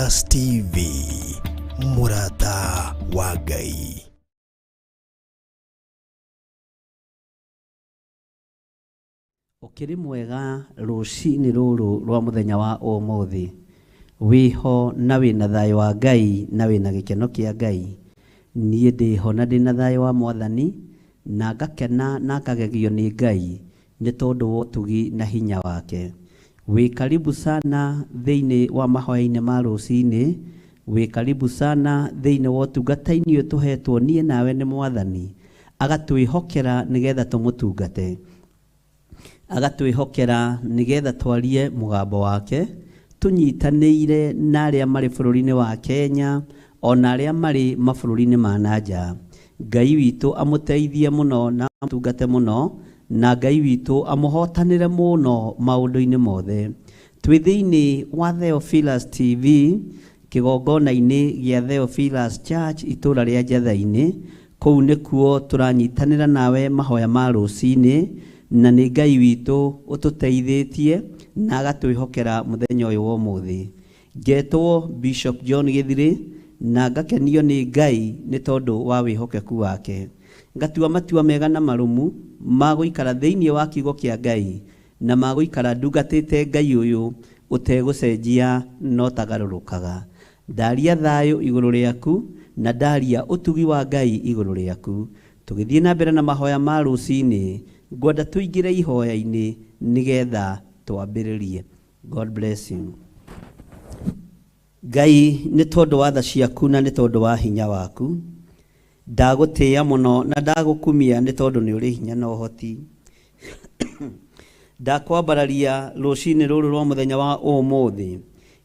Theophilus TV, Murata wa Ngai. Ukiri mwega ruciini ruru rwa muthenya wa umuthi, wiho na wina thayo wa Ngai na wina gikeno kia Ngai. Nie ndiho na ndina thayo wa Mwathani, na ngakena na ngagegio ni Ngai ni tondu wa utugi na hinya wake. Wi karibu sana thiini wa mahoya-ini ma ruciini, wi karibu sana thiini wa utungata-ini tuhetwo nie nawe ni Mwathani, agatwihokera nigetha tumutungate, agatwihokera nigetha twarie mugambo wake, tunyitanĩire na aria mari bururi-ini wa Kenya ona aria mari mabũrũri-inĩ ma nanja. Ngai witu amuteithie muno na amutungate muno, na Ngai witu amuhotanire muno maundu-ini mothe. Twi thiini wa Theophilus TV, kigongona-ini gia Theophilus Church itura ria Njatha-ini. Kuu nikuo turanyitanira nawe mahoya ma ruciini, na ni Ngai witu ututeithĩtie na agatwihokera muthenya uyu wa umuthi. Ngetwo Bishop John Githiri na ngakenio ni Ngai ni tondu wa wihokeku wake. Ngatua matua mega na marumu ma guikara thiini wa kiugo kia Ngai na ma guikara ndungatite Ngai uyu utegucenjia no tagarurukaga. Ndaria thayo iguru riaku na ndaria utugi wa Ngai iguru riaku. Tugithie na mbere na mahoya ma ruciini, ngwenda tuingire ihoya-ini nigetha twambiririe. God bless you. Ngai ni tondu wa tha ciaku na ni tondu wa hinya waku, ndagutia muno na ndagukumia ni tondu ni uri hinya na uhoti. Ndakwambararia ruciini ruru rwa muthenya wa umuthi,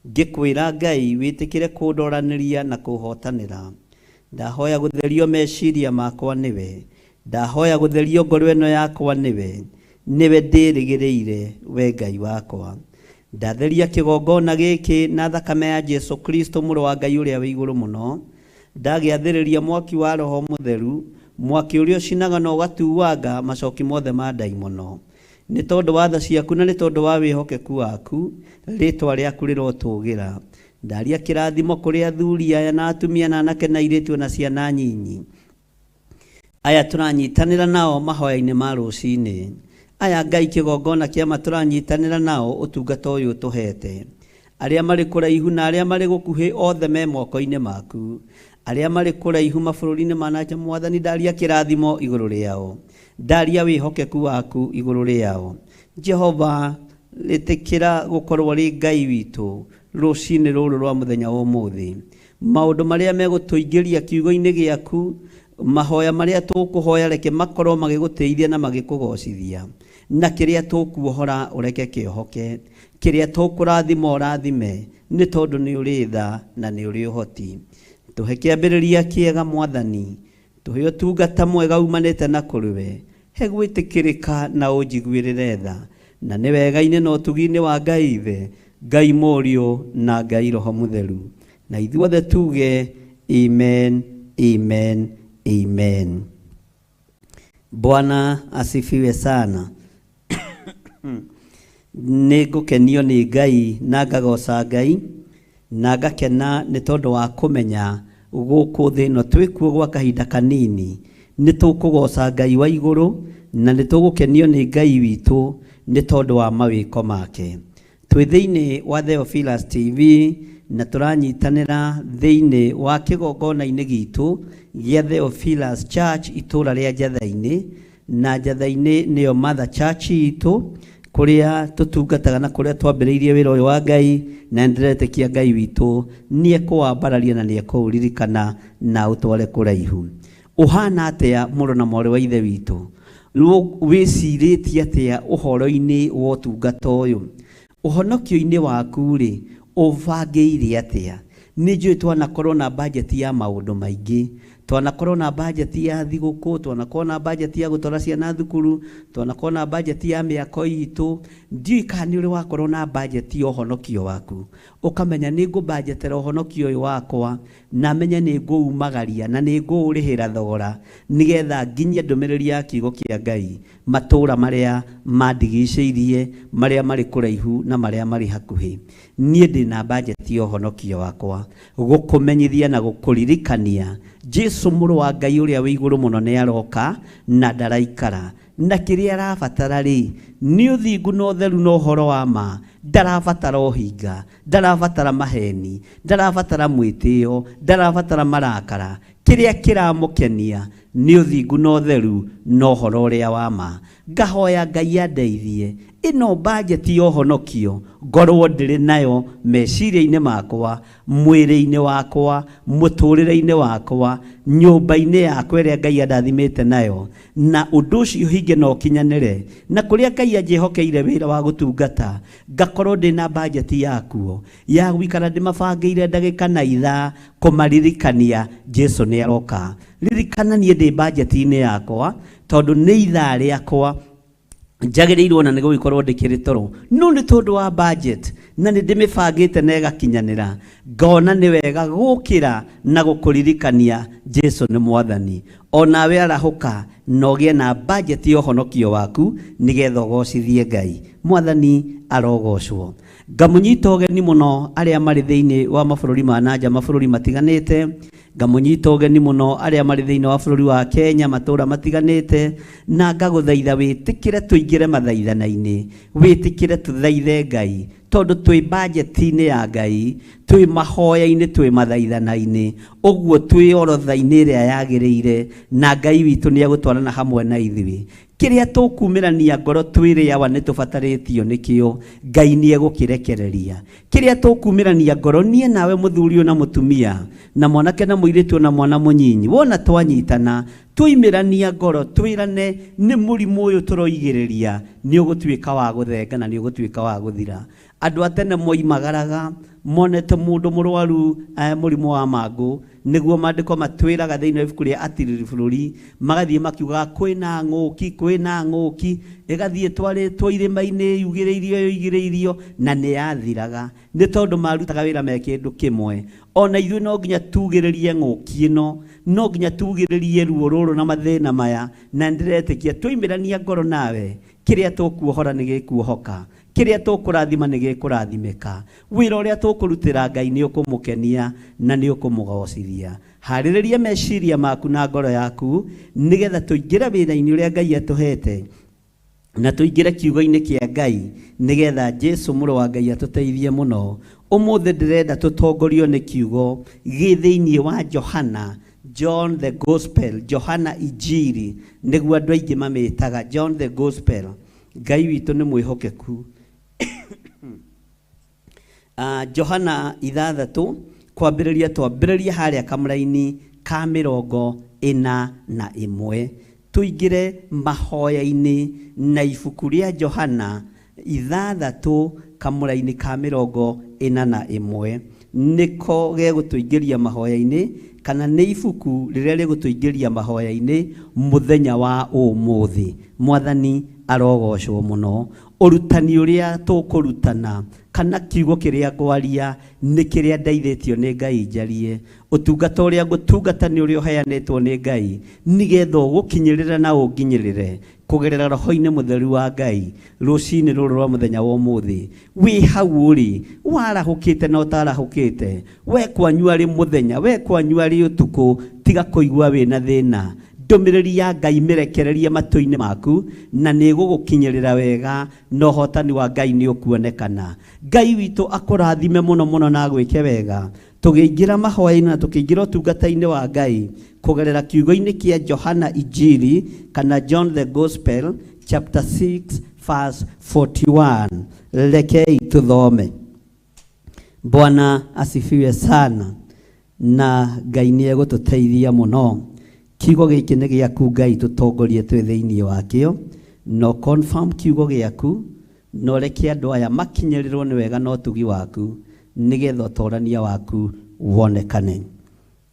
ngikwira Ngai witikire kundoraniria na kuhotanira. Ndahoya gutherio meciria makwa niwe, ndahoya gutherio ngoro ino yakwa niwe ndirigiriire we Ngai wakwa. Ndatheria kigongona giki na thakame ya Jesu Kristo muru wa Ngai uria wi iguru muno. Ndagiathiriria mwaki wa Roho Mutheru, mwaki uria ucinaga na ugatuwanga macoki mothe ma ndaimono. Ni tondu wa tha ciaku na ni tondu wa wihokeku waku, ritwa riaku rirotugira. Ndaria kirathimo kuri athuri aya na atumia na anake na airitu na ciana nyinyi aya turanyitanira nao mahoya-ini ma ruciini. Aya Ngai kigongona kia maturanyitanira nao utungata uyu tuhete. Aria mari kuraihu na aria mari gukuhi othe me moko-ini maku. Aria mari kuraihu mabũrũri-inĩ ma nanja, Mwathani ndaria kirathimo iguru riao, ndaria wihokeku waku iguru riao. Jehova, ritikira gukorwo ri Ngai witu ruciini ruru rwa muthenya wa umuthi. Maundu maria megutuingiria kiugo-ini giaku, mahoya maria tukuhoya reke makorwo magiguteithia na magikugocithia, na kiria tukuohora ureke kiohoke, kiria tukurathima urathime, ni tondu ni uri tha na ni uri uhoti. Tuhe kiambiriria kiega Mwathani, tuhe utungata mwega umanite na kuriwe, he gwitikirika na unjiguirire tha, na ni wega-ini na utugi-ini wa Ngai Ithe, Ngai Mũriũ na Ngai Roho Mutheru. Na ithuothe tuge amen, amen, amen. Bwana asifiwe sana. Nigukenio ni Ngai na ngagoca Ngai na ngakena ni tondu wa kumenya guku thi no twikuo gwa kahinda kanini ni tukugoca Ngai wa iguru na ni tugukenio ni Ngai witu ni tondu wa mawiko make. Twi thiini wa Theophilus TV na turanyitanira thiini wa kigongona-ini gitu gia Theophilus Church itura ria Njatha-ini, na Njatha-ini niyo mother church itu kuria tutungataga na kuria twambiriirie wira uyu wa Ngai, na ndiretekia Ngai witu nie kuwambararia na nie kuuririkana na utware kuraihu. Uhana atia muru na mori wa ithe witu, wiciritie atia uhoro-ini wa utungata uyu, uhonokio-ini waku ri ubangiire atia? Ni njui twanakorwo na budget ya maundu maingi, twanakorwo na budget ya thiguku, twanakorwo na budget ya gutwara ciana thukuru, twanakorwo na budget ya miako itu, ndiũĩ kana nĩ ũrĩ wakorwo na budget ya ũhonokio waku, ũkamenya nĩ ngũbudgetera ũhonokio ũyũ wakwa, na menye nĩ ngũumagaria na nĩ ngũũrĩhĩra thogora, nĩgetha nginyie ndũmĩrĩri ya kiugo kĩa Ngai matũũra marĩa mandigicĩirie, marĩa marĩ kũraihu na marĩa marĩ hakuhĩ. Niĩ ndĩ na budget ya ũhonokio wakwa, gũkũmenyithia na gũkũririkania Jesu mũrũ wa Ngai ũrĩa wĩ igũrũ mũno nĩ aroka na ndaraikara, na kĩrĩa arabatara rĩ nĩ ũthingu na ũtheru na ũhoro wa ma. Ndarabatara ũhinga, ndarabatara maheni, ndarabatara mwĩtĩo, ndarabatara marakara. Kĩrĩa kĩramũkenia nĩ ũthingu na ũtheru na ũhoro ũrĩa wa ma. Ngahoya Ngai andeithie ĩno budget ya ũhonokio ngorwo ndĩrĩ nayo meciria-inĩ makwa, mwĩrĩ-inĩ wakwa, mũtũrĩre-inĩ wakwa, nyũmba-inĩ yakwa ĩrĩa Ngai andathimĩte nayo, na ũndũ ũcio hinge na ũkinyanĩre, na kũrĩa Ngai anjĩhokeire wĩra wa gũtungata, ngakorwo ndĩ na budget yakuo ya gũikara ndĩmabangĩire ndagĩka na ithaa kũmaririkania Jesu nĩ aroka. Ririkana niĩ ndĩ budget-inĩ yakwa, tondũ nĩ ithaa rĩakwa njagĩrĩirwo na nĩ gũgĩkorwo ndĩkĩrĩ toro, no nĩ tondũ wa budget na nĩ ndĩmĩbangĩte na ĩgakinyanĩra, ngona nĩ wega gũkĩra na gũkũririkania Jesu nĩ Mwathani. Onawe arahũka na ũgĩe na budget ya ũhonokio waku, nĩgetha ũgocithie Ngai. Mwathani arogocwo. Ngamũnyita ũgeni mũno arĩa marĩ thĩinĩ wa mabũrũri ma nanja, mabũrũri matiganĩte. Ngamũnyita ũgeni mũno arĩa marĩ thĩinĩ wa bũrũri wa Kenya, matũũra matiganĩte, na ngagũthaitha wĩtĩkĩre tũingĩre mathaithana-inĩ, wĩtĩkĩre tũthaithe Ngai, tondũ twĩ budget-inĩ ya Ngai, twĩ mahoya-inĩ, twĩ mathaithana-inĩ, ũguo twĩ orotha-inĩ ĩrĩa yagĩrĩire, na Ngai witũ nĩ agũtwarana hamwe na ithuĩ. Kĩrĩa tũkumĩrania ngoro twĩrĩ awa nĩ tũbatarĩtio nĩkĩo, Ngai nĩ egũkĩrekereria. Kĩrĩa tũkumĩrania ngoro niĩ nawe mũthuri na mũtumia, na mwanake na mũirĩtu na mwana mũnyinyi, wona twanyitana tũimĩrania ngoro twĩrane nĩ mũrimũ ũyũ tũroigĩrĩria nĩ ũgũtuĩka wa gũthenga na nĩ ũgũtuĩka wa gũthira. Andũ a tene moimagaraga monete mũndũ mũrwaru mũrimũ wa mangũ, nĩguo maandĩko matwĩraga thĩinĩ wa ibuku rĩa atiriri bũrũri, magathiĩ makiugaga kwĩna ng'ũki, kwĩna ng'ũki, ĩgathiĩ twarĩtwo irĩma-inĩ yugĩrĩirio na nĩ yathiraga, nĩ tondũ marutaga wĩra me kĩndũ kĩmwe. Ona ithuĩ no nginya tugĩrĩrie ng'ũki ĩno, no nginya tugĩrĩrie ruo rũrũ na mathĩna maya, na ndĩretĩkia tũimĩrania ngoro nawe, kĩrĩa tũkuohora nĩ gĩkuohoka, kĩrĩa tũkũrathima nĩ gĩkũrathimĩka, wĩra ũrĩa tũkũrutĩra Ngai nĩ ũkũmũkenia na nĩ ũkũmũgocithia. Harĩrĩria meciria maku na ngoro yaku, nĩgetha tũingĩre wĩra-inĩ ũrĩa Ngai atũhete, na tũingĩre kiugo-inĩ kĩa Ngai, nĩgetha Jesu mũrũ wa Ngai atũteithie mũno. Ũmũthĩ ndĩrenda tũtongorio nĩ kiugo gĩ thĩinĩ wa Johana, John the Gospel, Johana Injiri nĩguo andũ aingĩ mamĩtaga John the Gospel. Ngai witũ nĩ mwĩhokeku. Johana 6 twambĩrĩria harĩa kamũra-inĩ ka 41, tũingĩre mahoya-inĩ na ibuku rĩa Johana 6 kamũra-inĩ ka 41, nĩko gegũtũingĩria mahoya-inĩ, kana nĩ ibuku rĩrĩa rĩgũtũingĩria mahoya-inĩ mũthenya wa ũmũthĩ. Mwathani arogocwo mũno. Ũrutani ũrĩa tũkũrutana kana kiugo kĩrĩa ngwaria nĩ kĩrĩa ndeithĩtio nĩ Ngai njarie. Ũtungata ũrĩa ngũtungata nĩ ũrĩa ũheanĩtwo nĩ Ngai, nĩgetha ũgũkinyĩrĩra na ũnginyĩrĩre kũgerera roho-inĩ mũtheru wa Ngai rũcinĩ rũrũ rwa mũthenya wa ũmũthĩ. Wĩ hau ũrĩ, warahũkĩte na ũtarahũkĩte, we kwanyua rĩ mũthenya, we kwanyua rĩ ũtukũ, tiga kũigua wĩna thĩna. Ndũmĩrĩri ya Ngai mĩrekererie matũ-inĩ maku, na nĩ gũgũkinyĩrĩra wega, na ũhotani wa Ngai nĩ ũkuonekana. Ngai witũ akũrathime mũno mũno na gwĩke wega. Tũgĩingĩra mahoya-inĩ na tũkĩingĩra ũtungata-inĩ wa Ngai kũgerera kiugo-inĩ kĩa Johana Injiri kana John the Gospel chapter 6 verse 41. Rekei tuthome. Bwana asifiwe sana, na Ngai nĩ egũtũteithia mũno. Kiugo gĩkĩ nĩ gĩaku Ngai, tũtongorie twĩ thĩinĩ wakĩo, no confirm kiugo gĩaku, no reke andũ aya makinyĩrĩrwo nĩ wega na ũtugi waku, nĩgetha ũtorania waku wonekane.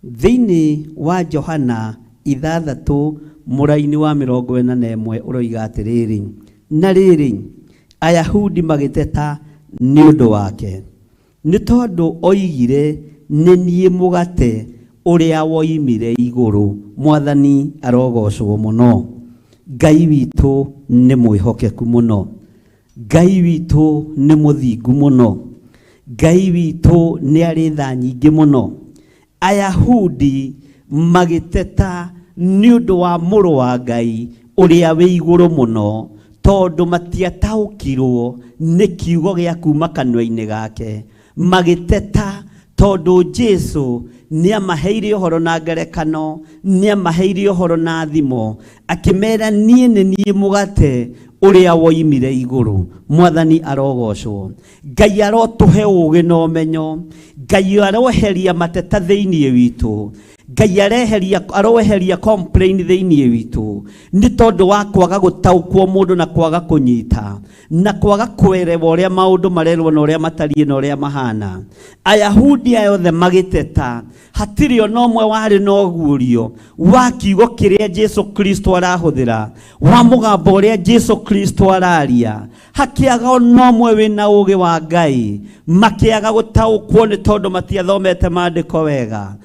Thĩinĩ wa Johana 6 mũra-inĩ wa 41 ũroiga atĩrĩrĩ, na rĩrĩ Ayahudi magĩteta nĩ ũndũ wake, nĩ tondũ oigire nĩ niĩ mũgate ũrĩa woimire igũrũ. Mwathani arogocwo mũno. Ngai witũ nĩ mwĩhokeku mũno. Ngai witũ nĩ mũthingu mũno. Ngai witũ nĩ arĩ tha nyingĩ mũno. Ayahudi magĩteta nĩ ũndũ wa mũrũ wa Ngai ũrĩa wĩ igũrũ mũno, tondũ matiataũkirwo nĩ kiugo gĩa kuma kanua-inĩ gake. Magĩteta tondũ Jesũ nĩ amaheire ũhoro na ngerekano, nĩ amaheire ũhoro na thimo, akĩmera niĩ nĩ niĩ mũgate ũrĩa woimire igũrũ. Mwathani arogocwo. Ngai arotũhe ũũgĩ na ũmenyo. Ngai aroheria mateta thĩinĩ witũ. Ngai aroheria complain thĩinĩ witũ, nĩ tondũ wa kwaga gũtaũkwo mũndũ na kwaga kũnyita na kwaga kwerewa ũrĩa maũndũ marerwo na ũrĩa matariĩ na ũrĩa mahana. Ayahudi ayothe magĩteta, hatirĩ ona ũmwe warĩ na ũguũrio wa kiugo kĩrĩa Jesũ Kristo arahũthĩra, wa mũgambo ũrĩa Jesũ Kristo araria. Hakĩaga ona ũmwe wĩna ũũgĩ wa Ngai, makĩaga gũtaũkwo nĩ tondũ matiathomete maandĩko wega.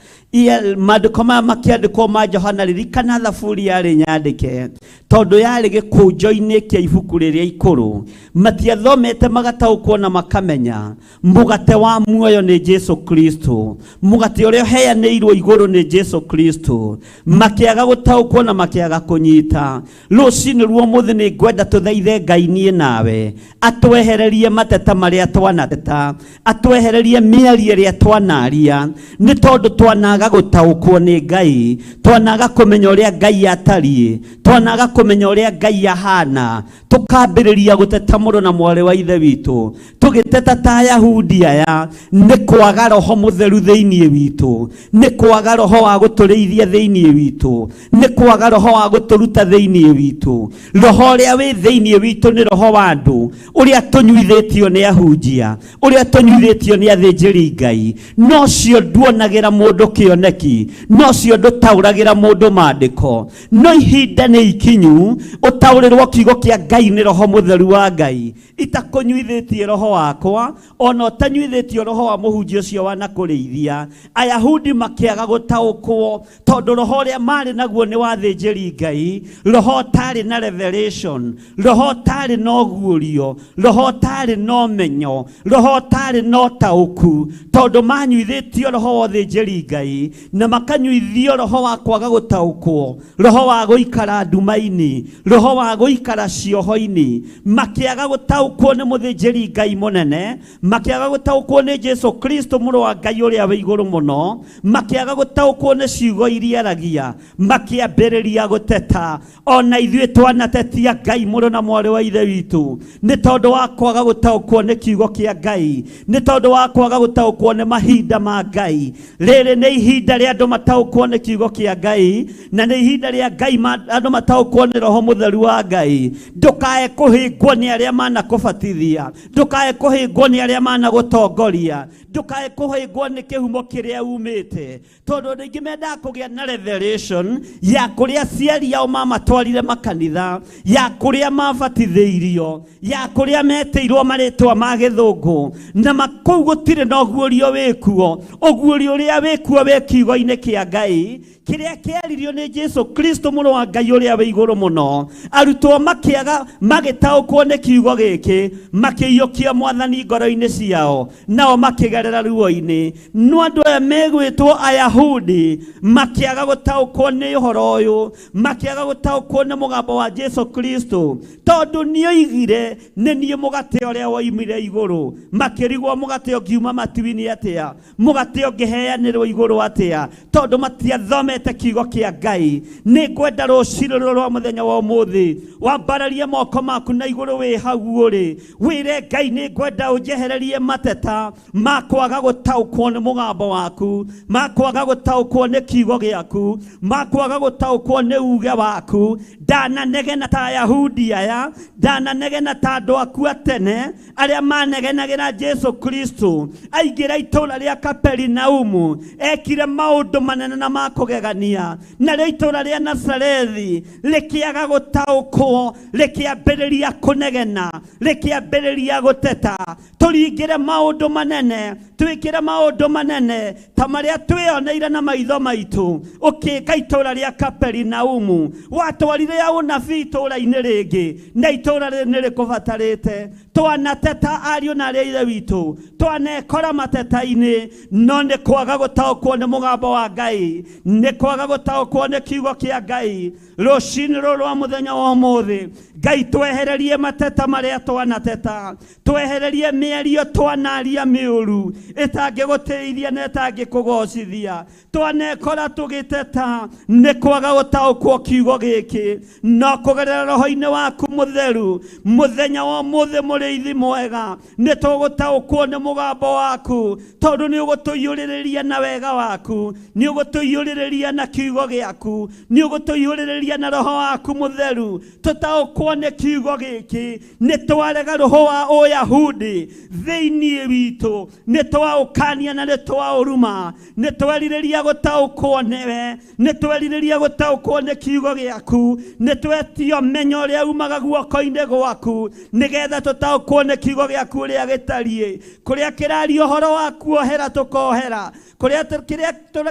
Maandĩko maya makĩandĩkwo ma Johana, ririkana thaburi yarĩ nyandĩke, tondũ yarĩ gĩkũnjo-inĩ kĩa ibuku rĩrĩa ikũrũ. Matiathomete magataũkwo na makamenya mũgate wa muoyo nĩ Jesũ Kristo, mũgate ũrĩa ũheanĩirwo igũrũ nĩ Jesũ Kristo. Makĩaga gũtaũkwo na makĩaga kũnyita. Rũciinĩ rwa ũmũthĩ nĩ ngwenda tũthaithe Ngai niĩ nawe atwehererie mateta marĩa twanateta, atwehererie mĩario ĩrĩa twanaria, nĩ tondũ twanaga gũtaũkwo nĩ Ngai, twanaga kũmenya ũrĩa Ngai atariĩ, twanaga kũmenya ũrĩa Ngai ahana, tũkambĩrĩria gũteta mũrũ na mwarĩ wa ithe witũ. Tũgĩteta ta Ayahudi aya nĩ kwaga Roho Mũtheru thĩinĩ witũ, nĩ kwaga Roho wa gũtũrĩithia thĩinĩ witũ, nĩ kwaga Roho wa gũtũruta thĩinĩ witũ. Roho ũrĩa wĩ thĩinĩ witũ nĩ Roho wa andũ ũrĩa tũnyuithĩtio nĩ ahunjia, ũrĩa tũnyuithĩtio nĩ athĩnjĩri Ngai. No cio nduonagĩra mũndũ kĩoneki, no cio ndũtaũragĩra mũndũ maandĩko. No ihinda nĩ ikinyu ũtaũrĩrwo kiugo kĩa Ngai nĩ Roho Mũtheru wa Ngai. Itakũnyuithĩtie roho wakwa, ona ũtanyuithĩtio roho wa mũhunjia ũcio wanakũrĩithia. Ayahudi makĩaga gũtaũkwo tondũ roho ũrĩa marĩ naguo nĩ wa athĩnjĩri Ngai, roho ũtarĩ na revelation, roho ũtarĩ na ũguũrio, roho ũtarĩ na ũmenyo, roho ũtarĩ na ũtaũku, tondũ manyuithĩtio roho wa athĩnjĩri Ngai na makanyuithio roho wa kwaga gũtaũkwo, roho wa gũikara nduma-inĩ, roho wa gũikara cioho-inĩ. Makĩaga gũtaũkwo nĩ mũthĩnjĩri Ngai mũnene, makĩaga gũtaũkwo nĩ Jesũ Kristo mũrũ wa Ngai ũrĩa wĩ igũrũ mũno, makĩaga gũtaũkwo nĩ ciugo iria aragia, makĩambĩrĩria gũteta. Ona ithuĩ twanatetia Ngai mũrũ na mwarĩ wa ithe witũ, nĩ tondũ wa kwaga gũtaũkwo nĩ kiugo kĩa Ngai, nĩ tondũ wa kwaga gũtaũkwo nĩ mahinda ma Ngai. Rĩrĩ nĩ ihinda rĩa andũ mataũkwo nĩ kiugo kĩa Ngai, na nĩ ihinda rĩa Ngai andũ mataũkwo nĩ Roho Mũtheru wa Ngai. Ndũkae kũhĩngwo nĩ arĩa manakũbatithia, ndũkae kũhĩngwo nĩ arĩa managũtongoria, ndũkae kũhĩngwo nĩ kĩhumo kĩrĩa umĩte, tondũ rĩngĩ mendaga kũgĩa na revelation ya kũrĩa aciari ao mamatwarire makanitha, ya kũrĩa mabatithĩirio, ya kũrĩa metĩirwo marĩtwa ma gĩthũngũ, na kũu gũtirĩ na ũguũrio wĩkuo. Ũguũrio ũrĩa wĩkuo wĩ kiugo-inĩ kĩa Ngai kĩrĩa kĩaririo nĩ Jesũ Kristo mũrũ wa Ngai ũrĩa wĩ igũrũ mũno. Arutwo makĩaga magĩtaũkwo nĩ kiugo gĩkĩ, makĩiyũkia Mwathani ngoro-inĩ ciao, nao makĩgerera ruo-inĩ. No andũ aya megwĩtwo Ayahudi makĩaga gũtaũkwo nĩ ũhoro ũyũ, makĩaga gũtaũkwo nĩ mũgambo wa Jesũ Kristo, tondũ nĩoigire nĩ niĩ mũgate ũrĩa woimire igũrũ. Makĩrigwo mũgate ũngiuma matu-inĩ atĩa, mũgate ũngĩheanĩrwo igũrũ atĩa, tondũ matiathomete kiugo kĩa Ngai. Nĩ ngwenda rũciinĩ rwa mũthenya wa ũmũthĩ wambararie moko maku na igũrũ wĩ hau ũrĩ, wĩre Ngai nĩ ngwenda ũnjehererie mateta ma kwaga gũtaũkwo nĩ mũgambo waku, ma kwaga gũtaũkwo nĩ kiugo gĩaku, ma kwaga gũtaũkwo nĩ uge waku. ndananegena ta Ayahudi aya, ndananegena ta andũ aku a tene arĩa manegenagĩra Jesu Kristo. Aingĩra itũũra rĩa Kaperinaumu, ekire maũndũ manene na ma kũgegania. Narĩo itũũra rĩa Nazarethi rĩkĩaga gũtaũkwo, rĩkĩambĩrĩria kũnegena, rĩkĩambĩrĩria gũteta. Tũringĩre maũndũ manene, twĩkĩre maũndũ manene ta marĩa twĩoneire na maitho maitũ. Ũkĩĩka itũũra rĩa Kaperinaumu, watwarire ya ũnabii itũũra-inĩ rĩngĩ, na itũũra rĩrĩ nĩrĩkũbatarĩte. Twanateta ariũ na arĩa ithe witũ, twanekora mateta-inĩ, no nĩ kwaga gũtaũkwo nĩ mũgambo wa Ngai, nĩ kwaga gũtaũkwo nĩ kiugo kĩa Ngai. Rũciinĩ rũrũ rwa mũthenya wa ũmũthĩ, Ngai twehererie mateta marĩa twanateta, twehererie mĩario twanaria mĩũru ĩtangĩgũteithia na ĩtangĩkũgocithia. Twanekora tũgĩteta nĩ kwaga gũtaũkwo kiugo gĩkĩ, no kũgerera Roho-inĩ waku mũtheru, mũthenya wa ũmũthĩ mũrĩithi mwega, nĩ tũgũtaũkwo nĩ mũgambo waku, tondũ nĩ ũgũtũiyũrĩrĩria na wega waku, nĩ ũgũtũiyũrĩrĩria na kiugo gĩaku, nĩ ũgũtũiyũrĩrĩria na Roho waku mũtheru. Tũtaũkwo nĩ kiugo gĩkĩ, nĩ twarega roho wa Ũyahudi thĩinĩ witũ, nĩ twaũkania na nĩ twaũruma, nĩ twerirĩria gũtaũkwo nĩwe, nĩ twerirĩria gũtaũkwo nĩ kiugo gĩaku, nĩ twetio menyo ũrĩa umaga guoko-inĩ gwaku, nĩgetha tũtaũkwo nĩ kiugo gĩaku ũrĩa gĩtariĩ. Kũrĩa kĩraria ũhoro wa kuohera tũkohera, kũrĩa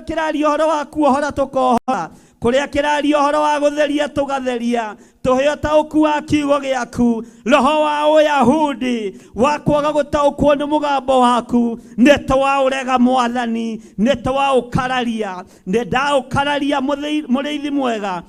kĩraria ũhoro wa kuohora tũkohora, kũrĩa kĩraria ũhoro wa gũtheria tũgatheria. Tũhe ũtaũku wa kiugo gĩaku, roho wa Ũyahudi wa kwaga gũtaũkwo nĩ mũgambo waku, nĩ twaũrega Mwathani, nĩ twaũkararia. Nĩ ndaũkararia mũrĩithi mwega,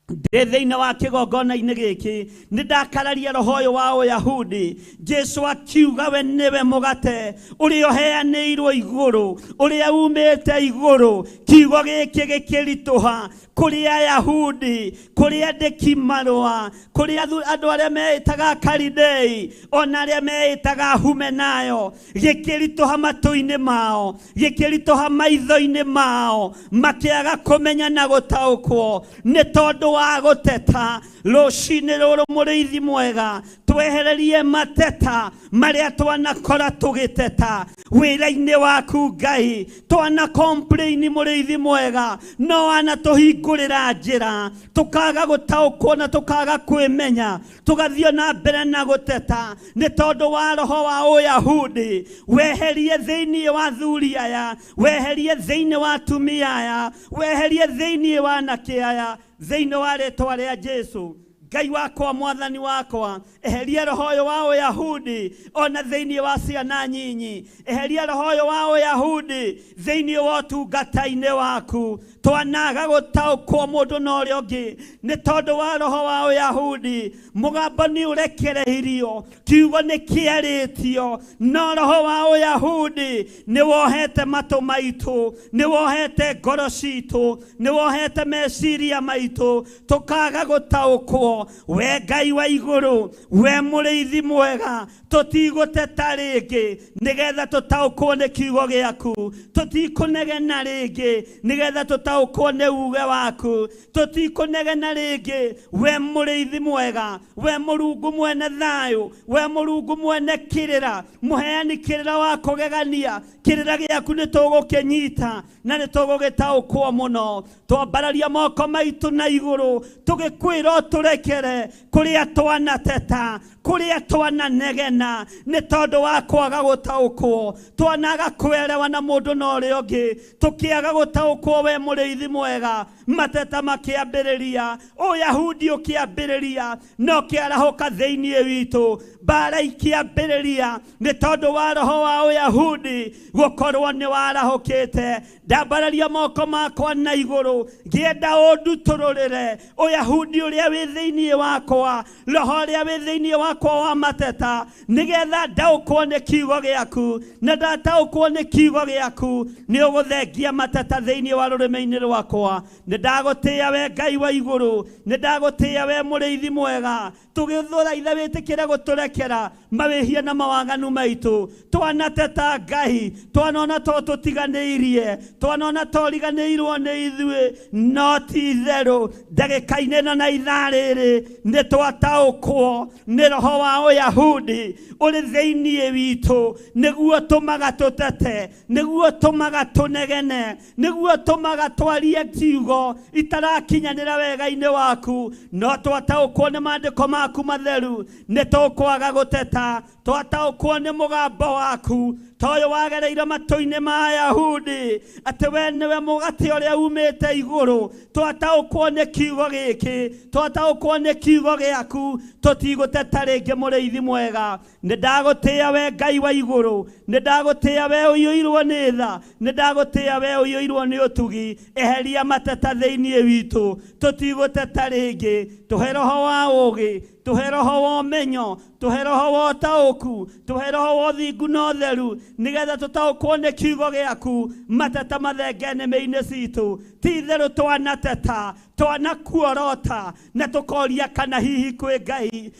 ndĩ thĩinĩ wa kĩgongona-inĩ gĩkĩ, nĩ ndakararia roho ũyũ wa Ũyahudi. Jesu akiuga we nĩwe mũgate ũrĩa ũheanĩirwo igũrũ, ũrĩa umĩte igũrũ. Kiugo gĩkĩ gĩkĩritũha kũrĩ Ayahudi, kũrĩ andĩki marũa, kũrĩ andũ arĩa meĩtaga Karidei, ona arĩa meĩtaga Humenayo. Gĩkĩritũha matũ-inĩ mao, gĩkĩritũha maitho-inĩ mao, makĩaga kũmenya na gũtaũkwo nĩ tondũ wa gũteta. Rũciinĩ rũrũ mũrĩithi mwega, twehererie mateta marĩa twanakora tũgĩteta wĩra-inĩ waku Ngai. Twana complain mũrĩithi mwega, no wanatũhingũrĩra njĩra, tũkaga gũtaũkwo na tũkaga kwĩmenya, tũgathiĩ na mbere na gũteta nĩ tondũ wa roho wa Ũyahudi. Weherie thĩinĩ wa athuri aya, weherie thĩinĩ wa atumia aya, weherie thĩinĩ wa anake aya, thĩinĩ wa rĩĩtwa rĩa Jesu. Ngai wakwa, Mwathani wakwa, eheria roho ũyũ wa Ũyahudi ona thĩinĩ wa ciana nyinyi, eheria roho ũyũ wa Ũyahudi thĩinĩ wa ũtungata-inĩ waku. Twanaga gũtaũkwo mũndũ na ũrĩa ũngĩ nĩ tondũ wa roho wa Ũyahudi. Mũgambo nĩ ũrekereirio, kiugo nĩ kĩarĩtio, no roho wa Ũyahudi nĩ wohete matũ maitũ, nĩ wohete ngoro citũ, nĩ wohete meciria maitũ, tũkaga gũtaũkwo. We Ngai wa igũrũ, we mũrĩithi mwega, tũtigũteta rĩngĩ nĩgetha tũtaũkwo nĩ kiugo gĩaku, tũtikũnegena rĩngĩ nĩgetha tũtaũkwo nĩ uge waku, tũtikũnegena rĩngĩ. We mũrĩithi mwega, we Mũrungu mwene thayũ, we Mũrungu mwene kĩrĩra, mũheani kĩrĩra wa kũgegania, kĩrĩra gĩaku nĩ tũgũkĩnyita na nĩ tũgũgĩtaũkwo mũno. Twambararia moko maitũ na igũrũ, tũgĩkwĩra tũrekere kũrĩa twanateta, kũrĩa twananegena nĩ tondũ wa kwaga gũtaũkwo. Twanaga kwĩrewa na mũndũ na ũrĩa ũngĩ, tũkĩaga gũtaũkwo. We mũrĩithi mwega, mateta makĩambĩrĩria, Ũyahudi ũkĩambĩrĩria, no kĩarahũka thĩinĩ witũ, mbara ikĩambĩrĩria nĩ tondũ wa roho wa Ũyahudi gũkorwo nĩ warahũkĩte. Ndambararia moko makwa na igũrũ, ngĩenda ũndutũrũrĩre Ũyahudi ũrĩa wĩ thĩinĩ wakwa, roho ũrĩa wĩ thĩinĩ wakwa wa mateta, nĩgetha ndaũkwo nĩ kiugo gĩaku. Na ndataũkwo nĩ kiugo gĩaku, nĩ ũgũthengia mateta thĩinĩ wa rũrĩmĩ-inĩ rwakwa. Nĩ ndagũtĩĩa we Ngai wa igũrũ, nĩ ndagũtĩĩa we mũrĩithi mwega. Tũgĩthũra ithe wĩtĩkĩre gũtũrekia twerekera mawehia na mawaganu maitu twanateta Ngai twanona to tutiganeirie twanona toriganeirwo ni ithue no ti theru ndagikaine na ithariri ni twataukwo ni roho wa Uyahudi uri theinie witu niguo tumaga tutete niguo tumaga tunegene niguo tumaga twarie kiugo itarakinyanira wega-ini waku no twataukwo ni maandiko maku matheru ni tukwaga guteta twataukwo ni mugambo waku toyo wagereire matu-ini ma Ayahudi ati we niwe mugati uria umite iguru twataukwo ni kiugo giki twataukwo ni kiugo giaku tutiguteta ringi muriithi mwega ni ndagutia we Ngai wa iguru ni ndagutia we uyuirwo ni tha ni ndagutia we uyuirwo ni utugi eheria mateta theinie witu tutiguteta ringi tuhe roho wa ugi tuhe roho wa umenyo tuhe roho wa utauku tuhe roho wa uthingu na utheru nigetha tutaukwo ni kiugo giaku mateta mathenge nĩmĩ-inĩ citũ ti theru twanateta twanakuorota na tukoria kana hihi kwi Ngai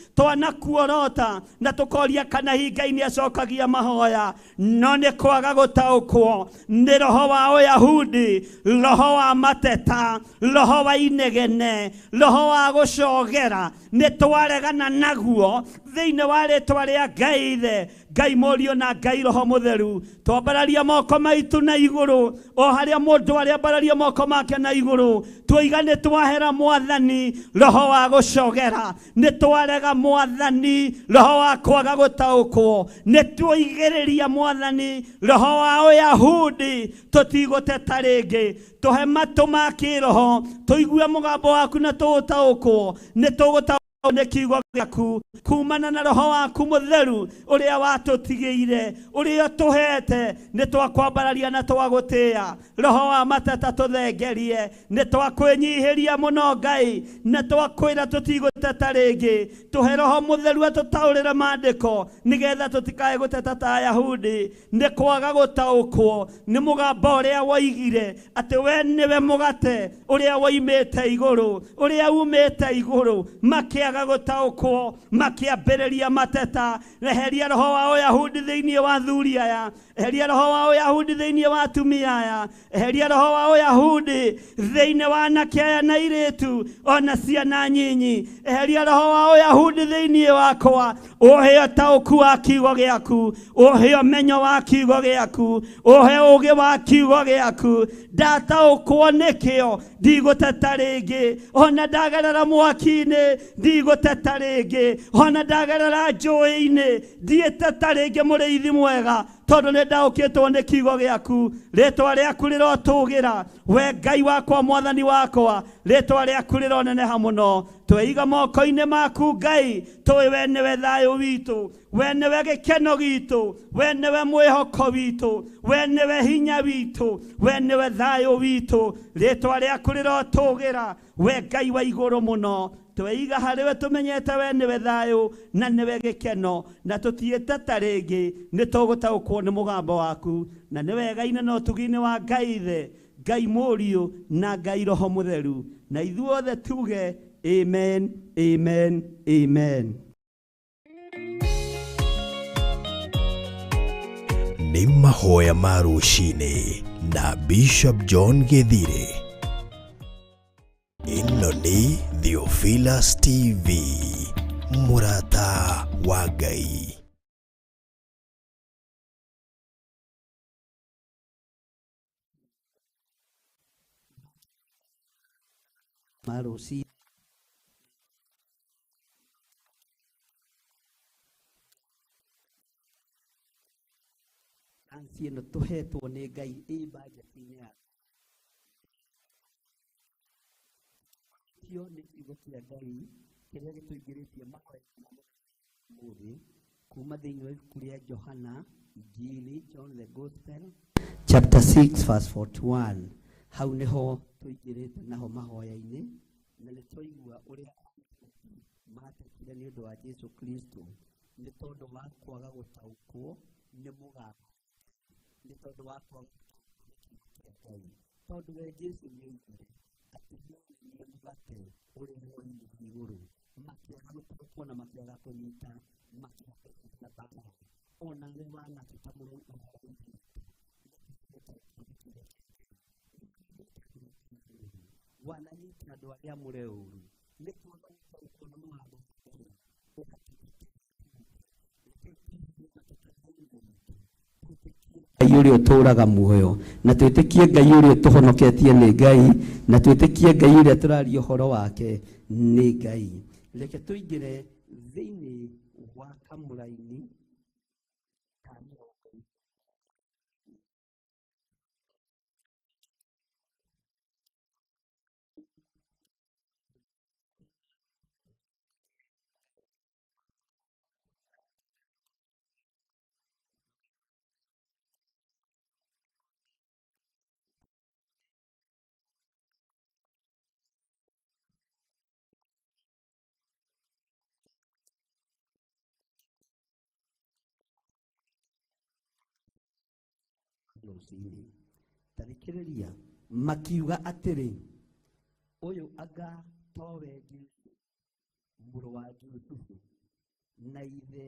twanakuorota na tukoria kana hihi Ngai ni acokagia mahoya no ni kwaga gutaukwo ni roho wa Uyahudi roho wa mateta roho wa inegene roho wa gucogera ni twaregana naguo thiini wa ritwa ria Ngai ithe Ngai morio na Ngai roho mutheru twambararia moko maitu na iguru o haria mundu ariambararia moko make na iguru twiga twahera Mwathani roho wa gucogera ni twarega Mwathani roho wa kwaga gutaukwo ni twigereria Mwathani roho wa Uyahudi tutiguteta ringi tuhe matu ma kiroho tuigue mugambo waku na tutaukwo ni tugutaukwo ni kiugo giaku kumana na roho waku mutheru uria watutigiire uria tuhete ni twakwambararia na twagutia roho wa mateta tuthengerie ni twakwinyihiria muno Ngai na twakwira tutiguteta ringi tuhe roho mutheru atutaurire maandiko nigetha tutikae guteta ta Ayahudi ni kwaga gutaukwo ni mugambo uria waigire ati we niwe mugate uria waimite iguru uria umite iguru makia gutaukwo makiambĩrĩria mateta eheria roho wa Uyahudi thĩinĩ wa athuri aya eheria roho wa Uyahudi thĩinĩ wa atumia aya eheria roho wa Uyahudi thĩinĩ wa anake aya na airĩtu ona ciana nyinyi eheria roho wa Uyahudi thĩinĩ wakwa uhe ũtaũku wa kiugo gĩaku uhe ũmenyo wa kiugo gĩaku uhe ũũgĩ wa kiugo gĩaku ndataũkwo nĩkĩo ndigũteta rĩngĩ ona ndagerera mwaki-inĩ ndigũteta rĩngĩ ona ndagerera njũĩ-inĩ ndiĩteta rĩngĩ mũrĩithi mwega tondu ni ndaukitwo ni kiugo gĩaku ritwa rĩaku rĩrotũgĩra we Ngai wakwa Mwathani wakwa ritwa rĩaku rĩroneneha mũno tweiga moko-inĩ maku Ngai tũĩ we nĩwe thayũ witũ we nĩwe gĩkeno gitũ we nĩwe mwĩhoko witũ we nĩwe hinya witũ we nĩwe thayũ witũ ritwa rĩaku rĩrotũgĩra we Ngai wa igũrũ mũno tweiga hariwe tumenyete we niwe thayũ na niwe gĩkeno na tutiĩteta rĩngĩ nĩ tũgũtaũkwo nĩ mũgambo waku na nĩ wega-inĩ na ũtugi-inĩ wa Ngai ithe Ngai mũriũ na Ngai roho mutheru na ithuothe tuge amen amen amen. Nĩ mahoya ma rũcinĩ na Bishop John Githire. Ĩno nĩ Theophilus TV, mũrata wa Ngai. Marusi ansi no tuhetwo nĩ Ngai budget-inĩ yake ni kiugo kia Ngai kiria gituingiritie mahoya mũthĩ kuma thĩinĩ wa ibuku rĩa Johana Injili John the Gospel chapter 6 verse 41 hau niho tuingirite naho mahoya-inĩ na nĩ twaigua ũrĩa matekire nĩ ũndũ wa Jesu Kristo nĩ tondũ wa kwaga gũtaũkwo nĩ mũgambo nĩ tondũ wa kwaga gũtaũkwo tondũ we Jesu nĩ oigire atĩ nĩ mũgate ũrĩa woimire igũrũ kuona makiaga kunyita makiaga na baba ona lewana kitamuru wananyita andũ arĩa mũrĩ ũru nĩ kuona ũkono wao Ngai ũrĩa ũtũũraga muoyo na twĩtĩkie Ngai ũrĩa ũtũhonoketie nĩ Ngai na twĩtĩkie Ngai ũrĩa tũraria ũhoro wake nĩ Ngai. Reke tũingĩre thĩinĩ wa kamũra-inĩ ka mĩrongo tarĩkĩrĩria makiuga atĩrĩ ũyũ anga towe Jesũ mũrũ wa Jusufu na ithe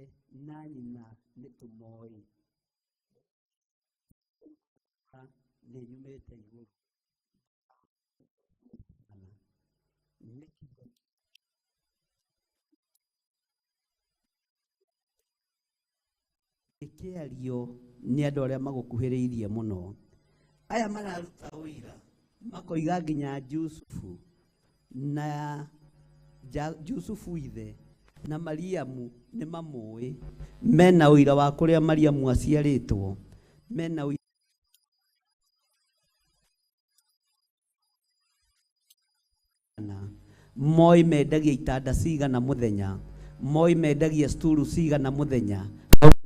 na nyina nĩtũmoĩ nĩnyumĩte igũrũ kĩario nĩ andũ arĩa magũkuhĩrĩirie mũno aya mararuta ũira makoiga nginya Jusufu na Jusufu ithe na Mariamu nĩ mamũĩ mena ũira wa kũrĩa Mariamu aciarĩtwo mena ũira moi mendagia itanda cigana mũthenya moi mendagia sturu cigana mũthenya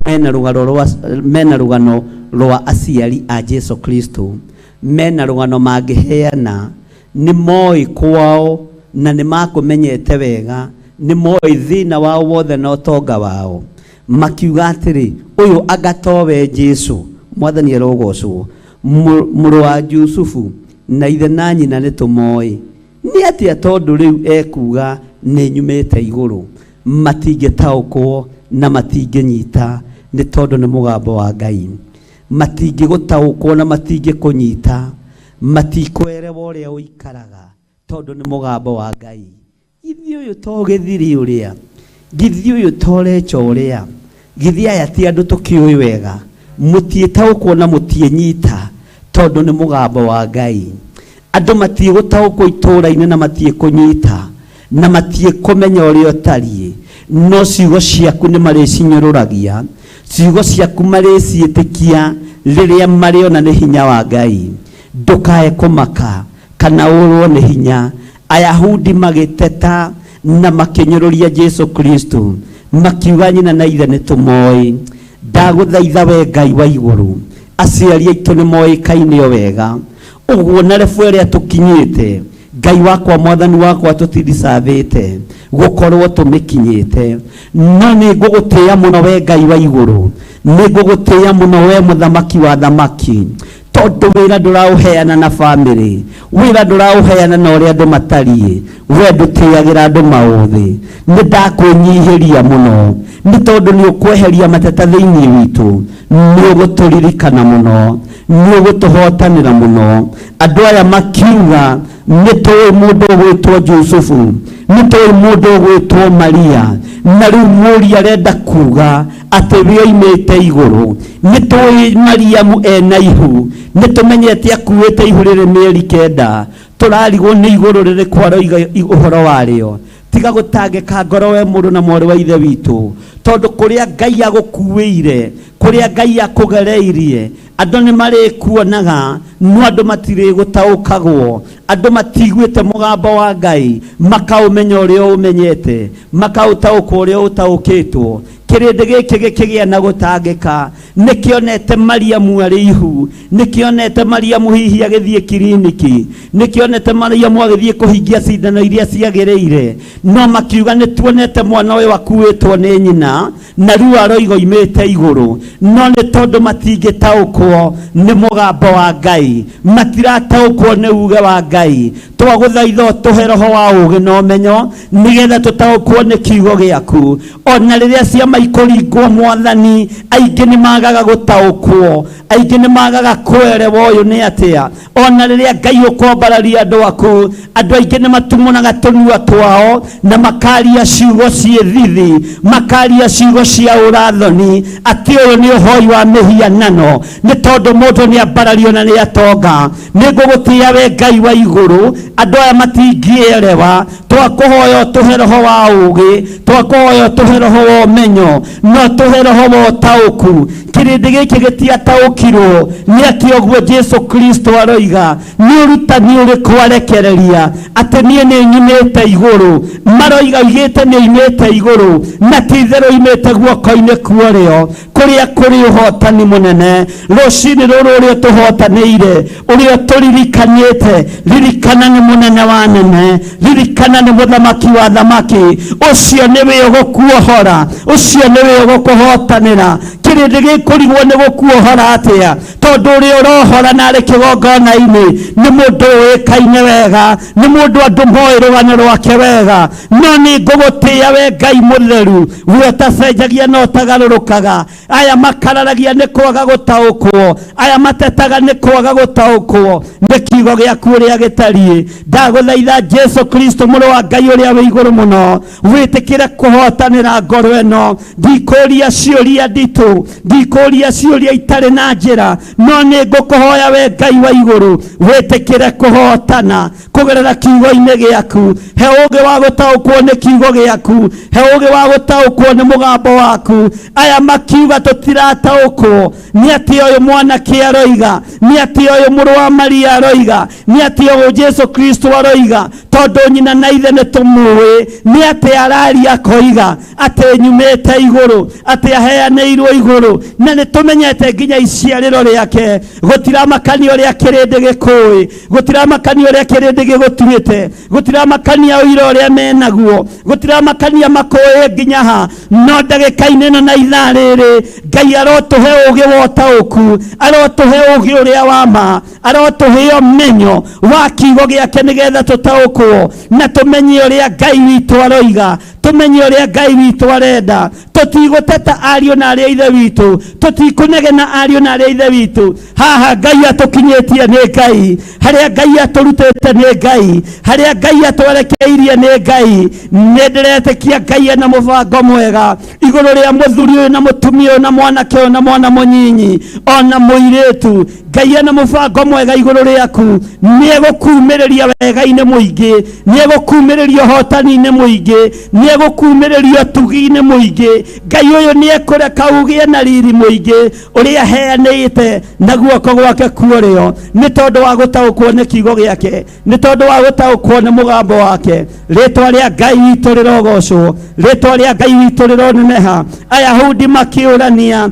mena rũgano rwa aciari a Jesu Kristo mena rũgano mangĩheana nĩ moi kwao na nĩ makũmenyete wega nĩ moi thĩna wao wothe na ũtonga wao makiuga atĩrĩ ũyũ anga towe Jesu mwathani arogocwo mũrũ wa Jusufu na ithe na nyina nĩtũmoĩ nĩ atĩa tondũ rĩu ekuga nĩnyumĩte igũrũ matingĩtaũkwo na matingĩnyita nĩ tondũ nĩ mũgambo wa Ngai matingĩgũtaũkwo na matingĩkũnyita matikwerewa ũrĩa ũikaraga tondũ nĩ mũgambo wa Ngai githi ũyũ to gĩthiri ũrĩa githi ũyũ to recho ũrĩa githi aya ti andũ tũkĩũĩ wega mũtiĩtaũkwo na mũtiĩnyita tondũ nĩ mũgambo wa Ngai andũ matiĩgũtaũkwo itũũra-inĩ na matiĩkũnyita na matiĩkũmenya ũrĩa ũtariĩ no ciugo ciaku nĩ marĩcinyũrũragia ciugo ciaku marĩciĩtĩkia rĩrĩa marĩona nĩ hinya wa Ngai ndũkae kũmaka kana ũrwo nĩ hinya Ayahudi magĩteta na makĩnyũrũria Jesu Kristo makiuga nyina na ithe nĩtũmoĩ ndagũthaitha we Ngai wa igũrũ aciari aitũ nĩ moĩkaine o wega ũguo na rebu ĩrĩa tũkinyĩte Ngai wakwa mwathani wakwa tũtithicabĩte gũkorwo tũmĩkinyĩte no nĩ ngũgũtĩĩa mũno we Ngai wa igũrũ nĩ ngũgũtĩĩa mũno we mũthamaki wa thamaki tondũ wĩra ndũraũheana na bamĩrĩ wĩra ndũraũheana na ũrĩa andũ matariĩ we ndũtĩagĩra andũ maũthĩ nĩ ndakwĩnyihĩria mũno nĩ tondũ nĩ ũkweheria mateta thĩinĩ witũ nĩ ũgũtũririkana mũno nĩ ũgũtũhotanĩra mũno andũ aya makiuga nĩ tũĩ mũndũ ũgwĩtwo Jusufu nĩ tũĩ mũndũ ũgwĩtwo Maria na rĩu mũria arenda kuga atĩ we oimĩte igũrũ nĩ tũĩ Mariamu ena ihu nĩ tũmenyete akuĩte ihu rĩrĩ mĩeri 9 tũrarigwo nĩ igũrũ rĩrĩkũ aroiga ũhoro warĩo tiga gũtangĩka ngoro we mũndũ na mwarĩ wa ithe witũ tondũ kũrĩa Ngai agũkuĩire kũrĩa Ngai akũgereirie andũ nĩ marĩkuonaga no andũ matirĩgũtaũkagwo andũ matiguĩte mũgambo wa Ngai makaũmenya ũrĩa ũmenyete makaũtaũkwo ũrĩa ũtaũkĩtwo kirindi giki gikigia na gutangika nikionete Mariamu ari ihu nikionete Mariamu hihi agithie kiriniki nikionete Mariamu agithie kuhingia cindano iria ciagereire no makiuga nituonete mwana uyu akuitwo ni nyina na riu aroigo imete iguru no ni tondu matingitaukwo ni mugambo wa Ngai matirataukwo ni uge wa Ngai twaguthaitha tuhe roho wa uge no menyo nigetha tutaukwo ni kiugo giaku ona riria ciama ikuringwo Mwathani aingi ni magaga gutaukwo aingi ni magaga kwerewa uyu ni atia ona riria Ngai ukombararia andu aku andu aingi ni matumunaga tunua twao na makaria ciugo ciithithi makaria ciugo cia urathoni ati uyu ni uhoi wa mihianano ni tondu mundu ni ambarario na ni atonga nigugutia we Ngai wa iguru andu aya matingierewa twakuhoya tuhe roho wa ugi twakuhoya tuhe roho wa umenyo no tuhe roho wa utauku kirindi giki gitiataukirwo ni ati oguo Jesu Kristo aroiga ni urutani uriku arekereria ati nie ni nyumite iguru maroiga igite ni imite iguru na tithero imite guoko-ini kuorio kuria kuri uhotani munene rucini ruru uria tuhotanire uria turirikanite ririkana ni munene wa nene ririkana ni muthamaki wa thamaki ucio niwe ugukuohora ucio niwe ugukuhotanira kirindi gikurigwo ni gukuohora atia tondu uria urohora na ari kigongona-ini ni mundu uikaine wega ni mundu andu moi rugano rwake wega no ni ngugutia we Ngai mutheru we utacenjagia no utagarurukaga aya makararagia ni kwaga gutaukwo aya matetaga ni kwaga gutaukwo ni kiugo giaku uria gitarie ndaguthaitha Jesu Kristo muru wa Ngai uria wi iguru muno witikire kuhotanira ngoro eno ndikuria ciuria nditu ndikuria ciuria itari na njira no ni ngukuhoya we Ngai wa iguru witikire kuhotana kugerera kiugo-ini giaku he ugi wa gutaukwo ni kiugo giaku he ugi wa gutaukwo ni mugambo waku aya makiuga tutirataukwo ni ati uyu mwanake aroiga ni ati uyu muru wa Maria aroiga ni ati uyu Jesu Kristo aroiga tondu nyina na ithe ni tumuwi ni ati araria koiga ati nyumite iguru ati aheanirwo iguru na ni tumenyete nginya iciariro riake gutiramakania uria kirindi gikui gutiramakania uria kirindi giguturite gutiramakania uira uria menaguo gutiramakania makoe nginya ha no ndagika-ini ino na ithaa riri Ngai arotuhe ugi wa utauku arotuhe ugi uria wa ma arotuhe umenyo wa kiugo giake nigetha tutaukwo na tumenye uria Ngai witu aroiga tumenye uria Ngai witu arenda tutiguteta ario na aria ithe witu tutikunegena ario na aria ithe witu haha Ngai atukinyetie ni Ngai haria Ngai aturutete ni Ngai haria Ngai atwerekeirie ni Ngai nenderetikia Ngai na mubango mwega iguru ria muthuri uyu na mutumia uyu na mwanake uyu na mwana munyinyi ona muiretu Ngai na mubango mwega iguru riaku niegukumiriria wega-ini muingi niegukumiriria hotani-ini muingi niegukumiriria tugi-ini muingi Ngai uyu niekureka ugie na riri muingi uria heanite na guoko gwake kuorio ni tondu wa gutaukwo ni kiugo giake ni tondu wa gutaukwo ni mugambo wake ritwa ria Ngai witu rirogocwo ritwa ria Ngai witu rironeneha ayahudi makiurania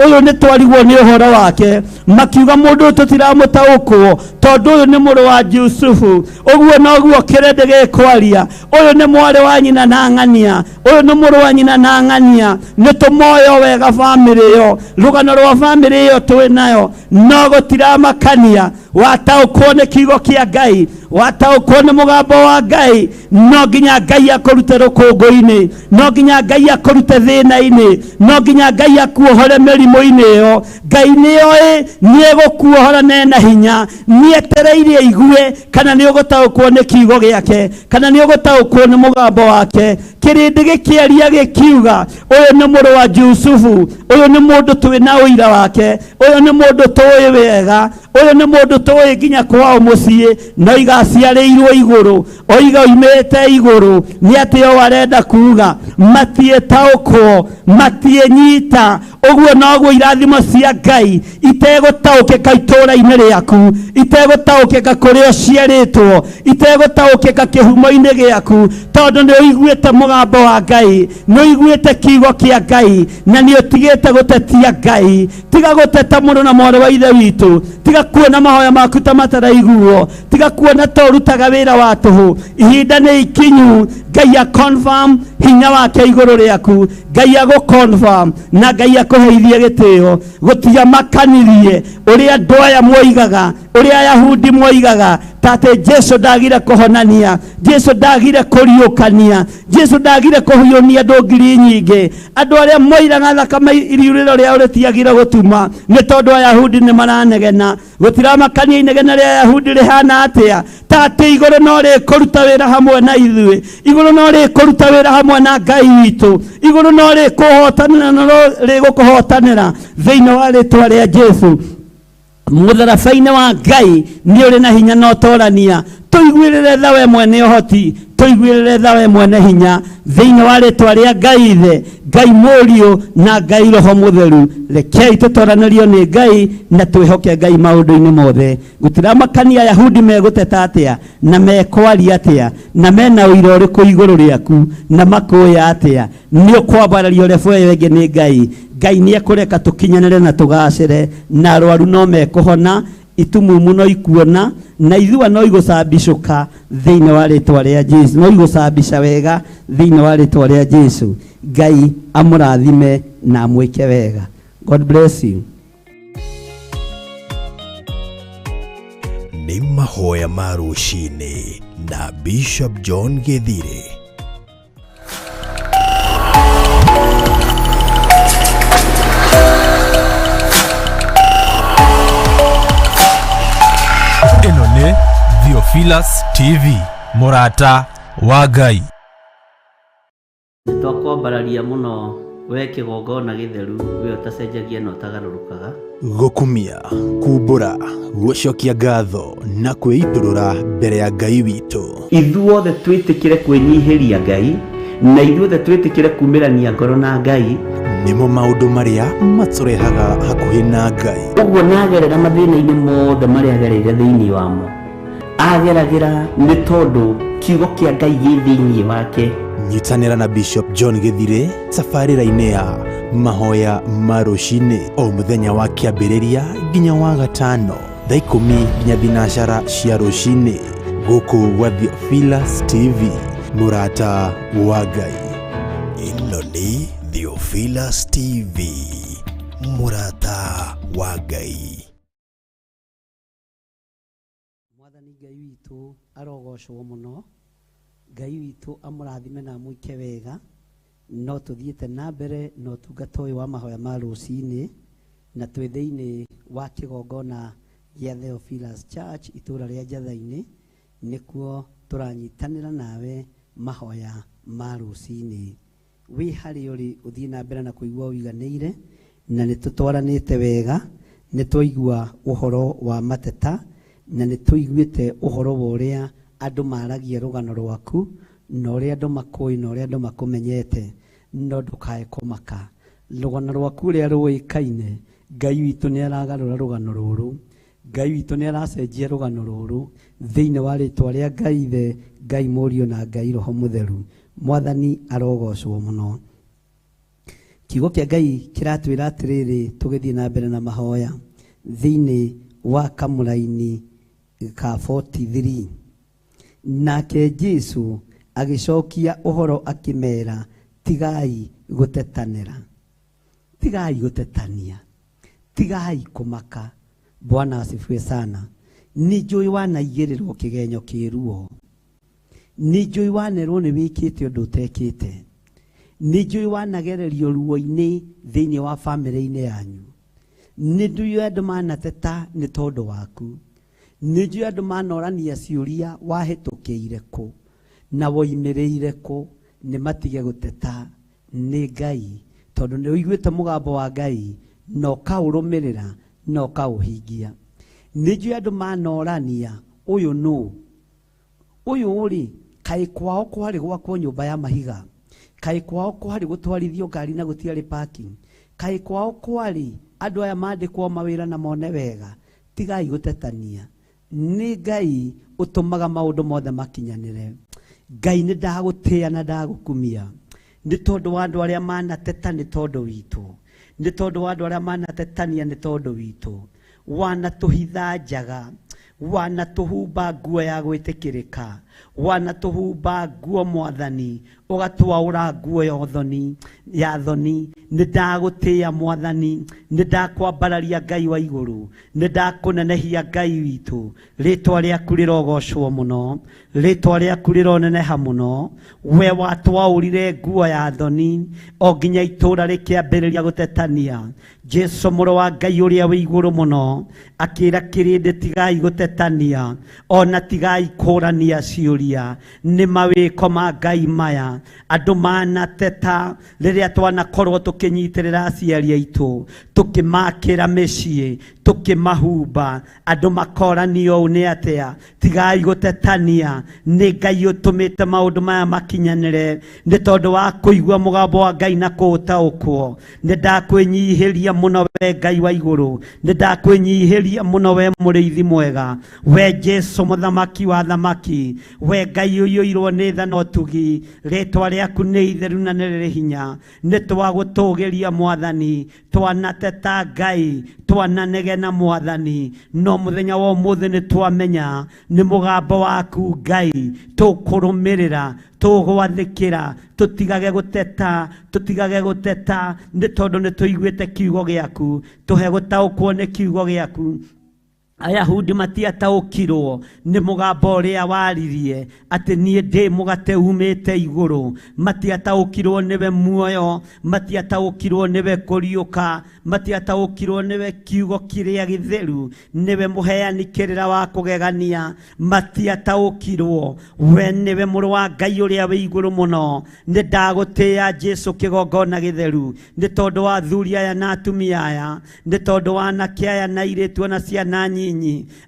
uyu ni twarigwo ni uhoro wake makiuga mundu tutiramutaukwo tondu uyu ni muru wa Jusufu uguo noguo kirindi gikwaria uyu ni mwari wa nyina na ng'ania uyu ni muru wa nyina na ng'ania ni tumoyo wega family yo rugano rwa family yo twinayo no gutiramakania wataukwo ni kiugo kia Ngai wataukwo ni mugambo wa Ngai no nginya Ngai akurute rukungu-ini no nginya Ngai akurute thina-ini no nginya Ngai akuohore mirimu-ini yo Ngai nioi niegukuohora nena hinya nietereirie igue kana ni ugutaukwo ni kiugo giake kana ni ugutaukwo ni mugambo wake kirindi gikiaria gikiuga uyu ni muru wa Jusufu uyu ni mundu twina uira wake uyu ni mundu tui wega uyu ni mundu tui nginya kwao mucii no igaciarĩirwo iguru oiga oimĩte iguru ni ati o arenda kuga matietaukwo matienyita uguo noguo irathimo cia Ngai itegũtaũkĩka itũũra-inĩ rĩaku, itegũtaũkĩka kũrĩa ũciarĩtwo, itegũtaũkĩka kĩhumo-inĩ gĩaku, tondũ nĩ ũiguĩte mũgambo wa Ngai, nĩ ũiguĩte kiugo kĩa Ngai, na nĩ ũtigĩte gũtetia Ngai. Tiga gũteta mũno na mwarĩ wa ithe witũ, tiga kuona mahoya maku ta mataraiguo, tiga kuona ta ũrutaga wĩra wa tũhũ. Ihinda nĩ ikinyu Ngai a confirm hinya wake igũrũ rĩaku, Ngai a gũ-confirm na Ngai akũheithie gĩtĩo. Gũtiamakanirie ũrĩa andũ aya moigaga, ũrĩa Ayahudi moigaga tate Jesu ndagire kũhonania, Jesu ndagire kũriũkania, Jesu ndagire kũhuyũnia andũ ngiri nyingĩ. Andũ arĩa moiraga thakame iriurĩro rĩao rĩtiagire gũtuma nĩ tondũ Ayahudi nĩ maranegena. Gũtiramakania inegena rĩa Ayahudi rĩhana atĩa, tate igũrũ no rĩkũruta wĩra hamwe na ithuĩ, igũrũ no rĩkũruta wĩra hamwe na Ngai witũ, igũrũ no rĩkũhotanĩra na no rĩgũkũhotanĩra thĩinĩ wa rĩtwa rĩa Jesu. Mũtharaba-inĩ wa Ngai nĩ ũrĩ na hinya na ũtorania. Tũiguĩrĩre tha we mwene ũhoti, tũiguĩrĩre tha we mwene hinya thĩinĩ wa rĩtwa rĩa Ngai Ithe, Ngai Mũriũ na Ngai Roho Mũtheru. Rekei tũtoranĩrio nĩ Ngai na twĩhoke Ngai maũndũ-inĩ mothe. Gũtiramakania Ayahudi megũteta atĩa na mekwaria atĩa na mena ũira ũrĩkũ igũrũ rĩaku na makũya atĩa, nĩ ũkwambarario rebe wenge nĩ Ngai. Ngai nĩ ekũreka tũkinyanĩre na tũgacĩre, na arwaru no mekũhona, itumumu no ikuona, na ithua no igũcambicũka thĩinĩ wa rĩtwa rĩa Jesu, no igũcambica wega thĩinĩ wa rĩtwa rĩa Jesu. Ngai amũrathime na amwĩke wega. God bless you. Nĩ mahoya ma rũcinĩ na Bishop John Githire. Ĩno nĩ Theophilus TV, mũrata wa Ngai. Twakwambararia mũno we kĩgongona gĩtheru, we ũtacenjagia na ũtagarũrũkaga. Gũkumia, kumbũra, gũcokia ngatho na kwĩitũrũra mbere ya Ngai witũ. Ithuothe twĩtĩkĩre kwĩnyihĩria Ngai, na ithuothe twĩtĩkĩre kumĩrania ngoro na Ngai. Nĩmo maũndũ marĩa matũrehaga hakuhĩ na Ngai. Ũguo nĩagerera mathĩna-inĩ mothe marĩa agereire thĩinĩ wamo, ageragĩra nĩ tondũ kiugo kĩa Ngai gĩ thĩinĩ wake. Nyitanĩra na Bishop John Githire tabarĩra-inĩ ya mahoya ma rũcinĩ o mũthenya wa kĩambĩrĩria nginya wa gatano thaa 10 nginya thinacara cia rũcinĩ gũkũ gwa Theophilus TV, mũrata wa Ngai. Ĩno nĩ Theophilus TV, mũrata wa Ngai. Mwathani Ngai witũ arogocwo mũno, Ngai witũ amũrathime na amwĩke wega. No tũthiĩte na mbere na ũtungata ũyũ wa mahoya ma rũcinĩ, na twĩ thĩinĩ wa kĩgongona gĩa Theophilus Church itũũra rĩa Njatha-inĩ, nĩkuo tũranyitanĩra nawe mahoya ma rũcinĩ. Wĩ harĩ ũrĩ ũthiĩ na mbere na kũigua ũiganĩire, na nĩ tũtwaranĩte wega, nĩ twaigua ũhoro wa mateta, na nĩ tũiguĩte ũhoro wa ũrĩa andũ maragia rũgano rwaku, na ũrĩa andũ makũĩ na ũrĩa andũ makũmenyete. No ndũkae kũmaka, rũgano rwaku ũrĩa rũĩkaine, Ngai witũ nĩ aragarũra rũgano rũrũ, Ngai witũ nĩ aracenjia rũgano rũrũ thĩinĩ wa rĩtwa rĩa Ngai Ithe, Ngai Mũriũ na Ngai Roho Mũtheru. Mwathani arogocwo mũno. Kiugo kĩa Ngai kĩratwĩra atĩrĩrĩ, tũgĩthiĩ na mbere na mahoya thĩinĩ wa kamũraini ka 43. Nake Jesu agĩcokia ũhoro akĩmera, tigai gũtetanĩra, tigai gũtetania, tigai kũmaka. Bwana asifiwe sana. Nĩ njũĩ wanaigĩrĩrwo kĩgenyo kĩruo, nĩ njũĩ wanerwo nĩ wĩkĩte ũndũ ũtekĩte, nĩ njũĩ wanagererio ruo-inĩ thĩinĩ wa bamĩrĩ-inĩ yanyu, nĩ njũĩ andũ manateta nĩ tondũ waku, nĩ njũĩ andũ manorania ciũria wahĩtũkĩire kũ na woimĩrĩire kũ. Nĩ matige gũteta nĩ Ngai, tondũ nĩ ũiguĩte mũgambo wa Ngai na ũkaũrũmĩrĩra na ũkaũhingia. Nĩ njũĩ andũ manorania ũyũ nũ, ũyũ ũrĩ kaĩ kwao kwarĩ gwakwo nyũmba ya mahiga, kaĩ kwao kwarĩ gũtwarithio ngari na gũtiarĩ parking, kai kwao kwari andu aya mandikwo mawira na mone wega tigai gutetania ni Ngai utumaga maundu mothe makinyanire. Ngai ni ndagutia na ndagukumia ni tondu wa andu aria manateta ni tondu witu, ni tondu wa andu aria manatetania ni tondu witu, wanatuhitha njaga, wanatuhumba nguo ya gwitikirika, wanatuhumba nguo Mwathani, ugatwaura nguo ya thoni. Ni ndagutia Mwathani, ni ndakwambararia Ngai wa iguru, ni ndakunenehia Ngai witu. Ritwa riaku rirogocwo muno, ritwa riaku rironeneha muno. We watwaurire nguo ya thoni o nginya itura rikiambiriria gutetania. Jesu muru wa Ngai uria wi iguru muno akira kirindi tigai gutetania, ona tigai kurania ciuria. Ni mawiko ma Ngai maya andu manateta riria twanakorwo tukinyitirira aciari aitu, tukimakira micii, tukimahumba, andu makoranio ni atia. Tigai gutetania, ni Ngai utumite maundu maya makinyanire, ni tondu wa kuigua mugambo wa Ngai na kuutaukwo. Ni ndakwinyihiria muno we Ngai wa iguru, ni ndakwinyihiria muno we muriithi mwega, we Jesu muthamaki wa thamaki, we Ngai uiyirwo ni tha no tugi. Ritwa riaku ni itheru na ni riri hinya, ni twagutugiria Mwathani, twanateta Ngai, twananegena Mwathani, no muthenya wa umuthi ni twamenya ni mugambo waku Ngai tukurumirira, tugwathikira, tutigage guteta ni tondu ni tuiguite kiugo giaku. Tuhe gutaukwo ni kiugo giaku. Ayahudi matiataukirwo ni mugambo uria waririe ati nie ndi mugate umite iguru. Matiataukirwo niwe muoyo, matiataukirwo niwe kuriuka, matiataukirwo niwe kiugo kiria githeru, niwe muheani kirira wa kugegania. Matiataukirwo we niwe muru wa Ngai uria wi iguru muno. Ni ndagutia Jesu kigongona githeru, ni tondu wa athuri aya na atumia aya, ni tondu wa anake aya na airitu na ciana nyinyi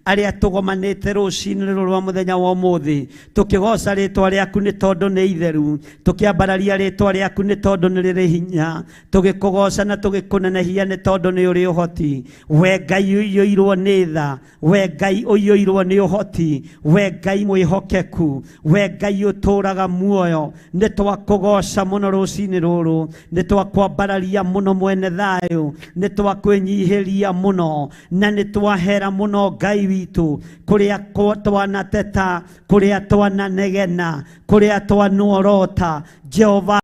aria tugomanite rucini rwa muthenya wa umuthi, tukigoca ritwa riaku ni tondu ni itheru, tukiambararia ritwa riaku ni tondu ni riri hinya, tugikugoca na tugikunenehia ni tondu ni uri uhoti. We Ngai uiyirwo ni tha, we Ngai uiyirwo ni uhoti, we Ngai mwihokeku, we Ngai uturaga muoyo. Ni twakugoca muno rucini ruru, ni twakwambararia muno mwene thayu, ni twakwinyihiria muno, na ni twahera muno Ngai witu kuria twanateta, kuria twananegena, kuria twanuorota. Jehova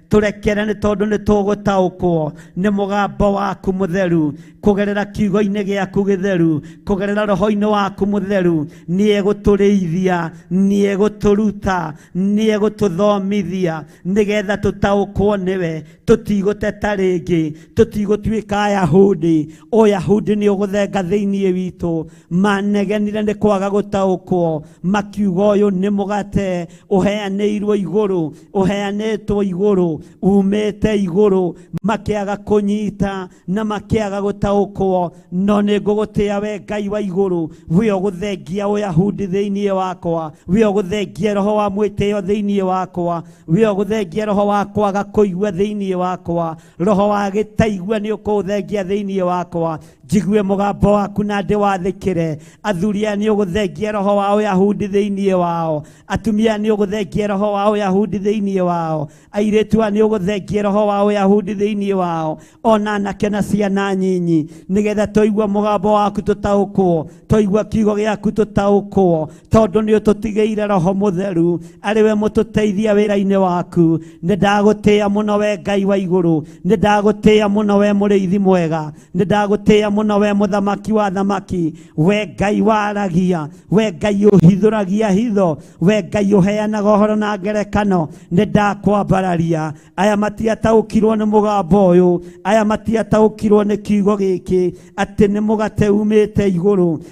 turekere ni tondu ni tugutaukwo ni mugambo waku mutheru, kugerera kiugo-ini giaku githeru, kugerera roho-ini waku mutheru. Ni eguturiithia, ni eguturuta, ni egututhomithia, nigetha tutaukwo niwe, tutiguteta ringi, tutigutwika Ayahudi. Uyahudi ni uguthenga thiini witu, manegenire ni kwaga gutaukwo, makiuga uyu ni mugate uheanirwo iguru, uheanitwo iguru, umite iguru, makiaga kunyita na makiaga gutaukwo. No ni ngugutia we Ngai wa iguru, we uguthengia Uyahudi thiini wakwa, we uguthengia roho wa mwitio thiini wakwa, we uguthengia roho wa kwaga kuigua thiini wakwa, roho wa gitaigua ni ukuthengia thiini wakwa. Jigue mugambo waku na ndi wathikire. Athuria ni uguthengia roho wa Uyahudi thiini wao, atumia ni uguthengia roho wa Uyahudi thiini wao, airetu ni uguthengia roho wa Uyahudi thiini wao, ona anake na ciana nyinyi, nigetha toigua mugambo waku tutaukwo, toigua kiugo giaku tutaukwo, tondu ni ututigeire roho mutheru ariwe mututeithia wira-ini waku. Ni ndagutia muno we Ngai wa iguru, ni ndagutia muno we muriithi mwega, ni ndagutia muno we muthamaki wa thamaki, we Ngai waragia, we Ngai uhithuragia hitho, we Ngai uheanaga uhoro na ngerekano. Ni ndakwambararia. Aya matiataukirwo ni mugambo uyu, aya matiataukirwo ni kiugo giki ati ni mugate umite iguru.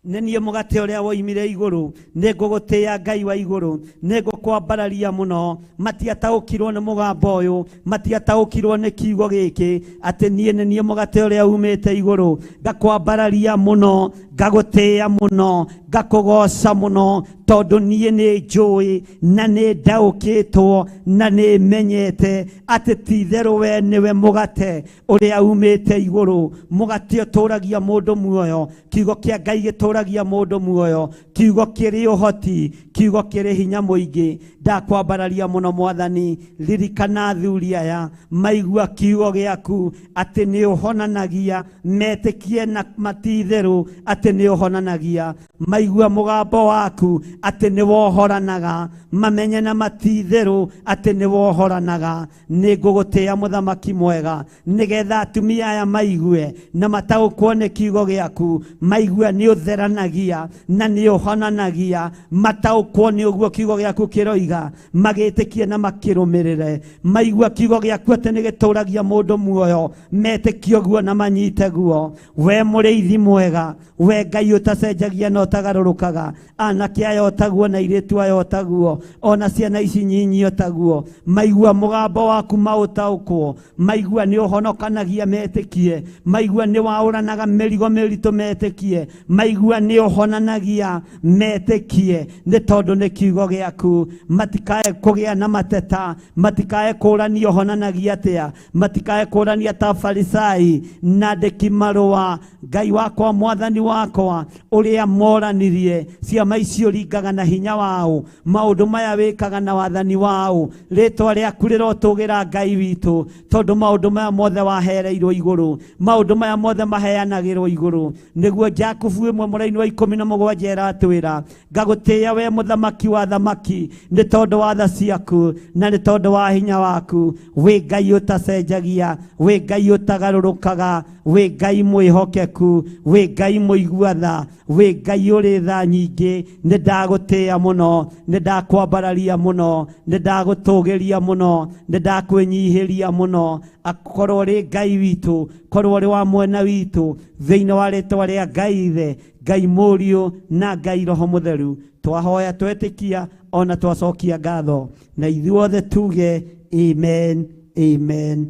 Nenie mugate uria woimire iguru, ni ngugutia Ngai wa iguru, ni ngukwambararia muno. Matiataukirwo ni mugambo uyu, matiataukirwo ni kiugo giki ati nie mugate uria umite iguru, ngakwambararia muno, ngagutia muno, ngakugoca muno tondu nie ni njui na ni ndaukitwo na ni menyete ati ti theru we niwe mugate uria umite iguru mugate uturagia mundu muoyo kiugo kia Ngai gituragia mundu muoyo kiugo kiri uhoti kiugo kiri hinya muingi ndakwambararia muno Mwathani ririkana athuri aya maigua kiugo giaku ati ni uhonanagia metikie na matitheru ati ni uhonanagia maigua mugambo waku ati ni wohoranaga mamenye na matitheru ati ni wohoranaga ni ngugutia muthamaki mwega nigetha atumia aya maigue na mataukwo ni kiugo giaku maigua ni utheranagia na ni uhonanagia mataukwo ni uguo kiugo giaku kiroiga magitikie na makirumirire maigua kiugo giaku ati ni gituragia mundu muoyo metikio guo na manyite guo we muriithi mwega we Ngai utacenjagia no tagarurukaga anake aya otaguo na iritu aya otaguo ona ciana ici nyinyi otaguo maigua mugambo waku mautaukwo maigua ni uhonokanagia metikie maigua ni wauranaga merigo meritu metikie maigua ni uhonanagia metikie ni tondu ni kiugo giaku matikae kugia na mateta matikae kurania uhonanagia atia matikae kurania ta Farisai na ndekimarua Ngai wakwa Mwathani wakwa uria moranirie ciama icio ringaga na hinya wao maundu maya wikaga na wathani wao ritwa riaku rirotugira Ngai witu tondu maundu maya mothe wahereirwo iguru maundu maya mothe maheanagirwo iguru niguo Jakubu 1:17 eratwira ngagutia we muthamaki wa thamaki ni tondu wa tha ciaku na ni tondu wa hinya waku we Ngai utacenjagia we Ngai utagarurukaga we Ngai mwihokeku we Ngai muigua tha we Ngai uri tha nyingi ni ndagutia muno ni ndakwambararia muno ni ndagutugiria muno ni ndakwinyihiria muno akorwo ri Ngai witu korwo ri wa mwena witu thiini wa ritwa ria Ngai ithe Ngai Muriu na Ngai Roho Mutheru twahoya twetikia ona twacokia ngatho na ithuothe tuge amen amen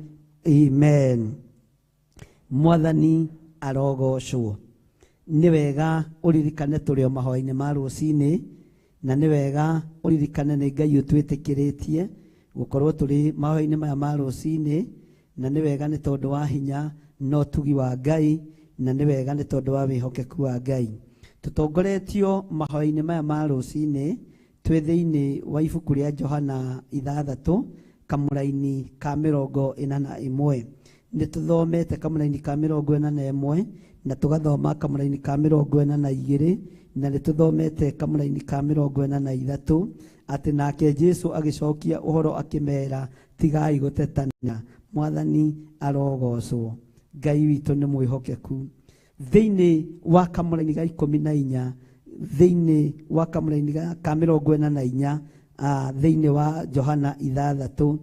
amen. Mwathani arogocwo ni wega uririkane turi o mahoya-ini ma rucini na ni wega uririkane ni Ngai utwitikiretie gukorwo turi mahoya-ini maya ma rucini na ni wega ni tondu wa hinya no tugi wa Ngai na ni wega ni tondu wa wihokeku wa Ngai tutongoretio mahoya-ini maya ma rucini twi thiini wa ibuku ria Johana 6 kamuraini ka 41 ni tuthomete kamuraini ka 41 na tugathoma kamuraini ka 42 na ni tuthomete kamuraini ka 43 ati nake Jesu agicokia uhoro akimera tigai gutetania. Mwathani arogocwo. Ngai witu ni mwihokeku. Thiini wa kamuraini ga 14 thiini wa kamuraini ka 44 thiini wa Johana 6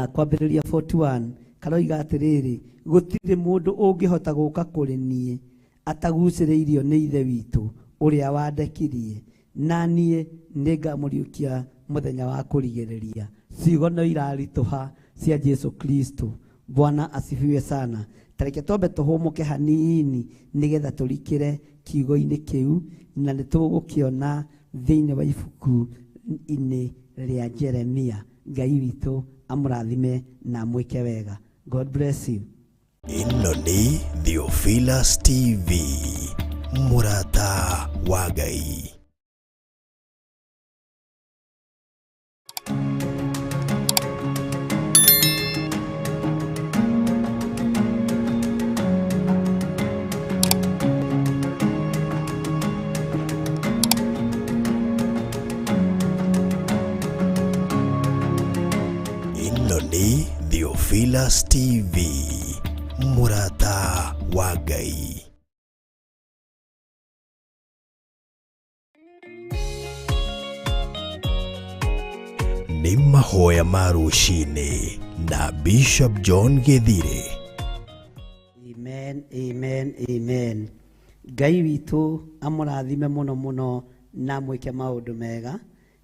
kwambiriria 41 karoiga atiriri gutire mundu ungihota guka kuri nie ataguciriirio ni ithe witu uria wandekirie na nie ningamuriukia muthenya wa kurigiriria ciugo no irarituha cia Jesu Kristo. Bwana asifiwe sana. Tareke tobe tuhumuke hanini nigetha turikire kiugo-ini kiu na nitugukiona thiini wa ibuku ini ria Jeremia. Ngai witu amurathime na mwike wega. God bless you. Ino ni Theophilus TV, murata wa Ngai. Ino ni Theophilus TV, murata wa Ngai. Ni mahoya ma rucini na Bishop John Githire. Amen, amen, amen. Ngai witu amurathime muno muno na mwike maundu mega.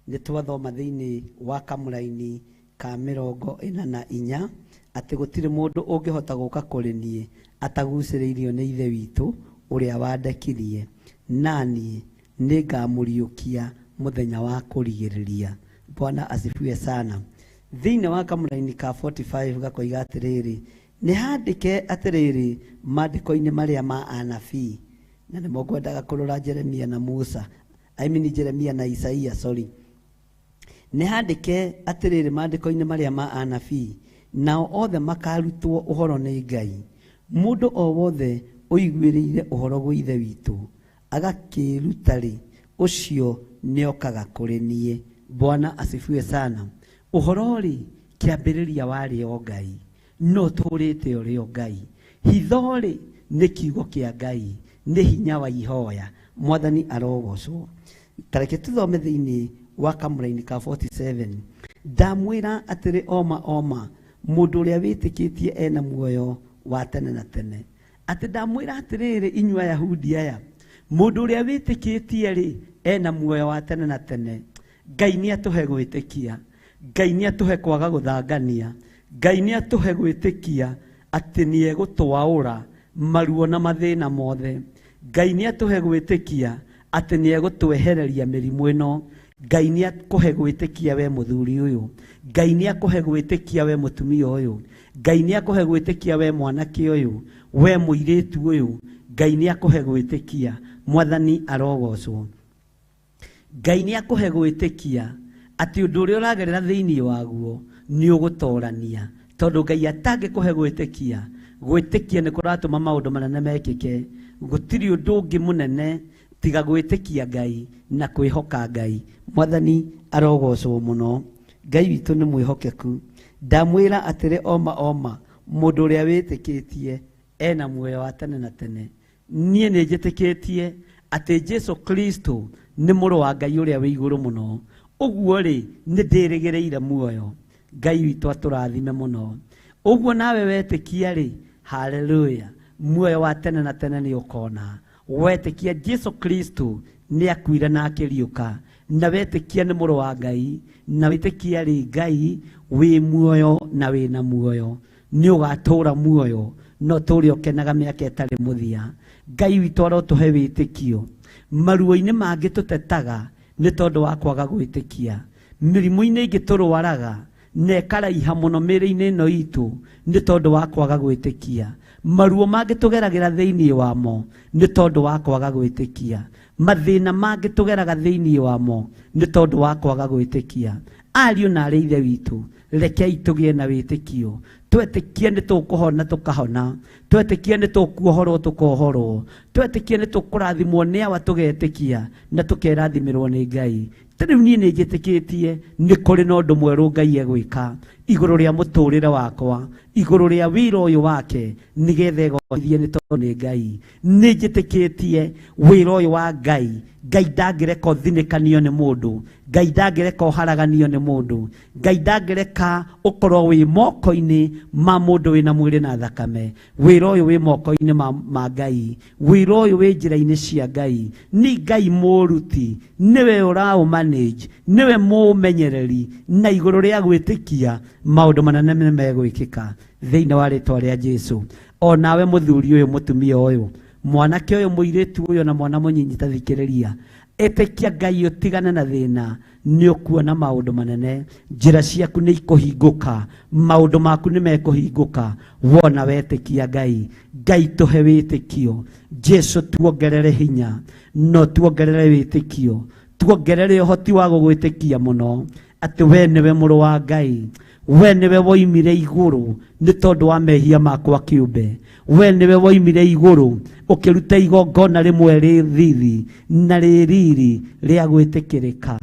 Ni twathoma thiini wa kamuraini ka 44 ati gutire mundu ungihota guka kuri nie ataguciriirio ni ithe witu uria wandekirie nani ningamuriukia muthenya wa kurigiriria. Bwana asifiwe sana. Thĩinĩ wa kamũraini ka 45 gakoiga atĩrĩrĩ, nĩhandĩke atĩrĩrĩ maandĩko-inĩ marĩa ma anabii. Na nĩ mũkwendaga kũrora Jeremia na Musa, Jeremia na Isaia, sorry. Nĩhandĩke atĩrĩrĩ maandĩko-inĩ marĩa ma anabii, nao othe makarutwo ũhoro nĩ Ngai. Mũndũ o wothe ũiguĩrĩire ũhoro gwĩ Ithe witũ agakĩruta-rĩ, ũcio nĩokaga kũrĩ niĩ. Bwana asifiwe sana. Ũhoro-rĩ kĩambĩrĩria warĩ o Ngai, no tũrĩte ũrĩ o Ngai. Hitho-rĩ nĩ kiugo kĩa Ngai, nĩ hinya wa ihoya. Mwathani arogocwo. Tareke tũthome thĩinĩ wa kamũraini ka 47. Ndamwĩra atĩrĩ oma mũndũ ũrĩa wĩtĩkĩtie ena muoyo wa tene na tene. Atĩ ndamwĩra atĩrĩrĩ inyuĩ Ayahudi aya, mũndũ ũrĩa wĩtĩkĩtie-rĩ ena muoyo wa tene na tene. Ngai nĩatũhe gwĩtĩkia, Ngai nĩatũhe kwaga gũthangania, Ngai nĩatũhe gwĩtĩkia atĩ nĩegũtwaũra maruo na mathĩna mothe. Ngai nĩatũhe gwĩtĩkia atĩ nĩegũtwehereria mĩrimũ ĩno. Ngai nĩakũhe gwĩtĩkia we mũthuri ũyũ, Ngai nĩakũhe gwĩtĩkia we mũtumia ũyũ, Ngai nĩakũhe gwĩtĩkia we mwanake ũyũ, we mũirĩtu ũyũ, Ngai nĩakũhe gwĩtĩkia. Mwathani arogocwo. Ngai nĩakũhe gwĩtĩkia atĩ ũndũ ũrĩa ũragerera thĩinĩ waguo nĩ ũgũtoorania, tondũ Ngai atangĩkũhe gwĩtĩkia, gwĩtĩkia nĩ kũratũma maũndũ manene mekĩke. Gũtirĩ ũndũ ũngĩ mũnene tiga gwĩtĩkia Ngai na kwĩhoka Ngai. Mwathani arogocwo mũno. Ngai witũ nĩ mwĩhokeku. Ndamwĩra atĩrĩ oma mũndũ ũrĩa wĩtĩkĩtie ena muoyo wa tene na tene. Niĩ nĩnjĩtĩkĩtie atĩ Jesu Kristo nĩ mũrũ wa Ngai ũrĩa wĩ igũrũ mũno. Ũguo-rĩ nĩndĩrĩgĩrĩire muoyo. Ngai witũ atũrathime mũno. Ũguo nawe wetĩkia-rĩ, haleluya, muoyo wa tene na tene nĩ ũkona. Wetĩkia Jesu Kristo nĩ akuire na akĩriũka, na wetĩkia nĩ mũrũ wa Ngai, na wetĩkia-rĩ Ngai wĩ muoyo na wĩna muoyo, nĩ ũgatũũra muoyo no tũrĩ ũkenaga mĩaka ĩtarĩ mũthia. Ngai witũ arotũhe wĩtĩkio. Maruo-inĩ mangĩ tũtetaga nĩ tondũ wa kwaga gwĩtĩkia. Mĩrimũ-inĩ ĩngĩ tũrwaraga na ĩkaraiha mũno mĩĩrĩ-inĩ ĩno itũ nĩ tondũ wa kwaga gwĩtĩkia. Maruo mangĩ tũgeragĩra thĩinĩ wamo nĩ tondũ wa kwaga gwĩtĩkia. Mathĩna mangĩ tũgeraga thĩinĩ wamo nĩ tondũ wa kwaga gwĩtĩkia. Ariũ na aarĩ a Ithe witũ, rekei tũgĩe na wĩtĩkio. Twetĩkie nĩ tũkũhona tũkahona, twetĩkie nĩ tũkuohorwo tũkohorwo, twetĩkie nĩ tũkũrathimwo nĩ awa tũgetĩkia na tũkerathimĩrwo nĩ Ngai. Rĩu niĩ nĩnjĩtĩkĩtie nĩ kũrĩ na ũndũ mwerũ Ngai egwĩka igũrũ rĩa mũtũũrĩre wakwa, igũrũ rĩa wĩra ũyũ wake, nĩgetha egocithie nĩ tondũ nĩ Ngai. Nĩnjĩtĩkĩtie wĩra ũyũ wa Ngai, Ngai ndangĩreka ũthinĩkanio nĩ mũndũ, Ngai ndangĩreka ũharaganio nĩ mũndũ, Ngai ndangĩreka ũkorwo wĩ moko-inĩ ma mũndũ wĩna mwĩrĩ na thakame. Wĩra ũyũ wĩ moko-inĩ ma Ngai, wĩra ũyũ wĩ njĩra-inĩ cia Ngai. Nĩ Ngai mũruti, nĩwe ũraũmanage, nĩwe mũmenyereri, na igũrũ rĩa gwĩtĩkia maũndũ manene nĩ megwĩkĩka thĩinĩ wa rĩtwa rĩa Jesũ. O nawe mũthuri ũyũ, mũtumia ũyũ, mwanake ũyũ, mũirĩtu ũyũ na mwana mũnyinyi, tathikĩrĩria. Etĩkia Ngai ũtigane na thĩna, nĩ ũkuona maũndũ manene. Njĩra ciaku nĩ ikũhingũka, maũndũ maku nĩ mekũhingũka wona wetĩkia Ngai. Ngai tũhe wĩtĩkio. Jesũ tuongerere hinya, no tuongerere wĩtĩkio, tuongerere ũhoti wa gũgwĩtĩkia mũno atĩ we nĩwe mũrũ wa Ngai, we nĩwe woimire igũrũ nĩ tondũ wa mehia makwa kĩũmbe, we nĩwe woimire igũrũ ũkĩruta igongona rĩmwe rĩ thithi na rĩ riri rĩa gwĩtĩkĩrĩka,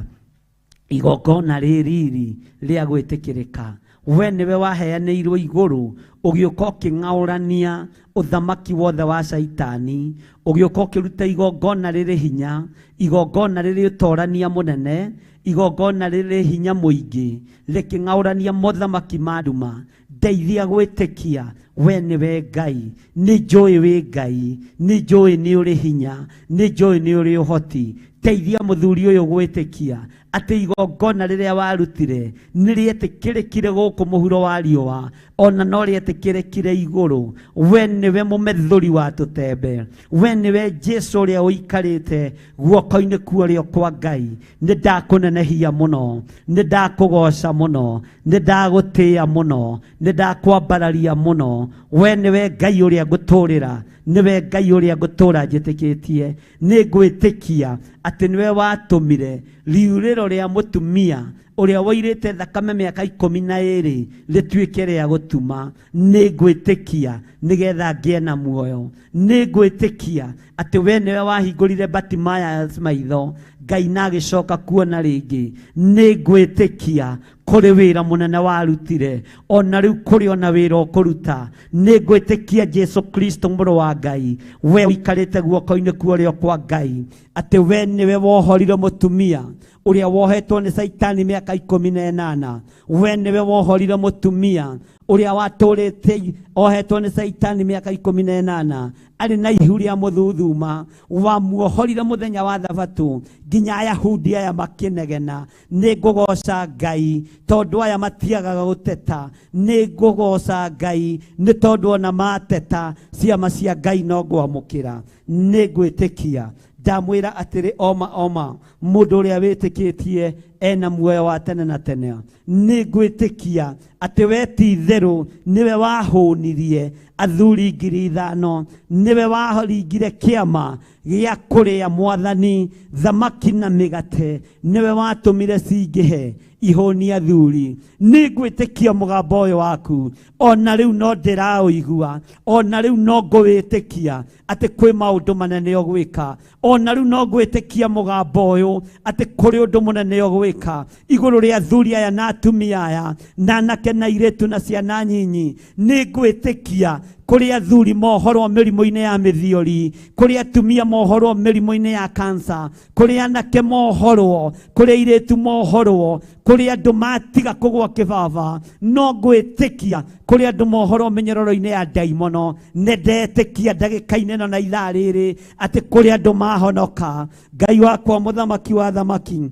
igongona rĩ riri rĩa gwĩtĩkĩrĩka. We nĩwe waheanĩirwo igũrũ ũgĩũka ũkĩng'aũrania ũthamaki wothe wa Shaitani, ũgĩũka ũkĩruta igongona rĩrĩ hinya, igongona rĩrĩ ũtorania mũnene, igongona rĩrĩ hinya mũingĩ rĩkĩng'aũrania mothamaki ma nduma. Ndeithia gwĩtĩkia we nĩwe Ngai, nĩ njũĩ wĩ Ngai, nĩ njũĩ nĩ ũrĩ hinya, nĩ njũĩ nĩ ũrĩ ũhoti. Teithia mũthuri ũyũ gwĩtĩkia atĩ igongona rĩrĩa warutire nĩ rĩetĩkĩrĩkire gũkũ mũhuro wa riũa, ona no rĩetĩkĩrĩkire igũrũ. We nĩwe mũmethũri wa tũtembe, we nĩwe Jesu ũrĩa ũikarĩte guoko-inĩ kuorĩo kwa Ngai. Nĩ ndakũnenehia mũno, nĩ ndakũgoca mũno, nĩ ndagũtĩĩa mũno, nĩ ndakwambararia mũno. We nĩwe Ngai ũrĩa ngũtũũrĩra, nĩwe Ngai ũrĩa ngũtũũra njĩtĩkĩtie. Nĩ ngwĩtĩkia atĩ nĩwe watũmire riurĩro rĩa mũtumia ũrĩa woirĩte thakame mĩaka 12 rĩtuĩke rĩa gũtuma. Nĩ ngwĩtĩkia nĩgetha ngĩe na muoyo. Nĩ ngwĩtĩkia atĩ we nĩwe wahingũrire Bartimaeus maitho, Ngai na agĩcoka kuona rĩngĩ. Nĩ ngwĩtĩkia kũrĩ wĩra mũnene warutire, ona rĩu kũrĩ ona wĩra ũkũruta. Nĩ ngwĩtĩkia Jesu Kristo mũrũ wa Ngai, we ũikarĩte guoko-inĩ kuorĩo kwa Ngai, atĩ we nĩwe wohorire mũtumia ũrĩa wohetwo nĩ Saitani mĩaka 18. We nĩwe wohorire mũtumia ũrĩa watũrĩte ohetwo nĩ Saitani mĩaka 18 arĩ na ihu rĩa mũthuthuma. Wamuohorire mũthenya wa Thabatũ nginya Ayahudi aya makĩnegena. Nĩ ngũgoca Ngai tondũ aya matiagaga gũteta. Nĩ ngũgoca Ngai nĩ tondũ ona mateta ciama cia Ngai no ngwamũkĩra. Nĩ ngwĩtĩkia ndamwĩra atĩrĩ oma mũndũ ũrĩa wĩtĩkĩtie ena muoyo wa tene na tene. Nĩ ngwĩtĩkia atĩ we ti itherũ nĩwe wahũnirie athuri 5,000, nĩwe waringire kĩama gĩa kũrĩa Mwathani thamaki na mĩgate, nĩwe watũmire cingĩhe ihũnia athuri. Nĩ ngwĩtĩkia mũgambo ũyũ waku, ona rĩu no ndĩraũigua, ona rĩu no ngwĩtĩkia atĩ kwĩ maũndũ manene ũgwĩka, ona rĩu no ngwĩtĩkia mũgambo ũyũ atĩ kũrĩ ũndũ mũnene ũgwĩka igũrũ rĩa athuri aya na atumia aya na anake na airĩtu na ciana nyinyi. Nĩ ngwĩtĩkia kũrĩ athuri mohorwo mĩrimũ-inĩ ya mĩthiori, kũrĩ atumia mohorwo mĩrimũ-inĩ ya kansa, kũrĩ anake mohorwo, kũrĩ airĩtu mohorwo, kũrĩ andũ matiga kũgwa kĩbaba. No ngwĩtĩkia kũrĩ andũ mohorwo mĩnyororo-inĩ ya ndaimono. Nĩ ndetĩkia ndagĩka-inĩ ĩno na ithaa rĩrĩ atĩ kũrĩ andũ mahonoka. Ngai wakwa mũthamaki wa thamaki,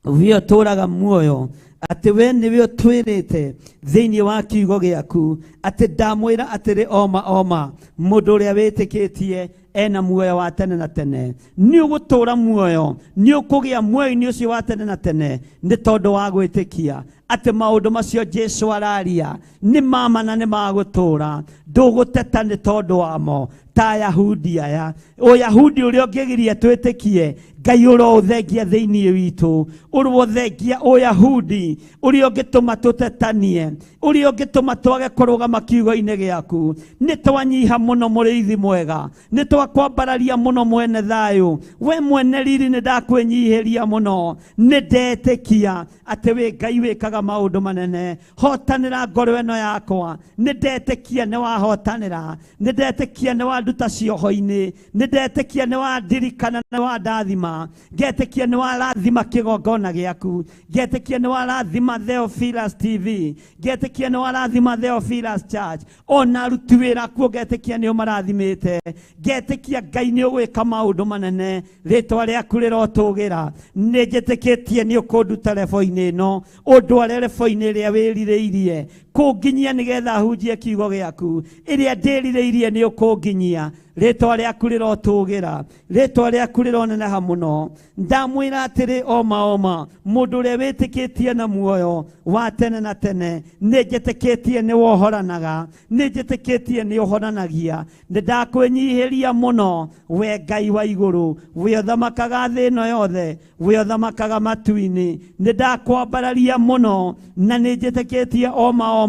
we ũtũũraga muoyo, atĩ we nĩwe ũtwĩrĩte thĩinĩ wa kiugo gĩaku atĩ ndamwĩra atĩrĩ oma mũndũ ũrĩa wĩtĩkĩtie ena muoyo wa tene na tene. Nĩ ũgũtũũra muoyo, nĩ ũkũgĩa muoyo-inĩ ũcio wa tene na tene nĩ tondũ wa gwĩtĩkia atĩ maũndũ macio Jesu araria nĩ mama na nĩ magũtũũra. Ndũgũteta nĩ tondũ wamo ta Ayahudi aya. Ũyahudi ũrĩa ũngĩgiria twĩtĩkie Ngai ũrothengia thĩinĩ witũ, ũrothengia Ũyahudi ũrĩa ũngĩtũma tũtetanie, ũrĩa ũngĩtũma twage kũrũgama kiugo-inĩ gĩaku. Nĩ twanyiha mũno mũrĩithi mwega, nĩ twakwambararia mũno mwene thayũ. We mwene riri nĩ ndakwĩnyihĩria mũno. Nĩ ndetĩkia atĩ wĩ Ngai wĩkaga maũndũ manene. Hotanĩra ngoro ĩno yakwa. Nĩ ndetĩkia nĩ wahotanĩra, nĩ ndetĩkia nĩ wanduta cioho-inĩ, nĩ ndetĩkia nĩ wandirikana, nĩ wandathima, ngetĩkia nĩ warathima kĩgongona gĩaku, ngetĩkia nĩ warathima Theophilus TV, ngetĩkia nĩ warathima Theophilus Church, ona aruti wĩra kuo ngetĩkia nĩ ũmarathimĩte. Ngetĩkia Ngai nĩ ũgwĩka maũndũ manene, rĩtwa rĩaku rĩrotũgĩra. Nĩ njĩtĩkĩtie nĩ ũkũnduta rebo-inĩ ĩno, ũndware rebo-inĩ ĩrĩa wĩrirĩirie kũnginyia nĩgetha hunjie kiugo gĩaku. Ĩrĩa ndĩrirĩirie nĩ ũkũnginyia, rĩtwa rĩaku rĩrotũgĩra, rĩtwa rĩaku rĩroneneha mũno. Ndamwĩra atĩrĩ oma mũndũ ũrĩa wĩtĩkĩtie na muoyo wa tene na tene. Nĩ njĩtĩkĩtie nĩ wohoranaga, nĩ njĩtĩkĩtie nĩ ũhoranagia. Nĩ ndakwĩnyihĩria mũno we Ngai wa igũrũ, we ũthamakaga thĩ ĩno yothe, we ũthamakaga matu-inĩ. Nĩ ndakwambararia mũno na nĩ njĩtĩkĩtie oma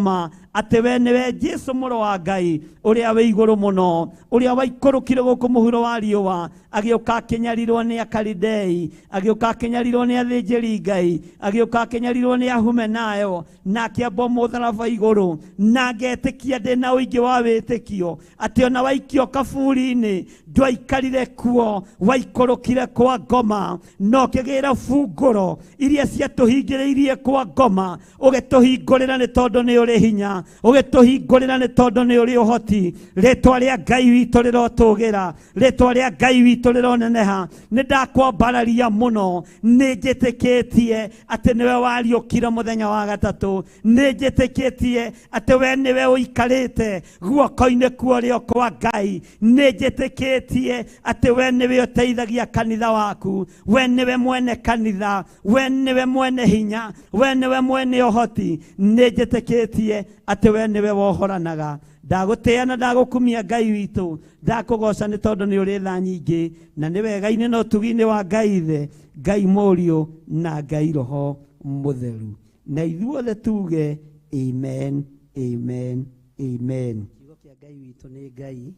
atĩ we nĩwe Jesu mũrũ wa Ngai ũrĩa wĩ igũrũ mũno, ũrĩa waikũrũkire gũkũ mũhuro wa riũa, agĩũka akĩnyarirwo nĩ Akalidei, agĩũka akĩnyarirwo nĩ athĩnjĩri Ngai, agĩũka akĩnyarirwo nĩ Ahumenayo, na akĩambwo mũtharaba igũrũ. Na ngetĩkia ndĩ na ũingĩ wa wĩtĩkio atĩ ona waikio kaburi-inĩ ndwaikarire kuo, waikũrũkire kwa ngoma, no ũkĩgĩra bungũro iria ciatũhingĩrĩirie kwa ngoma, ũgĩtũhingũrĩra nĩ tondũ nĩ ũrĩ hinya. wega ugituhingurira ni tondu ni uri uhoti ritwa ria Ngai witu rirotugira ritwa ria Ngai witu rironeneha ni ndakwambararia muno ni njitikitie ati niwe wariukire muthenya wa gatatu ni njitikitie ati we niwe uikarite guoko-ini kuorio kwa Ngai ni njitikitie ati we niwe uteithagia kanitha waku we niwe mwene kanitha we niwe mwene hinya we niwe mwene uhoti ni njitikitie ati we niwe wohoranaga ndaguteana ndagukumia Ngai witu ndakugoca ni tondu ni uri tha nyingi na ni wega-ini no tugi-ini wa Ngai Ithe Ngai Mũriũ na Ngai Roho Mũtheru na ithuothe tuge amen amen amen. Kiugo kia Ngai witu ni Ngai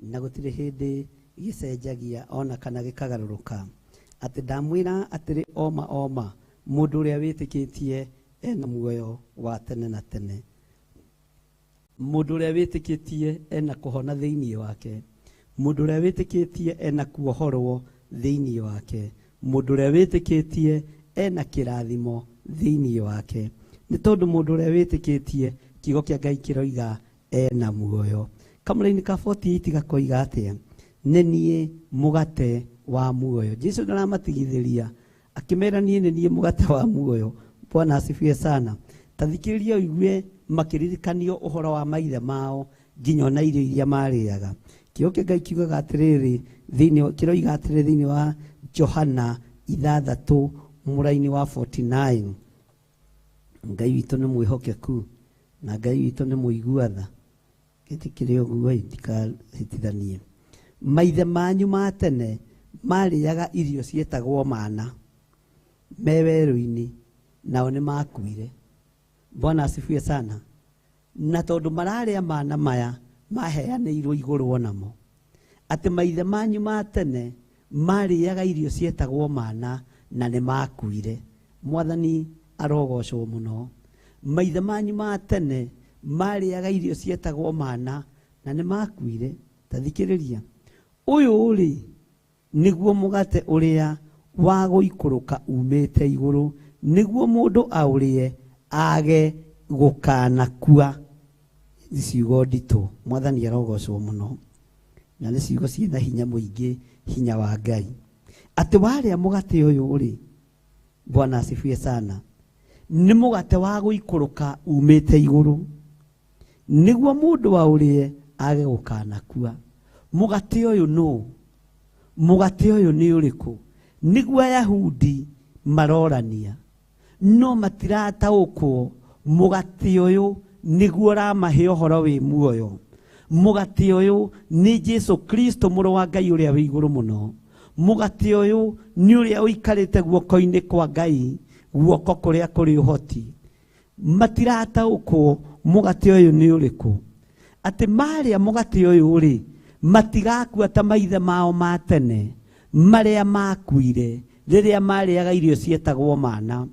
na gutire hindi gicenjagia ona kana gikagaruruka ati ndamwira atiri oma mundu uria witikitie ena muoyo wa tene na tene mundu uria witikitie ena kuhona thiini wake mundu uria witikitie ena kuohorwo thiini wake mundu uria witikitie ena kirathimo thiini wake ni tondu mundu uria witikitie kiugo kia Ngai kiroiga ena muoyo. Kamũra-inĩ ka 48 gakoiga atia nĩ niĩ mũgate wa muoyo. Jesu ndaramatigithĩria akĩmera niĩ nĩ niĩ mũgate wa muoyo. Bwana asifiwe sana. Tathikĩrĩria ũigue makĩririkanio ũhoro wa maithe mao nginya na irio iria marĩaga. Kiugo kia Ngai kiugaga atĩrĩrĩ kiroiga atĩrĩrĩ thĩinĩ wa Johana 6 mũra-inĩ wa 49 Ngai witũ nĩ mwĩhokeku na Ngai witũ nĩ mũigua tha gĩtikĩrĩ ũguo ndikahĩtithanie. Maithe manyu ma tene marĩaga irio ciĩtagwo mana me werũ-inĩ nao nĩ makuire. Bwana asifiwe sana. Na tondu mararĩa mana maya maheanĩirwo igũrũ onamo atĩ maithe manyu ma tene marĩaga irio ciĩtagwo mana na nĩ makuire. Mwathani arogocwo mũno. Maithe manyu ma tene marĩaga irio ciĩtagwo mana na nĩ makuire. Tathikĩrĩria ũyũ ũrĩ nĩguo mũgate ũrĩa wa gũikũrũka umĩte igũrũ nĩguo mũndũ aũrĩe age gũkanakua. Ciugo nditũ. Mwathani arogocwo mũno na nĩ ciugo ciĩna hinya mũingĩ hinya wa Ngai atĩ warĩa mũgate ũyũ ũrĩ Bwana asifiwe sana nĩ mũgate wa gũikũrũka umĩte igũrũ nĩguo mũndũ aũrĩe age gũkanakua. Mũgate ũyũ no mũgate ũyũ nĩ ũrĩkũ? Nĩguo Ayahudi marorania no matirataũkwo mũgate ũyũ nĩguo ũramahe ũhoro wĩ muoyo. Mũgate ũyũ nĩ Jesu Kristo mũrũ wa Ngai ũrĩa wĩ igũrũ mũno. Mũgate ũyũ nĩ ũrĩa ũikarĩte guoko-inĩ kwa Ngai guoko kũrĩa kũrĩ ũhoti. Matirataũkwo mũgate ũyũ nĩ ũrĩkũ atĩ marĩa mũgate ũyũ rĩ matigakua ta maithe mao ma tene marĩa makuire rĩrĩa marĩaga irio ciĩtagwo mana.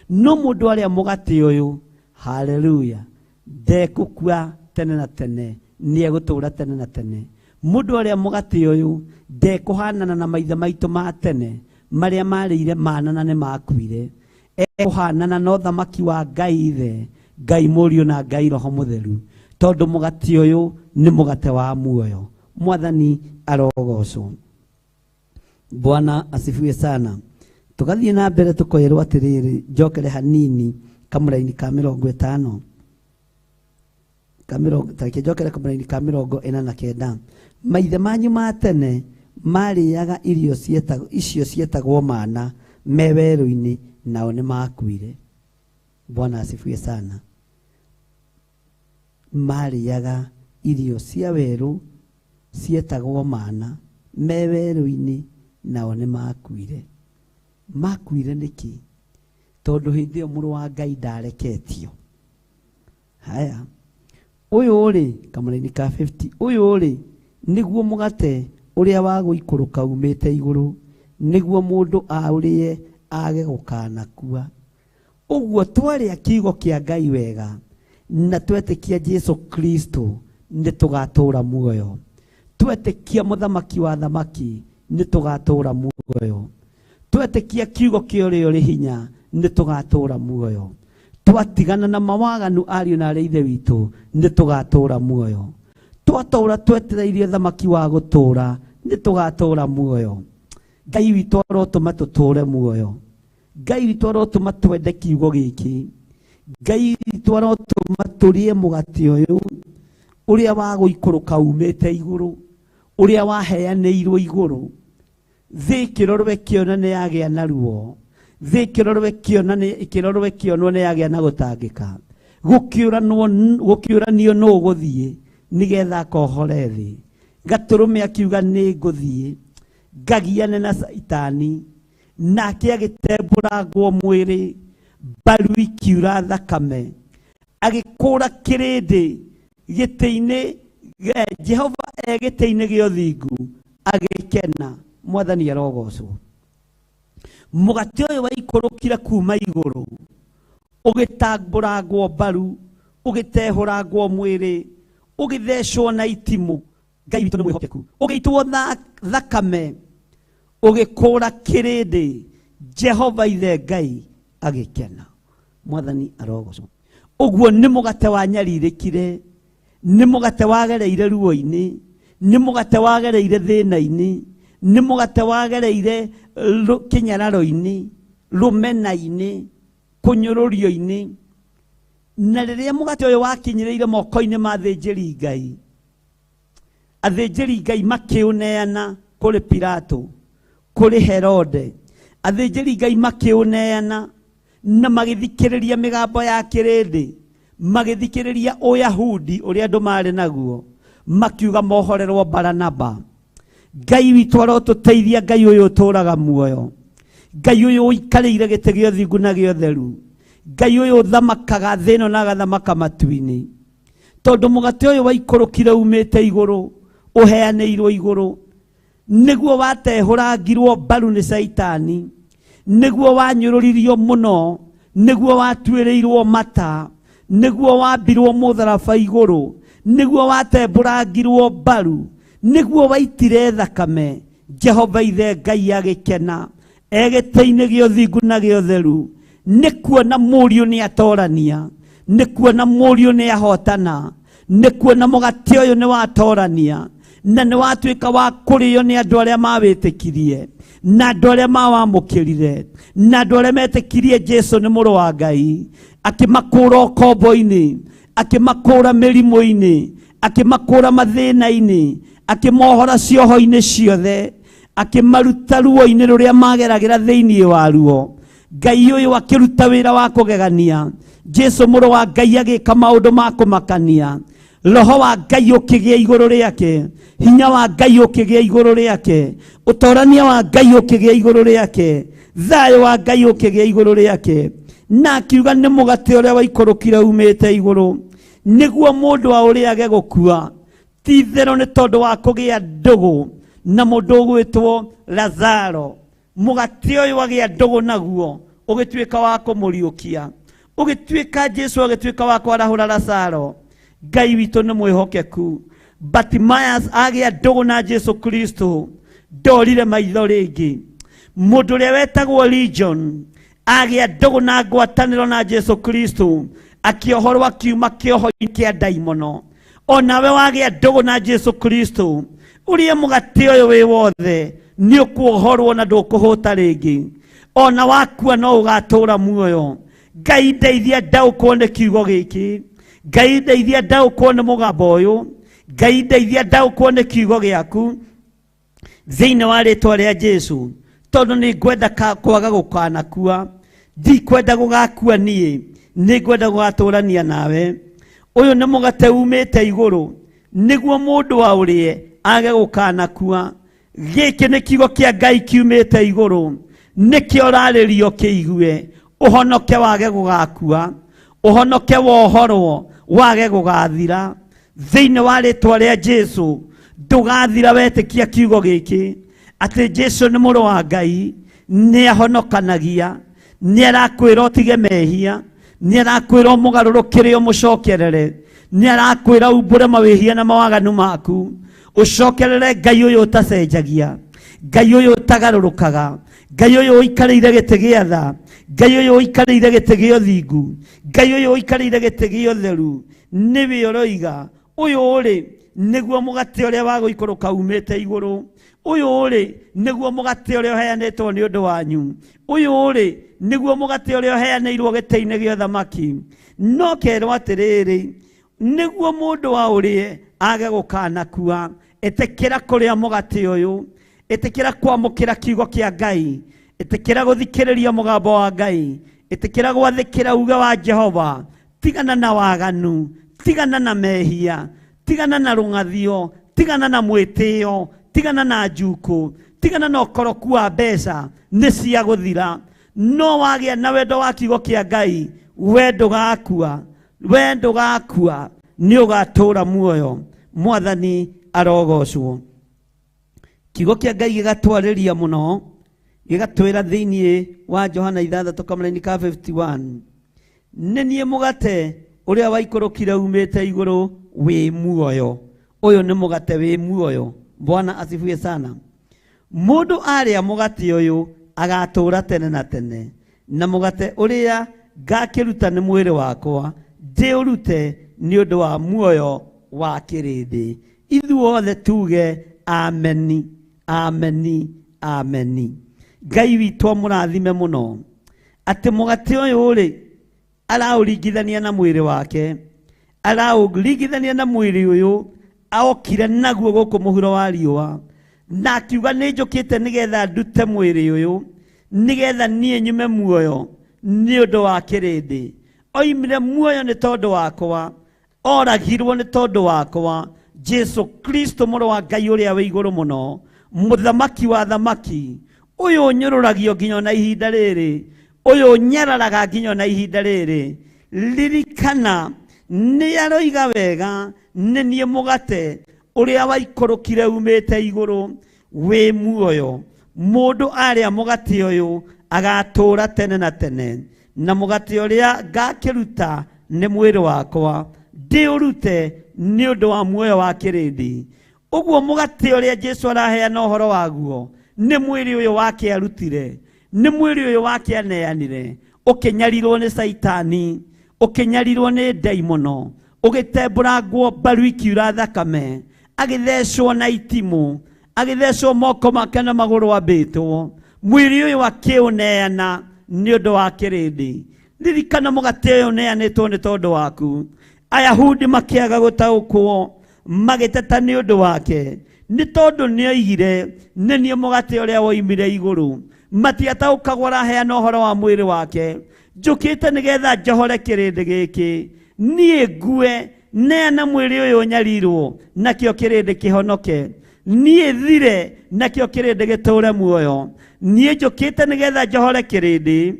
No mũndũ arĩa mũgate ũyũ haleluya ndekũkua tene na tene nĩ egũtũũra tene na tene. Mũndũ arĩa mũgate ũyũ ndekũhanana na maithe maitũ ma tene marĩa marĩire mana na nĩ makuire. Ekũhanana na ũthamaki wa Ngai Ithe Ngai Mũriũ na Ngai Roho Mũtheru tondu mũgate ũyũ nĩ mũgate wa muoyo. Mwathani arogocwo. Bwana asifiwe sana. Tugathiĩ na mbere tukoerwo atĩrĩrĩ njokere hanini kamũra-inĩ ka 50 njokere kamũra-inĩ ka 49. Maithe manyu ma tene marĩaga irio icio ciĩtagwo mana me werũ-inĩ nao nĩ makuire. Bwana asifiwe sana. Marĩaga irio cia werũ ciĩtagwo mana me werũ-inĩ nao nĩ makuire. Makuire nĩkĩ? Tondũ hĩndĩ ĩyo mũrũ wa Ngai ndareketio. Haya ũyũ rĩ kamũra-inĩ ka 50 ũyũ rĩ nĩguo mũgate ũrĩa wa gũikũrũka umĩte igũrũ nĩguo mũndũ aũrĩe age gũkanakua. Ũguo twarĩa kiugo kĩa Ngai wega na twetĩkia Jesu Kristo nĩ tũgatũũra muoyo. Twetĩkia mũthamaki wa thamaki nĩ tũgatũũra muoyo. Twetĩkia kiugo kĩa ũrĩa ũrĩ hinya nĩ tũgatũũra muoyo. twatigana na mawaganu ariũ na arĩ ithe witũ nĩ tũgatũũra muoyo. Twatũũra twetereirie thamaki wa gũtũũra nĩ tũgatũũra muoyo. Ngai witũ arotũma tũtũũre muoyo. Ngai witũ arotũma twende kiugo gĩkĩ. Ngai witũ arotũma tũrĩe mũgate ũyũ ũrĩa wa gũikũrũka umĩte igũrũ, ũrĩa waheanĩirwo igũrũ. Thĩ kĩrorwe kĩona nĩ yagĩa na ruo, thĩ kĩrorwe kĩonwo nĩ yagĩa na gũtangĩka. Gũkĩũranio nũ gũthiĩ nĩgetha akohore thĩ. Gatũrũme akiuga nĩ ngũthiĩ ngagiane na Saitani, nake agĩtembũrangwo mwĩrĩ, mbaru ikiura thakame, agĩkũũra kĩrĩndĩ gĩtĩ-inĩ. Jehova gĩtĩ-inĩ gĩa ũthingu agĩkena. Mwathani arogocwo. Mũgate ũyũ waikũrũkire kuma igũrũ, ũgĩtambũrangwo mbaru, ũgĩtehũrangwo mwĩrĩ, ũgĩthecwo na itimũ. Ngai witũ nĩ mwĩhokeku. Ũgĩitwo thakame, ũgĩkũũra kĩrĩndĩ. Jehova ithe Ngai agĩkena. Mwathani arogocwo. Ũguo nĩ mũgate wanyarirĩkire, nĩ mũgate wagereire ruo-inĩ, nĩ mũgate wagereire thĩna-inĩ, nĩ mũgate wagereire kĩnyararo-inĩ, rũmena-inĩ, kũnyũrũrio-inĩ. Na rĩrĩa mũgate ũyũ wakinyĩrĩire moko-inĩ ma athĩnjĩri Ngai, athĩnjĩri Ngai makĩũneana kũrĩ Pilato, kũrĩ Herode. Athĩnjĩri Ngai makĩũneana na magĩthikĩrĩria mĩgambo ya kĩrĩndĩ, magĩthikĩrĩria ũyahudi ũrĩa andũ marĩ naguo, makiuga mohorerwo Baranaba. Ngai witũ arotũteithia. Ngai ũyũ ũtũũraga muoyo. Ngai ũyũ ũikarĩire gĩtĩ gĩa ũthingu na gĩa ũtheru. Ngai ũyũ ũthamakaga thĩ ĩno na agathamaka matu-inĩ. Tondũ mũgate ũyũ waikũrũkire umĩte igũrũ, ũheanĩirwo igũrũ, nĩguo watehũrangirwo mbaru nĩ Saitani, nĩguo wanyũrũririo mũno, nĩguo watuĩrĩirwo mata, nĩguo wambirwo mũtharaba igũrũ, nĩguo watembũrangirwo mbaru, nĩguo waitire thakame. Jehova ithe Ngai agĩkena, gĩtĩ-inĩ gĩa ũthingu na gĩa ũtheru. Nĩ kuona mũriũ nĩ atorania, nĩ kuona mũriũ nĩ ahotana, nĩ kuona mũgate ũyũ nĩ watorania, na nĩ watuĩka wa kũrĩo nĩ andũ arĩa mawĩtĩkirie, na andũ arĩa mawamũkĩrire, na andũ arĩa metĩkirie Jesũ nĩ mũrũ wa Ngai. Akĩmakũũra ũkombo-inĩ, akĩmakũũra mĩrimũ-inĩ, akĩmakũũra mathĩna-inĩ, akĩmohora cioho-inĩ ciothe, akĩmaruta ruo-inĩ rũrĩa mageragĩra thĩinĩ wa ruo. Ngai ũyũ akĩruta wĩra wa kũgegania. Jesũ mũrũ wa Ngai agĩka maũndũ ma kũmakania. Roho wa Ngai ũkĩgĩa igũrũ rĩake, hinya wa Ngai ũkĩgĩa igũrũ rĩake, ũtorania wa Ngai ũkĩgĩa igũrũ rĩake, thayũ wa Ngai ũkĩgĩa igũrũ rĩake. Na akiuga nĩ mũgate ũrĩa waikũrũkire umĩte igũrũ, nĩguo mũndũ wa ũrĩage gũkua, ti itherũ nĩ tondũ wa kũgĩa ndũgũ na mũndũ ũgwĩtwo Lazaro. Mũgate ũyũ wagĩa ndũgũ naguo ũgĩtuĩka wa kũmũriũkia, ũgĩtuĩka Jesũ agĩtuĩka wa kwarahũra Lazaro. Ngai witũ nĩ mwĩhokeku. Bartimaeus agĩa ndũgũ na Jesũ Kristo, ndorire maitho rĩngĩ. Mũndũ ũrĩa wetagwo Legion agĩa ndũgũ na ngwatanĩro na Jesũ Kristo, akĩohorwo akiuma kĩoho-inĩ kĩa ndaimono. Onawe wagĩa ndũgũ na Jesũ Kristo, ũrĩe mũgate ũyũ wĩ wothe, nĩ ũkuohorwo na ndũkũhũta rĩngĩ. Ona wakua no ũgatũũra muoyo. Ngai ndeithia ndaũkwo nĩ kiugo gĩkĩ. Ngai ndeithia ndaũkwo nĩ mũgambo ũyũ. Ngai ndeithia ndaũkwo nĩ kiugo gĩaku thĩinĩ wa rĩtwa rĩa Jesũ. Tondũ nĩ ngwenda kwaga gũkanakua, ndikwenda gũgakua niĩ, nĩ ngwenda gũgatũũrania nawe. Ũyũ nĩ mũgate umĩte igũrũ, nĩguo mũndũ wa ũrĩe age gũkanakua. Gĩkĩ nĩ kiugo kĩa Ngai kiumĩte igũrũ, nĩkĩo rarĩrio kĩigue. Ũhonoke wage gũgakua, ũhonoke wohorwo wage gũgathira thĩinĩ wa rĩtwa rĩa Jesũ. Ndũgathira wetĩkia kiugo gĩkĩ atĩ Jesũ nĩ mũrũ wa Ngai, nĩ ahonokanagia, nĩ arakwĩra ũtige mehia, nĩ arakwĩra ũmũgarũrũkĩre ũmũcokerere, nĩ arakwĩra umbũre mawĩhia na mawaganu maku, ũcokerere Ngai ũyũ ũtacenjagia, Ngai ũyũ ũtagarũrũkaga, Ngai ũyũ ũikarĩire gĩtĩ gĩa tha, Ngai uyu uikarĩire gĩtĩ gĩa ũthingu, Ngai uyu uikarĩire gĩtĩ gĩa ũtheru, nĩwe ũroiga ũyũ ũrĩ nĩguo mũgate ũrĩa wa gũikũrũka umĩte igũrũ, ũyũ ũrĩ nĩguo mũgate ũrĩa ũheanĩtwo nĩ ũndũ wanyu, ũyũ ũrĩ nĩguo mũgate ũrĩa ũheanĩirwo gĩtĩ-inĩ gĩa ũthamaki. No kerwo atĩrĩrĩ, nĩguo mũndũ wa ũrĩe age gũkanakua. Ĩtĩkĩra kũrĩa mũgate ũyũ, ĩtĩkĩra kwamũkĩra kiugo kĩa Ngai, ĩtĩkĩra gũthikĩrĩria mũgambo wa Ngai, ĩtĩkĩra gwathĩkĩra uge wa Jehova. Tigana na waganu, tigana na mehia, tigana na rũng'athio, tigana na mwĩtĩo, tigana na njuku, tigana na ũkoroku wa mbeca, nĩ cia gũthira. No wagĩa na wendo wa kiugo kĩa Ngai, we ndũgakua, we ndũgakua, nĩ ũgatũũra muoyo. Mwathani arogocwo. Kiugo kĩa Ngai gĩgatwarĩria mũno, gĩgatwĩra thĩinĩ wa Johana 6:51, nĩ niĩ mũgate ũrĩa waikũrũkire umĩte igũrũ wĩ muoyo. Ũyũ nĩ mũgate wĩ muoyo. Bwana asifiwe sana. Mũndũ arĩa mũgate ũyũ agatũũra tene na tene, na mũgate ũrĩa ngakĩruta nĩ mwĩrĩ wakwa, ndĩũrute nĩ ũndũ wa muoyo wa kĩrĩndĩ. Ithuothe tuge ameni, ameni, ameni. Ngai witũ amũrathime mũno atĩ mũgate ũyũ rĩ araũringithania na mwĩrĩ wake, araũringithania na mwĩrĩ ũyũ aokire naguo gũkũ mũhuro wa riũa, na akiuga nĩ njũkĩte nĩgetha ndute mwĩrĩ ũyũ, nĩgetha niĩ nyume muoyo nĩ ũndũ wa kĩrĩndĩ. Oimire muoyo nĩ tondũ wakwa, oragirwo nĩ tondũ wakwa. Jesu Kristo mũrũ wa Ngai ũrĩa wĩ igũrũ mũno, mũthamaki wa thamaki, ũyũ ũnyũrũragio nginya na ihinda rĩrĩ, ũyũ nyararaga nginya na ihinda rĩrĩ. Ririkana nĩ aroiga wega, nĩ niĩ mũgate ũrĩa waikũrũkire umĩte igũrũ wĩ muoyo. Mũndũ arĩa mũgate ũyũ agatũũra tene na tene, na mũgate ũrĩa ngakĩruta nĩ mwĩrĩ wakwa, ndĩũrute nĩ ũndũ wa muoyo wa kĩrĩndĩ. Ũguo mũgate ũrĩa Jesu araheana ũhoro waguo nĩ mwĩrĩ ũyũ wake arutire, nĩ mwĩrĩ ũyũ wake aneanire, ũkĩnyarirwo nĩ Saitani, ũkĩnyarirwo nĩ ndaimono, ũgĩtembũrangwo mbaru ikiura thakame, agĩthecwo na itimũ, agĩthecwo moko make na magũrũ ambĩtwo. Mwĩrĩ ũyũ akĩũneana nĩ ũndũ wa kĩrĩndĩ. Ririkana mũgate ũyũ ũneanĩtwo nĩ tondũ waku. Ayahudi makĩaga gũtaũkwo, magĩteta nĩ ũndũ wake, nĩ tondũ nĩoigire nĩ niĩ mũgate ũrĩa woimire igũrũ. Matiataũkagwo araheana ũhoro wa mwĩrĩ wake. Njũkĩte nĩgetha njohore kĩrĩndĩ gĩkĩ, niĩ ngue, neana mwĩrĩ ũyũ ũnyarirwo, nakĩo kĩrĩndĩ kĩhonoke. Niĩ thire, nakĩo kĩrĩndĩ gĩtũũre muoyo. Niĩ njũkĩte nĩgetha njohore kĩrĩndĩ,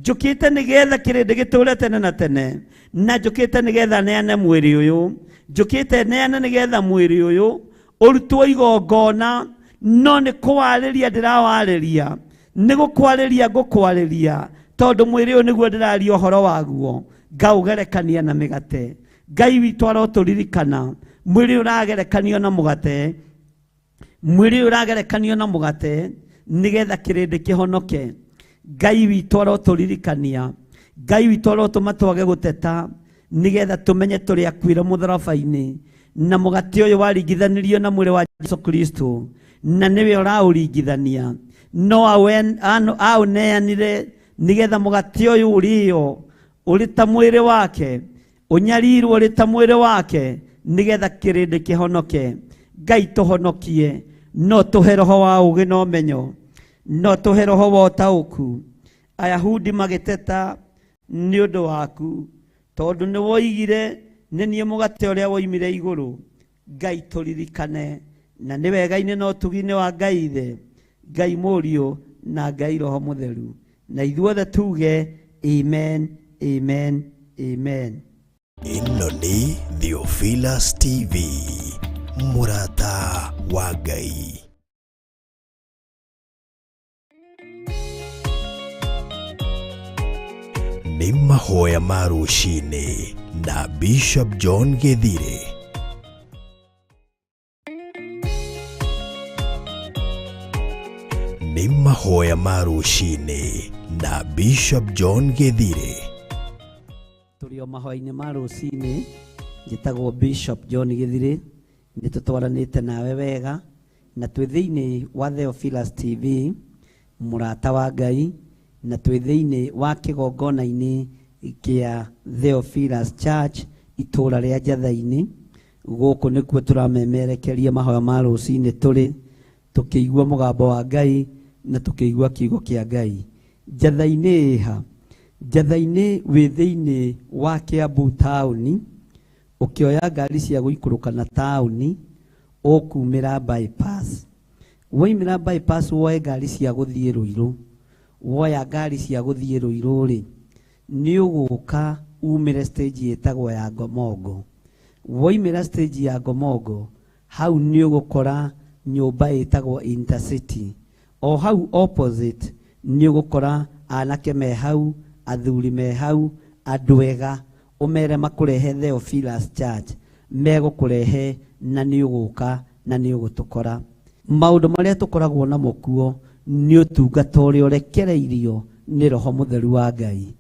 njũkĩte nĩgetha kĩrĩndĩ gĩtũũre tene na tene, na njũkĩte nĩgetha neane mwĩrĩ ũyũ, njũkĩte neane nĩgetha mwĩrĩ ũyũ ũrutwo igongona. No nĩ kũwarĩria ndĩrawarĩria, nĩ gũkwarĩria ngũkwarĩria, tondũ mwĩrĩ ũyũ nĩguo ndĩraria ũhoro waguo, ngaũgerekania na mĩgate. Ngai witũ arotũririkana, mwĩrĩ ũragerekanio na mũgate, mwĩrĩ ũragerekanio na mũgate nĩgetha kĩrĩndĩ kĩhonoke. Ngai witũ arotũririkania, Ngai witũ arotũma twage gũteta, nĩgetha tũmenye tũrĩ akuĩre mũtharaba-inĩ, na mũgate ũyũ waringithanirio na mwĩrĩ wa Jesu Kristo, na nĩwe ũraũringithania. No aũneanire nĩgetha mũgate ũyũ ũrĩo ũrĩ ta mwĩrĩ wake, ũnyarirwo ũrĩ ta mwĩrĩ wake, nĩgetha kĩrĩndĩ kĩhonoke. Ngai tũhonokie, no tũhe roho wa ũgĩ na ũmenyo, no tũhe roho wa ũtaũku. Ayahudi magĩteta nĩ ũndũ waku, tondũ nĩ woigire nĩ niĩ mũgate ũrĩa woimire igũrũ. Ngai tũririkane, na nĩ wega-inĩ na ũtugi-inĩ wa Ngai Ithe, Ngai Mũriũ na Ngai Roho Mũtheru. Na ithuothe tuge amen, amen, amen. Ĩno nĩ Theophilus TV, mũrata wa Ngai. Nĩ mahoya ma rũcinĩ na Bishop John Gĩthire. Nĩ mahoya ma rũcinĩ na Bishop John Githire. Tũrĩ o mahoya-inĩ ma rũcinĩ, njĩtagwo Bishop John Githire, nĩ tũtwaranĩte nawe wega na twĩ thĩinĩ wa Theophilus TV, mũrata wa Ngai, na twĩ thĩinĩ wa kĩgongona-inĩ kĩa Theophilus Church itũũra rĩa Njatha-inĩ. Gũkũ nĩkuo tũramemerekeria mahoya ma rũcinĩ tũrĩ tũkĩigua mũgambo wa Ngai na tũkĩigua kiugo kĩa Ngai. Njatha-inĩ ha Njatha-inĩ wĩ thĩinĩ wa Kiambu taũni, ũkĩoya ngari cia gũikũrũka na taũni ũkumĩra bypass. Waumĩra bypass woe ngari cia gũthiĩ Ruiru, woya ngari cia gũthiĩ Ruiru rĩ, nĩ ũgũka umĩre stage ĩtagwo ya Ngomongo. Waumĩra stage ya Ngomongo, hau nĩ ũgũkora nyũmba ĩtagwo Intercity. O hau opposite nĩ ũgũkora anake me hau, athuri me hau, andũ ega, ũmere makũrehe Theophilus Church, megũkũrehe na nĩ ũgũka na nĩ ũgũtũkora. Maũndũ marĩa tũkoragwo namo kuo nĩ ũtungata ũrĩa ũrekereirio nĩ Roho Mũtheru wa Ngai.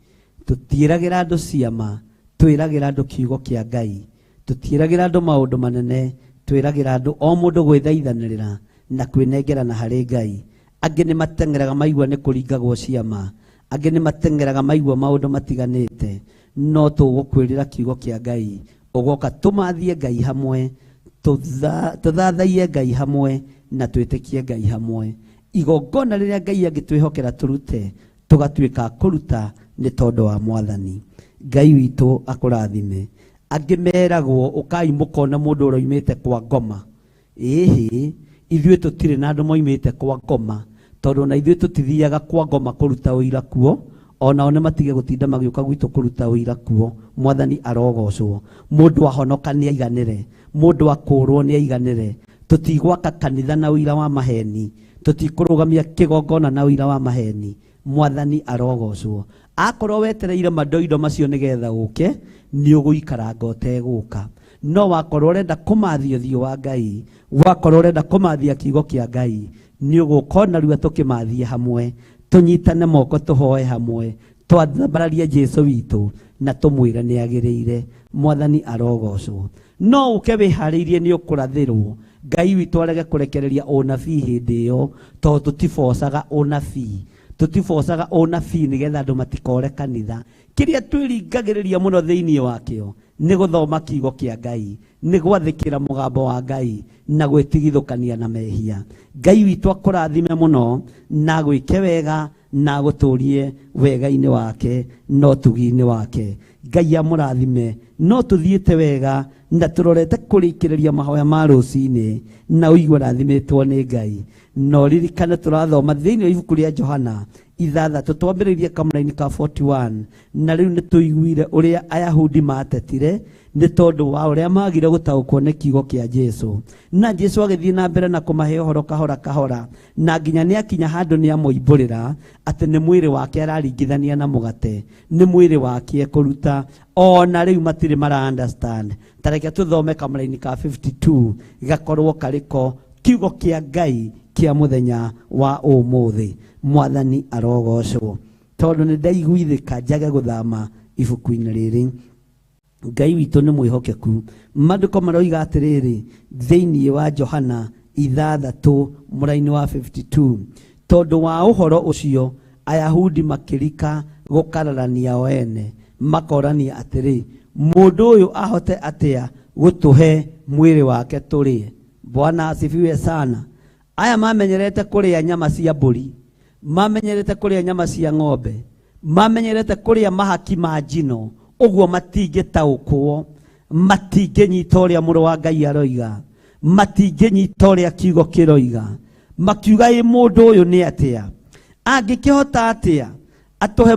Tũtiĩragĩra andũ ciama, twĩragĩra andũ kiugo kĩa Ngai. Tũtiĩragĩra andũ maũndũ manene, twĩragĩra andũ o mũndũ gwĩthaithanĩrĩra na kwĩnengerana harĩ Ngai. Angĩ nĩ mateng'eraga maigua nĩ kũringagwo ciama, angĩ nĩ mateng'eraga maigua maũndũ matiganĩte, no tũgũkwĩrĩra kiugo kĩa Ngai. Ũgoka tũmathie Ngai hamwe, tũthathaie Ngai hamwe na twĩtĩkie Ngai hamwe. Igongona rĩrĩa Ngai angĩtwĩhokera tũrute, tũgatuĩka kũruta nĩ tondũ wa Mwathani. Ngai witũ akũrathime. Angĩ meragwo ũkai mũkona mũndũ ũroimĩte kwa ngoma. Ĩhĩ, ithuĩ tũtirĩ na andũ moimĩte kwa ngoma, tondũ na ithuĩ tũtithiaga kwa ngoma kũruta ũira kuo, onao nĩ matige gũtinda magĩũka gwitũ kũruta ũira kuo. Mwathani arogocwo. Mũndũ ahonoka nĩ aiganĩre, mũndũ akũrwo nĩ aiganĩre. Tũtigwaka kanitha na ũira wa maheni, tũtikũrũgamia kĩgongona na ũira wa maheni. Mwathani arogocwo. Akorwo wetereire madoido macio nĩgetha gũke, nĩ ũgũikaranga ũtegũka. No wakorwo ũrenda kũmathia ũthiũ wa Ngai, wakorwo ũrenda kũmathia kiugo kĩa Ngai, nĩ ũgũka narua tũkĩmathie hamwe, tũnyitane moko tũhoe hamwe, twathambararie Jesũ witũ na tũmwĩre nĩ agĩrĩire. Mwathani arogocwo. No ũke wĩharĩirie nĩ ũkũrathĩrwo. Ngai witũ arege kũrekereria ũnabii hĩndĩ ĩyo, tondũ tũtibocaga ũnabii. Tũtibocaga ũnabii nĩgetha andũ matikore kanitha. Kĩrĩa twĩringagĩrĩria mũno thĩinĩ wakĩo nĩ gũthoma kiugo kĩa Ngai, nĩ gwathĩkĩra mũgambo wa Ngai na gwĩtigithũkania na mehia. Ngai witũ akũrathime mũno na gwĩke wega na gũtũrie wega-inĩ wake no tugi-inĩ wake. Ngai amũrathime. No tũthiĩte wega na tũrorete kũrĩkĩrĩria mahoya ma rũcinĩ na ũigua rathimĩtwo nĩ Ngai. No ririkane tũrathoma thĩinĩ wa ibuku rĩa Johana 6 twambĩrĩirie kamũra-inĩ ka 41, na rĩu nĩ tũiguire ũrĩa Ayahudi matetire nĩ tondũ wa ũrĩa magire gũtaũkwo nĩ kiugo kĩa Jesũ. Na Jesũ agĩthiĩ na mbere na kũmahe ũhoro kahora kahora, na nginya nĩ akinya handũ nĩ amoimbũrĩra atĩ nĩ mwĩrĩ wake araringithania na mũgate, nĩ mwĩrĩ wake kũruta. Ona rĩu matirĩ mara understand. Tareke tũthome kamũra-inĩ ka 52 gakorwo karĩko kiugo kĩa Ngai kia mũthenya wa ũmũthĩ. Mwathani arogocwo. Tondũ nĩ ndaiguithĩka njage gũthama ibuku-inĩ rĩrĩ. Ngai witũ nĩ mwĩhokeku. Maandĩko maroiga atĩrĩrĩ thĩinĩ wa Johana 6 mũra-inĩ wa 52, tondũ wa ũhoro ũcio Ayahudi makĩrika gũkararania o ene, makorania atĩrĩ, mũndũ ũyũ ahote atĩa gũtũhe mwĩrĩ wake tũrĩe? Bwana asifiwe sana. Aya mamenyerete kũrĩa nyama cia mbũri, mamenyerete kũrĩa nyama cia ng'ombe, mamenyerete kũrĩa mahaki ma njino, ũguo matingĩtaũkwo, matingĩnyita ũrĩa mũrũ wa Ngai aroiga, matingĩnyita ũrĩa kiugo kĩroiga. Makiuga mũndũ ũyũ nĩ atĩa, angĩkĩhota atĩa atũhe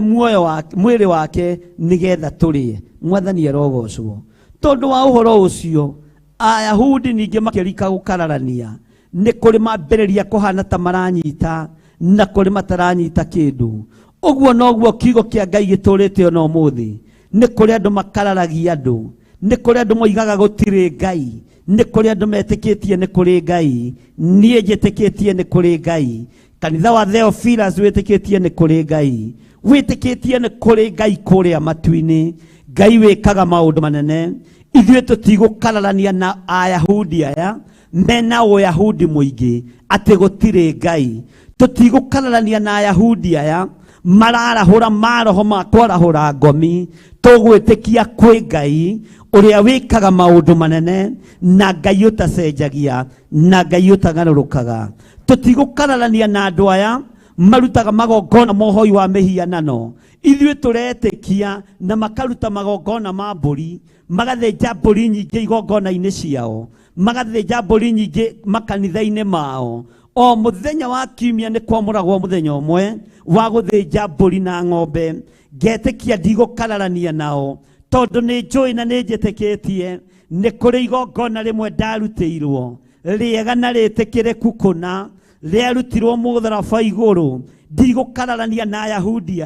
mwĩrĩ wake nĩgetha tũrĩe? Mwathani arogocwo. Tondũ wa ũhoro ũcio Ayahudi ningĩ makĩrika gũkararania. Nĩ kũrĩ mambĩrĩria kũhana ta maranyita na kũrĩ mataranyita kĩndũ. Ũguo noguo kiugo kĩa Ngai gĩtũrĩte ona ũmũthĩ. Nĩ kũrĩ andũ makararagia andũ, nĩ kũrĩ andũ moigaga gũtirĩ Ngai, nĩ kũrĩ andũ metĩkĩtie nĩ kũrĩ Ngai. Niĩ njĩtĩkĩtie nĩ kũrĩ Ngai. Kanitha wa Theophilus wĩtĩkĩtie nĩ kũrĩ Ngai. wĩtĩkĩtie nĩ kũrĩ Ngai kũrĩa matu-inĩ, Ngai wĩkaga maũndũ manene. Ithuĩ tũtigũkararania na Ayahudi aya mena ũyahudi mũingĩ atĩ gũtirĩ Ngai. Tũtigũkararania na Ayahudi aya mararahũra maroho ma kwarahũra ngomi. Tũgwĩtĩkia kwĩ Ngai ũrĩa wĩkaga maũndũ manene, na Ngai ũtacenjagia, na Ngai ũtagarũrũkaga. Tũtigũkararania na andũ aya marutaga magongona mohoi wa mĩhianano. Ithuĩ tũretĩkia na makaruta magongona ma mbũri, magathĩnja mbũri nyingĩ igongona-inĩ ciao, magathĩnja mbũri nyingĩ makanitha-inĩ mao. O mũthenya wa kiumia nĩ kwamũragwo mũthenya ũmwe wa gũthĩnja mbũri na ng'ombe. Ngetĩkia ndigũkararania nao, tondũ nĩ njũĩ na nĩ njĩtĩkĩtie nĩ kũrĩ igongona rĩmwe ndarutĩirwo rĩega na rĩtĩkĩrĩku kũna, rĩarutirwo mũtharaba igũrũ. Ndigũkararania na Ayahudi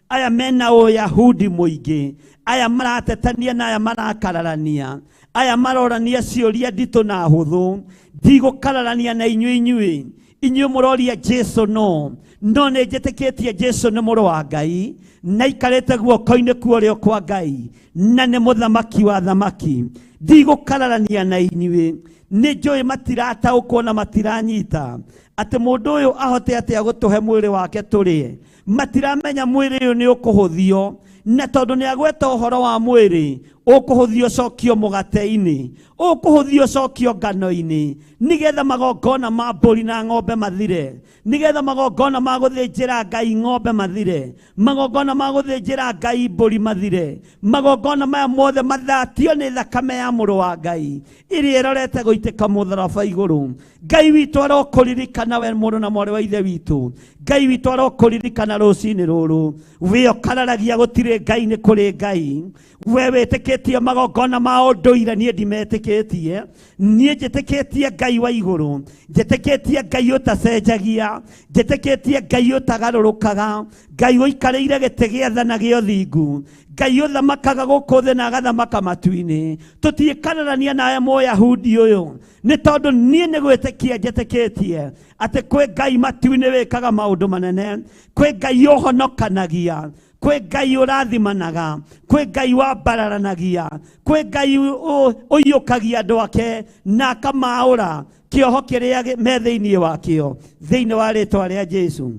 aya mena ũyahudi mũingĩ, aya maratetania na aya marakararania, aya marorania ciũria nditũ na hũthũ. Ndigũkararania na inyuĩ mũroria Jesu no nĩ njĩtĩkĩtie Jesu nĩ mũrũ wa Ngai, na ikarĩte guoko-inĩ kuorĩo kwa Ngai, na nĩ mũthamaki wa thamaki. Ndigũkararania na inyuĩ, nĩ njũĩ matirataũkwo na matiranyita atĩ mũndũ ũyũ ahote atĩa gũtũhe mwĩrĩ wake tũrĩe. Matiramenya mwĩrĩ ũyũ nĩ ũkũhũthio, na tondũ nĩ agweta ũhoro wa mwĩrĩ, ũkũhũthio cokio mũgate-inĩ, ũkũhũthio cokio ngano-inĩ, nĩgetha magongona ma mbũri na ng'ombe mathire, nĩgetha magongona ma gũthĩnjĩra Ngai ng'ombe mathire, magongona ma gũthĩnjĩra Ngai mbũri mathire, magongona maya mothe mathatio nĩ thakame ya mũrũ wa Ngai ĩrĩa ĩrorete gũitĩka mũtharaba igũrũ. Ngai witũ arokũririkana we mũrũ na mwarĩ wa ithe witũ. Ngai witũ arokũririkana rũcinĩ rũrũ. We ũkararagia gũtirĩ Ngai, nĩ kũrĩ Ngai. We wĩtĩkĩtie magongona ma ũndũire, niĩ ndimetĩkĩtie. Niĩ njĩtĩkĩtie Ngai wa igũrũ, njĩtĩkĩtie Ngai ũtacenjagia, njĩtĩkĩtie Ngai ũtagarũrũkaga, Ngai ũikarĩire gĩtĩ gĩa tha na gĩa ũthingu, Ngai ũthamakaga gũkũ thĩ na agathamaka matu-inĩ. Tũtiĩkararania na aya mũyahudi ũyũ, nĩ tondũ niĩ nĩ gwĩtĩkia njĩtĩkĩtie atĩ kwĩ Ngai matu-inĩ wĩkaga maũndũ manene, kwĩ Ngai ũhonokanagia, kwĩ Ngai ũrathimanaga, kwĩ Ngai wambararanagia, kwĩ Ngai ũiyũkagia andũ ake na akamaũra kĩoho kĩrĩa me thĩinĩ wakĩo, thĩinĩ wa rĩtwa rĩa Jesu.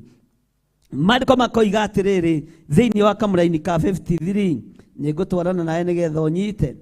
Maandĩko makoiga atĩrĩrĩ thĩinĩ wa kamũra-inĩ ka 53, nĩ ngũtwarana nawe nĩgetha ũnyite.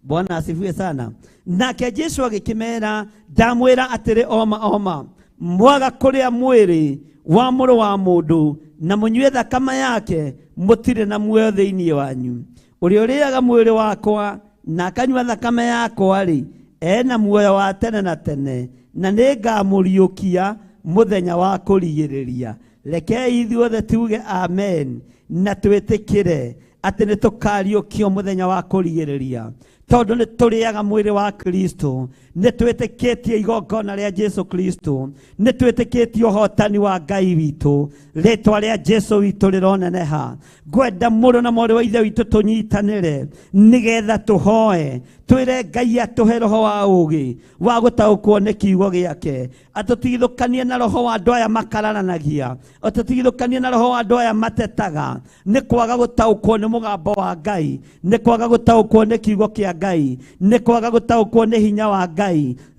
Bwana asifiwe sana. Nake Jesu agĩkĩmera, ndamwĩra atĩrĩ oma, mwaga kũrĩa mwĩrĩ wa mũrũ wa mũndũ na mũnyue thakama yake, mũtirĩ na muoyo thĩinĩ wanyu. Ũrĩa ũrĩaga mwĩrĩ wakwa na akanyua thakame yakwa-rĩ, ena muoyo wa tene na tene, na nĩngamũriũkia mũthenya wa kũrigĩrĩria. Rekei ithuothe tuge amen na twĩtĩkĩre atĩ nĩ tũkariũkio mũthenya wa kũrigĩrĩria, tondũ nĩ tũrĩaga mwĩrĩ wa Kristo, nĩ twĩtĩkĩtie igongona rĩa Jesu Kristo, nĩ twĩtĩkĩtie ũhotani wa Ngai witũ. Rĩtwa rĩa Jesu witũ rĩroneneha. Ngwenda mũrũ na mwarĩ wa ithe witũ tũnyitanĩre nĩgetha tũhoe, twĩre Ngai atũhe roho wa ũũgĩ wa gũtaũkwo nĩ kiugo gĩake, atũtigithũkanie na roho wa andũ aya makararanagia, atũtigithũkanie na roho wa andũ aya matetaga, nĩ kwaga gũtaũkwo nĩ mũgambo wa Ngai, nĩ kwaga gũtaũkwo nĩ kiugo kĩa Ngai, nĩ kwaga gũtaũkwo nĩ hinya wa Ngai.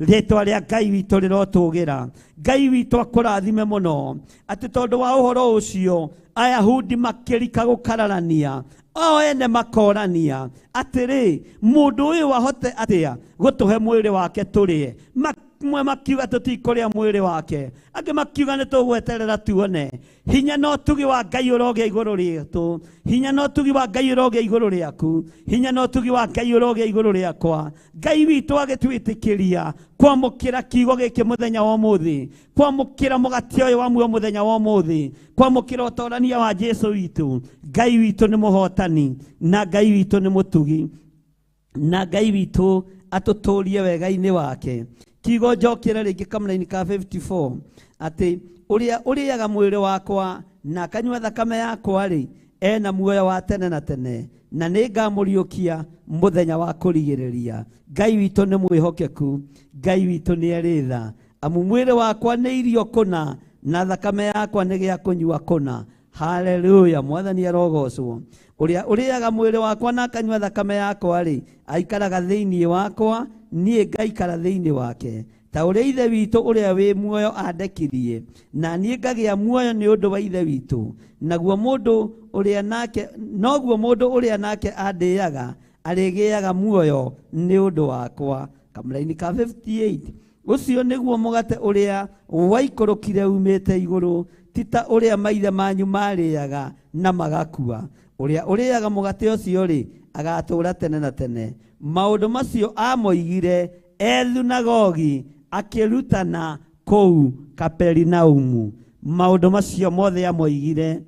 Rĩtwa rĩa Ngai witũ rĩrotũgĩra. Ngai witũ akũrathime mũno atĩ tondũ wa ũhoro ũcio Ayahudi makĩrika gũkararania, o ene makorania atĩrĩ, mũndũ ũyũ ahote atĩa gũtũhe mwĩrĩ wake tũrĩe. Mwe makiuga tũtikũrĩa mwĩrĩ wake, angĩ makiuga nĩ tũgweterera tuone. Hinya no tugi wa Ngai ũrogĩa igũrũ rĩtũ, hinya no tugi wa Ngai ũrogĩa igũrũ rĩaku, hinya no tugi wa Ngai ũrogĩa igũrũ rĩakwa. Ngai witũ agĩtwĩtĩkĩria kwamũkĩra kiugo gĩkĩ mũthenya wa ũmũthĩ, kwamũkĩra mũgate ũyũ wa muoyo mũthenya wa ũmũthĩ, kwamũkĩra ũtorania wa Jesu witũ. Ngai witũ nĩ mũhotani, na Ngai witũ nĩ mũtugi, na Ngai witũ atũtũrie wega-inĩ wake. Kiugo njokera rĩngĩ kamũra-inĩ ka 54 atĩ ũrĩa ũrĩaga mwĩrĩ wakwa na akanyua thakame yakwa-rĩ, ena muoyo wa tene na tene, na nĩngamũriũkia mũthenya wa kũrigĩrĩria. Ngai witũ nĩ mwĩhokeku, Ngai witũ nĩ arĩ tha, amu mwĩrĩ wakwa nĩ irio kũna na thakame yakwa nĩ gĩa kũnyua kũna. Haleluya, mwathani arogocwo. Uria uriaga mwiri wakwa na akanyua thakame yakwa ri, aikaraga thiini wakwa, nie ngaikara thiini wake. Ta uria ithe witu uria wi muoyo andekirie, na nie ngagia muoyo ni undu wa ithe witu. Naguo mundu uria nake, noguo mundu uria nake andiaga, arigiaga muoyo ni undu wakwa. Kamraini ka 58. Ucio niguo mugate uria waikorokire umite iguru, tita uria maithe manyu mariaga na magakua. Uria uriaga mugate ucio ri, agatura tene na tene. Maundu macio amoigire ethunagogi akirutana kou Kaperinaumu. Maundu macio mothe amoigire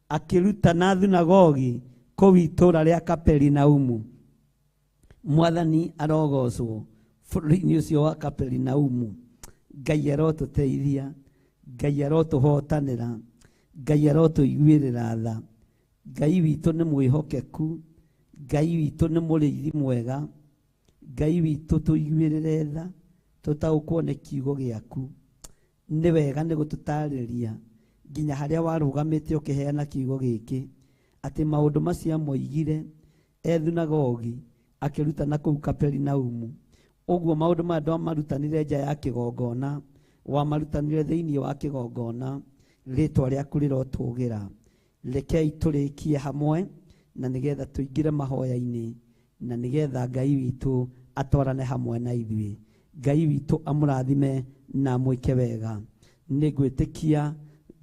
akirutana thunagogi kou itura ria Kaperinaumu. Mwathani arogocwo bũrũri-inĩ ũcio wa Kaperinaumu. Ngai arotuteithia, Ngai arotuhotanĩra, Ngai arotũiguĩrĩra tha. Ngai witũ nĩ mwĩhokeku, Ngai witũ nĩ mũrĩithi mwega, Ngai witũ tũiguĩrĩre tha, tũtaũkwo nĩ kiugo gĩaku. Nĩ wega nĩ gũtũtarĩria nginya harĩa warũgamĩte ũkĩheana kiugo gĩkĩ, atĩ maũndũ macio moigire ethunagogi akĩrutana kũu Kaperinaumu. Ũguo maũndũ maya ndwamarutanire nja ya kĩgongona, wamarutanire thĩinĩ wa kĩgongona. Rĩĩtwa rĩaku rĩrotũgĩra. Rekei tũrĩkie hamwe na nĩgetha tũingĩre mahoya-inĩ, na nĩgetha Ngai witũ atwarane hamwe na ithuĩ. Ngai witũ amũrathime na mwĩke wega. Nĩngwĩtĩkia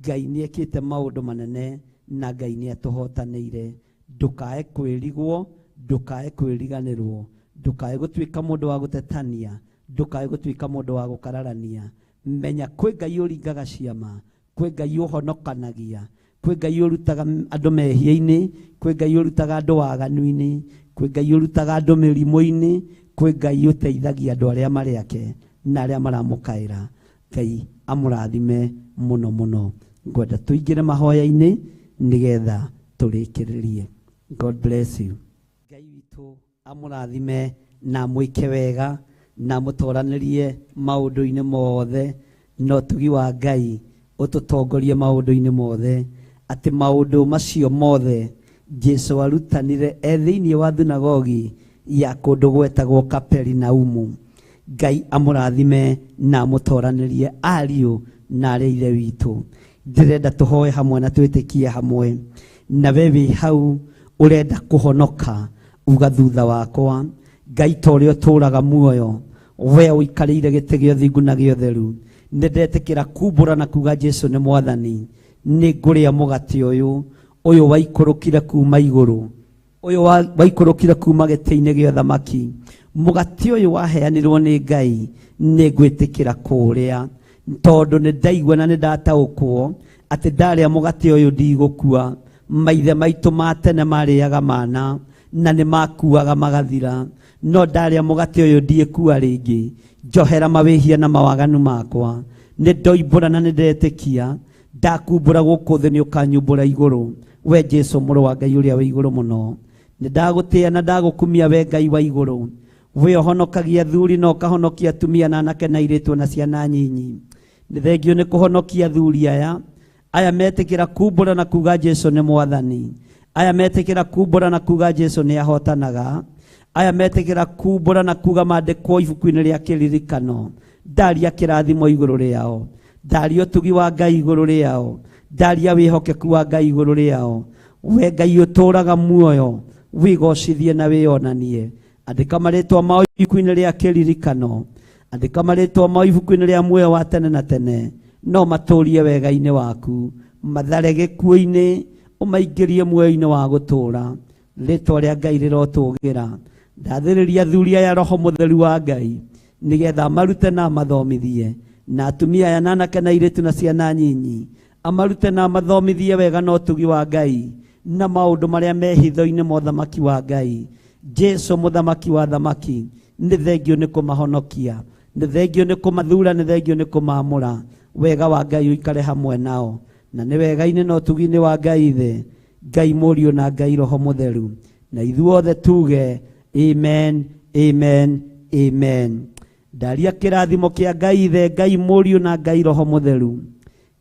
Ngai nĩekĩte maũndũ manene, na Ngai nĩatũhotanĩire. Ndũkae kwĩrigwo, ndũkae kwĩriganĩrwo, ndũkae gũtuĩka mũndũ wa gũtetania, ndũkae gũtuĩka mũndũ wa gũkararania. Menya kwĩ Ngai ũringaga ciama, kwĩ Ngai ũhonokanagia, kwĩ Ngai ũrutaga andũ mehia-inĩ, kwĩ Ngai ũrutaga andũ waganu-inĩ, kwĩ Ngai ũrutaga andũ mĩrimũ-inĩ, kwĩ Ngai ũteithagia andũ arĩa marĩ ake na arĩa maramũkaĩra. Ngai amũrathime mũno mũno. Ngwenda tũingĩre mahoya-inĩ nĩgetha tũrĩkĩrĩrie. God bless you. Ngai witũ amũrathime na mwĩke wega, na mũtoranĩrie maũndũ-inĩ mothe, no tugi wa Ngai ũtũtongorie maũndũ-inĩ mothe, atĩ maũndũ macio mothe Jesu arutanire thĩinĩ wa thunagogi ya kũndũ gwetagwo Kaperinaumu. Ngai amũrathime na mũtoranĩrie ariũ na arĩa ithe witũ. Ndĩrenda tũhoe hamwe na twĩtĩkie hamwe. Na we wĩ hau ũrenda kũhonoka, uga thutha wakwa. Ngai ta ũrĩa ũtũũraga muoyo, we ũikarĩire gĩtĩ gĩa ũthingu na gĩa ũtheru, nĩndetĩkĩra kumbũra na kuga Jesu nĩ mwathani. Nĩ ngũrĩa mũgate ũyũ waikũrũkire kuma igũrũ, ũyũ waikũrũkire kuma gĩtĩ-inĩ gĩa ũthamaki. Mũgate ũyũ waheanirwo nĩ Ngai, nĩ ngwĩtĩkĩra kũũrĩa, tondũ nĩ ndaigua na nĩ ndataũkwo atĩ ndarĩa mũgate ũyũ ndigũkua. Maithe maitũ ma tene marĩaga mana na nĩ makuaga magathira, no ndarĩa mũgate ũyũ ndiĩkua rĩngĩ. Njohera mawĩhia na mawaganu makwa. Nĩ ndoimbũra na nĩ ndetĩkia ndakumbũra gũkũ thĩ nĩ ũkanyumbũra igũrũ. We Jesu mũrũ wa Ngai ũrĩa wĩ igũrũ mũno, nĩ ndagũtĩĩa na ndagũkumia we Ngai wa igũrũ. We ũhonokagia athuri na ũkahonokia atumia na anake na airĩtu na ciana nyinyi. Nĩ thengio nĩ kũhonokia athuri aya metĩkĩra kumbũra na kuga Jesu nĩ mwathani. Aya metĩkĩra kumbũra na kuga Jesu nĩ ahotanaga. Aya metĩkĩra kumbũra na kuga maandĩkwo ibuku-inĩ rĩa kĩririkano. Ndaria kĩrathimo igũrũ rĩao, ndaria ũtugi wa Ngai igũrũ rĩao, ndaria wĩhokeku wa Ngai igũrũ rĩao. We Ngai ũtũũraga muoyo, wĩgocithie na wĩonanie. Andĩka marĩtwa mao ibuku-inĩ rĩa kĩririkano, andĩka marĩtwa mao ibuku-inĩ rĩa muoyo wa tene na tene. No matũũrie wega-inĩ waku, mathare gĩkuũ-inĩ, ũmaingĩrie muoyo-inĩ wa gũtũũra. Rĩtwa rĩa Ngai rĩrotũũgĩra. Ndathĩrĩria athuri aya Roho Mũtheru wa Ngai, nĩgetha amarute na amathomithie, na atumia aya na anake na airĩtu na ciana nyinyi, amarute na amathomithie wega na ũtugi wa Ngai na maũndũ marĩa me hitho-inĩ ma ũthamaki wa Ngai. Jesu mũthamaki wa thamaki, nĩ thengio nĩ kũmahonokia, nĩ thengio nĩ kũmathura, nĩ thengio nĩ kũmaamũra. Wega wa Ngai ũikare hamwe nao, na nĩ wega-inĩ na ũtugi-inĩ wa Ngai Ithe, Ngai Mũriũ na Ngai Roho Mũtheru, na ithuothe tuge amen, amen, amen. Ndaria kĩrathimo kĩa Ngai Ithe, Ngai Mũriũ na Ngai Roho Mũtheru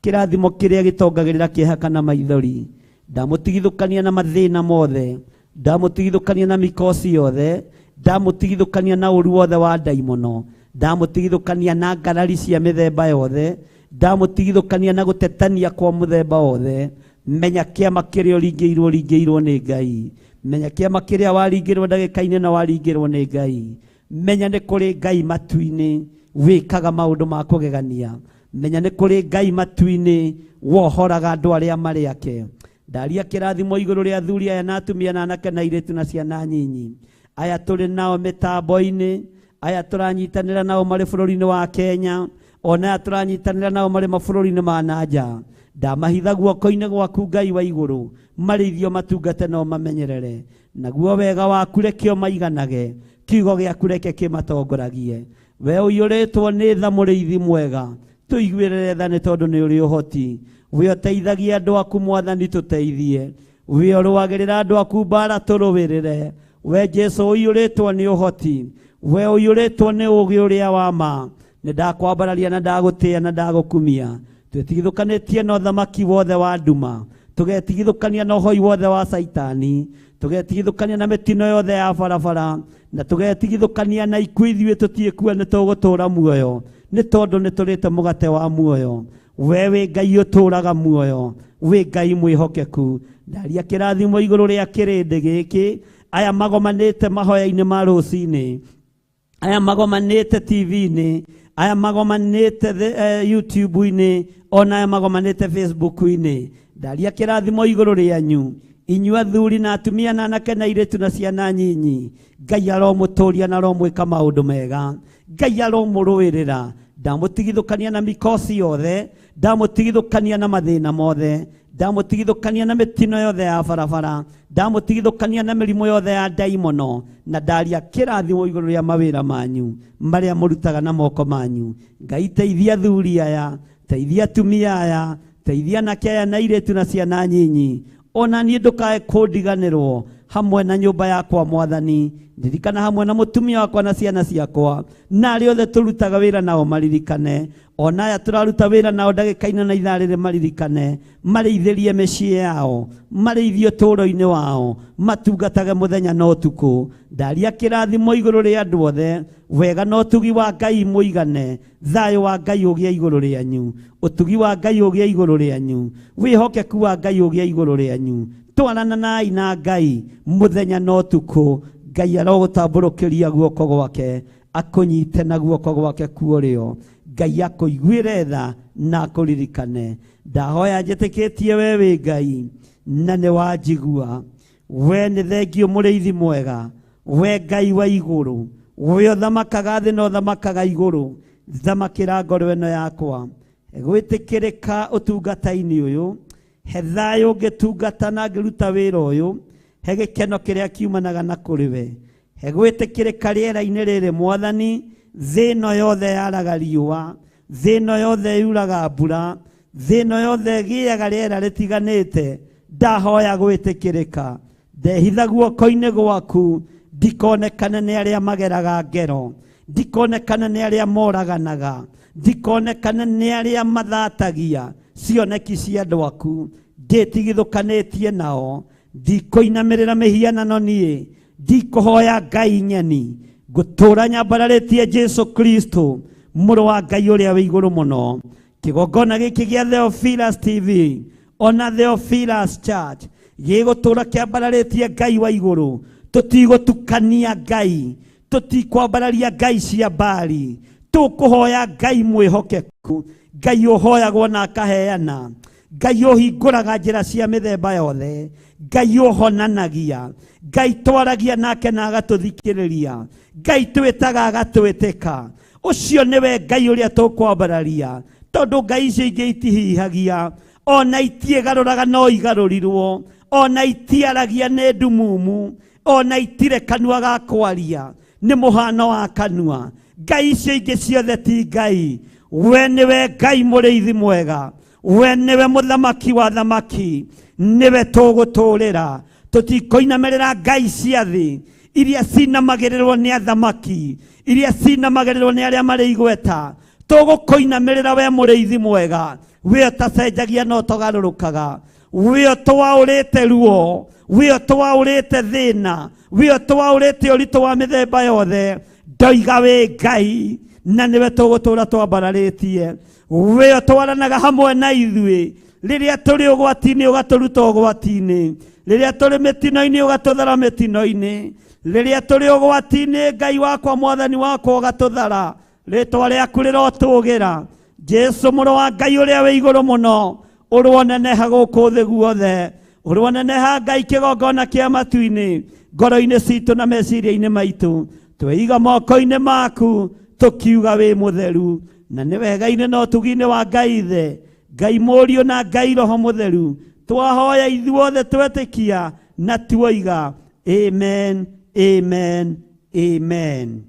kirathimo kiria gitongagirira kieha kana maithori ndamutigithukania na mathina mothe ndamutigithukania na mikosi yothe ndamutigithukania na uru wothe wa daimono ndamutigithukania na ngarari cia mithemba yothe ndamutigithukania na gutetania kwa muthemba wothe menya kiama kiria uringirwo ni Ngai menya kiama kiria waringirwo ndagika-ini na waringirwo ni Ngai menya ni kuri Ngai matu-ini wikaga maundu ma kugegania menya ni kuri Ngai matu-ini wohoraga andu aria mari ake ndaria kirathimo iguru ria athuri aya na atumia na anake na airitu na ciana nyinyi aya turi nao mitambo-ini aya turanyitanira nao mari bururi-ini wa Kenya ona aya turanyitanira nao mari mabũrũri-inĩ ma nanja ndamahitha guoko-inĩ gwaku Ngai wa iguru marithio matungate no mamenyerere naguo wega waku reke maiganage kiugo giaku reke kimatongoragie we uiyũrĩtwo nĩ tha mũrĩithi mwega tuiguĩrĩre tha nĩ tondũ nĩ ũrĩ ũhoti we ũteithagia andũ aku Mwathani tũteithie we ũrũagĩrĩra andũ aku mbara tũrũwĩrĩre we Jesu uiyũrĩtwo nĩ ũhoti we uiyũrĩtwo nĩ ũũgĩ ũrĩa wa ma nĩ ndakwambararia na ndagũtĩĩa na ndagũkumia twetigithũkanĩtie na ũthamaki wothe wa nduma tugetigithũkania na ũhoi wothe wa Saitani tugetigithũkania na mĩtino yothe ya barabara na tugetigithũkania na ikuũ ithuĩ tũtiĩkua nĩ tũgũtũũra muoyo nĩ tondũ nĩ tũrĩte mũgate wa muoyo we wĩ Ngai ũtũũraga muoyo wĩ Ngai mwĩhokeku ndaria kĩrathimo igũrũ rĩa kĩrĩndĩ gĩkĩ aya magomanĩte mahoya-inĩ ma rũcinĩ aya magomanĩte TV-inĩ aya magomanĩte YouTube-inĩ ona aya magomanĩte Facebook-inĩ ndaria kĩrathimo igũrũ rĩanyu inyua athuri na atumia na anake na airĩtu na ciana nyinyi Ngai aromũtũũria na aromwĩka maũndũ mega Ngai aromũrũĩrĩra ndamutigithũkania na mikosi yothe ndamutigithũkania na mathĩna mothe ndamutigithũkania na mĩtino yothe ya barabara ndamutigithũkania na mĩrimũ yothe ya daimono na ndaria kĩrathimo igũrũ rĩa mawĩra manyu marĩa mũrutaga na moko manyu Ngai teithia athuri aya teithia atumia aya teithia anake aya na airĩtu na ciana nyinyi ona niĩ ndũkae kũndiganĩrwo hamwe na nyũmba yakwa Mwathani ndirikana hamwe na mũtumia wakwa na ciana ciakwa na arĩa othe tũrutaga wĩra nao maririkane ona aya tũraruta wĩra nao ndagĩka-inĩ na ithaa rĩrĩ maririkane marĩithĩrie mĩciĩ yao marĩithie ũtũũro-inĩ wao matungatage mũthenya na ũtukũ ndaria kĩrathimo igũrũ rĩa andũ othe wega na ũtugi wa Ngai mũigane thayũ wa Ngai ũgĩe igũrũ rĩanyu ũtugi wa Ngai ũgĩe igũrũ rĩanyu wĩhokeku wa Ngai ũgĩe igũrũ rĩanyu twarananai na Ngai mũthenya na ũtukũ Ngai arogũtambũrũkĩria guoko gwake akũnyite na guoko gwake kuorĩo Ngai akũiguĩre tha na akũririkane ndahoya njĩtĩkĩtie we wĩ Ngai na nĩ wanjigua we nĩ thengio mũrĩithi mwega we Ngai wa igũrũ we ũthamakaga thĩ na ũthamakaga igũrũ thamakĩra ngoro ĩno yakwa gwĩtĩkĩrĩka ũtungata-inĩ ũyũ he thayũ ngĩtungata na ngĩruta wĩra ũyũ he gĩkeno kĩrĩa kiumanaga na kũrĩ we he gwĩtĩkĩrĩka rĩera-inĩ rĩrĩ Mwathani thĩ ĩno yothe yaraga riũa thĩ ĩno yothe yuraga mbura thĩ ĩno yothe ĩgĩaga rĩera rĩtiganĩte ndahoya gwĩtĩkĩrĩka ndehitha guoko-inĩ gwaku ndikonekane nĩ arĩa mageraga ngero ndikonekane nĩ arĩa moraganaga ndikonekane nĩ arĩa mathatagia cioneki cia andũ aku ndĩtigithũkanĩtie nao ndikũinamĩrĩra mĩhianano niĩ ndikũhoya Ngai nyeni ngũtũũra nyambararĩtie Jesu Kristo mũrũ wa Ngai ũrĩa wĩ igũrũ mũno kĩgongona gĩkĩ gĩa Theophilus TV ona Theophilus Church gĩgũtũũra kĩambararĩtie Ngai wa igũrũ tũtigũtukania Ngai tũtikwambararia Ngai cia mbari tũkũhoya Ngai mwĩhokeku Ngai ũhoyagwo na akaheana Ngai ũhingũraga njĩra cia mĩthemba yothe Ngai ũhonanagia Ngai twaragia nake na agatũthikĩrĩria Ngai twĩtaga agatwĩtĩka ũcio nĩwe Ngai ũrĩa tũkwambararia tondũ Ngai icio ingĩ itihihagia ona itiĩgarũraga no igarũrirwo ona itiaragia nĩ ndumumu ona itire kanua ga kwaria nĩ mũhano wa kanua Ngai icio ingĩ ciothe ti Ngai we nĩwe Ngai mũrĩithi mwega we nĩwe mũthamaki wa thamaki nĩwe tũgũtũũrĩra tũtikũinamĩrĩra Ngai cia thĩ iria cinamagĩrĩrwo nĩ athamaki iria cinamagĩrĩrwo nĩ arĩa marĩ igweta tũgũkũinamĩrĩra we mũrĩithi mwega, we ũtacenjagia no tũgarũrũkaga, we ũtwaũrĩte ruo, we ũtwaũrĩte thĩna, we ũtwaũrĩte ũritũ wa mĩthemba yothe. Ndoiga wĩ Ngai na nĩwe tũgũtũũra twambararĩtie, we ũtwaranaga hamwe na ithuĩ rĩrĩa tũrĩ ũgwati-inĩ ũgatũruta ũgwati-inĩ, rĩrĩa tũrĩ mĩtino-inĩ ũgatũthara mĩtino-inĩ, rĩrĩa tũrĩ ũgwati-inĩ Ngai wakwa mwathani wakwa ũgatũthara. Rĩtwa rĩaku rĩrotũũgĩra. Jesu mũrũ wa Ngai ũrĩa wĩ igũrũ mũno, ũrwoneneha gũkũ thĩ guothe, ũrwoneneha Ngai kĩgongona kĩa matu-inĩ, ngoro-inĩ citũ na meciria-inĩ maitũ. Tweiga moko-inĩ maku tũkiuga wĩ mũtheru, na nĩ wega-inĩ na ũtugi-inĩ wa Ngai Ithe, Ngai Mũriũ na Ngai Roho Mũtheru. Twahoya ithuothe twetĩkia na tuoiga amen, amen, amen.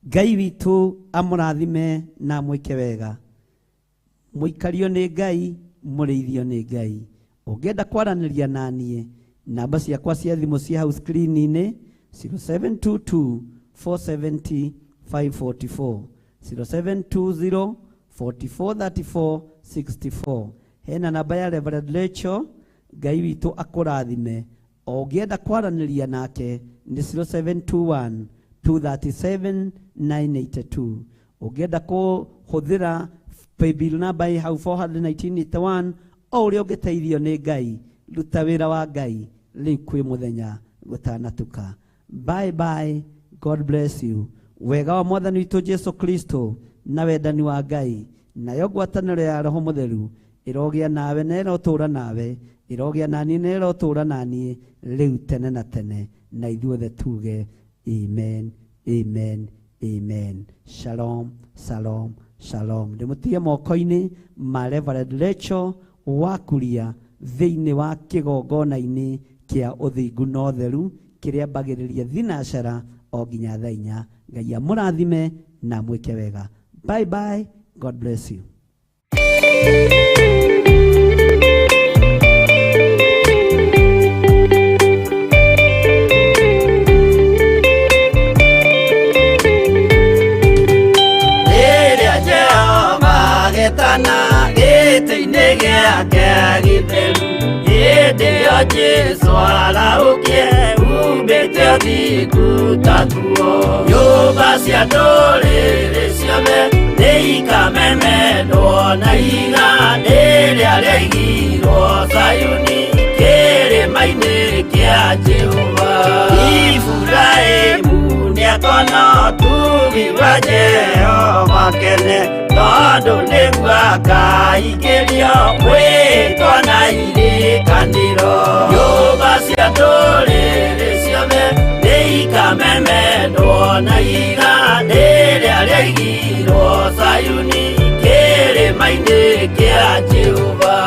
Ngai witũ amũrathime na mwĩke wega. Mũikario nĩ Ngai, mũrĩithio nĩ Ngai. Ũngĩenda kwaranĩria naniĩ, namba ciakwa cia thimũ cia hau screen-inĩ 0722 470 544, 0720 4434 64. Hena namba ya Reverend Rachel. Ngai witũ akũrathime. Ũngĩenda kwaranĩria nake nĩ 0721 237 982. Ũngĩenda kũhũthĩra paybill number hau 41981, o ũrĩa ũngĩteithio nĩ Ngai, ruta wĩra wa Ngai rĩu kwĩ mũthenya gũtanatuka. Bye bye, God bless you. Wega wa mwathani witũ Jesu Kristo na wendani wa Ngai nayo ngwatanĩro ya Roho Mũtheru ĩrogĩa nawe na ĩrotũũra nawe, ĩrogĩa naniĩ na ĩrotũũra naniĩ rĩu tene na tene, na ithuothe tuge amen, amen, amen. Shalom, shalom, shalom. Ndĩmũtige moko-inĩ ma Reverend Rachel wa kuria thĩinĩ wa kĩgongona-inĩ kĩa ũthingu na ũtheru kĩrĩa mbagĩrĩria thinacara o nginya thaa 4. Ngai amũrathime na mwĩke wega. Bye bye, God bless you. Gĩtĩ-inĩ gĩake gĩtheru, hĩndĩ ĩyo Jesũ araũkie umbĩte ũthingu ta tuo. Nyũmba cia ndũrĩrĩ ciothe nĩikamemendwo na iga rĩrĩa rĩaigirwo Zayuni kĩrĩma-inĩ kĩa Jehova. Iburahĩmu nĩakona ũtugi wa Jehova kene, tondũ nĩguo akaingĩrio gwĩtwo na irĩkanĩro. Nyũmba cia ndũrĩrĩ ciothe nĩikamemendwo na iga rĩrĩa rĩaigirwo Zayuni kĩrĩma-inĩ kĩa Jehova.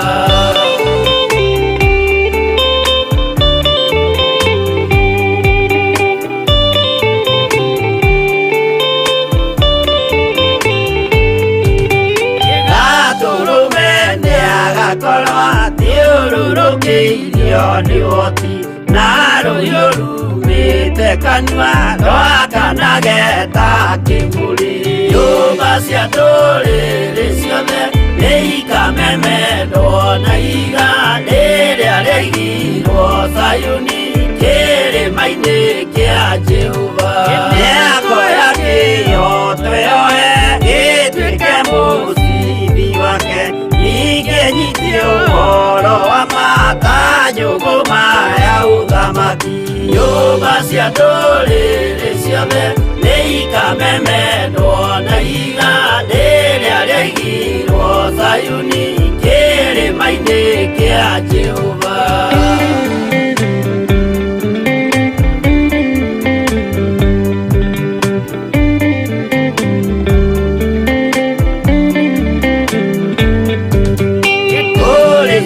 Thiũrũrũkĩirio nĩ ũhoti na rũhiũ rumĩte kanua rwakanage ta kĩmũrĩ. Nyũmba cia ndũrĩrĩ ciothe nĩikamemendwo na iga rĩrĩa rĩaigirwo Zayuni kĩrĩma-inĩ kĩa Jehova. Nĩakoya kĩyo twĩoe gĩtuĩke mũcithi wake, ningĩ nyitie ũhoro wa mata nyũngũma ya ũthamaki. Nyũmba cia ndũrĩrĩ ciothe nĩikamemendwo na iga rĩrĩa rĩaigirwo Zayuni kĩrĩma-inĩ kĩa Jehova.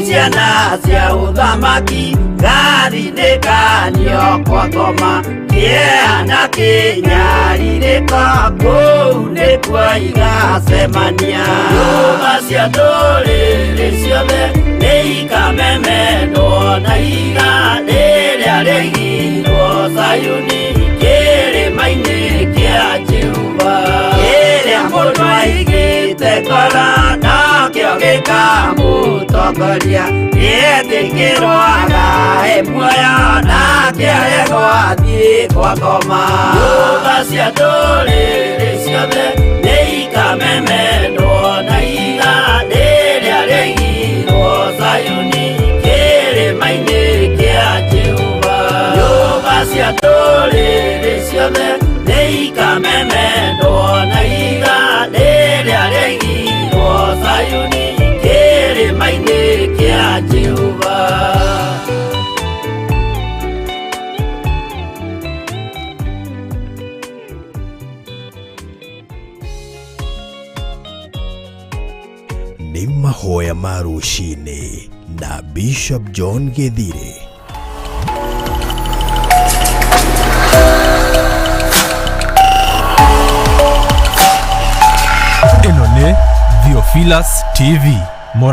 Ciana cia ũthamaki gathinĩkanio kwa ngoma, kĩeha kĩnyarirĩka kũu nĩkuo igacemania. Nyũmba cia ndũrĩrĩ ciothe nĩikamemendwo na iga rĩrĩa rĩaigirwo Zayuni kĩrĩma-inĩ kĩa Jehova. Kĩrĩa mũndũ tekora nakio gĩkamũtongoria gĩtĩkĩrwaga muoyo nake gũathiĩ kwa ngoma. Nyũmba cia ndũrĩrĩ ciothe nĩ ikamemendwo na igandĩ rĩrĩa rĩigirwo Zayuni kĩrĩma-inĩ kĩa Jehova. Nyũmba cia ndũrĩrĩ ciothe nĩ ikamemendwo na igandĩ rĩrĩa rĩigirwo Zayuni kĩrĩma-inĩ kĩa Jehova. Nĩ mahoya ma rũcinĩ na Bishop John Gĩthire. Ĩno nĩ Theophilus TV.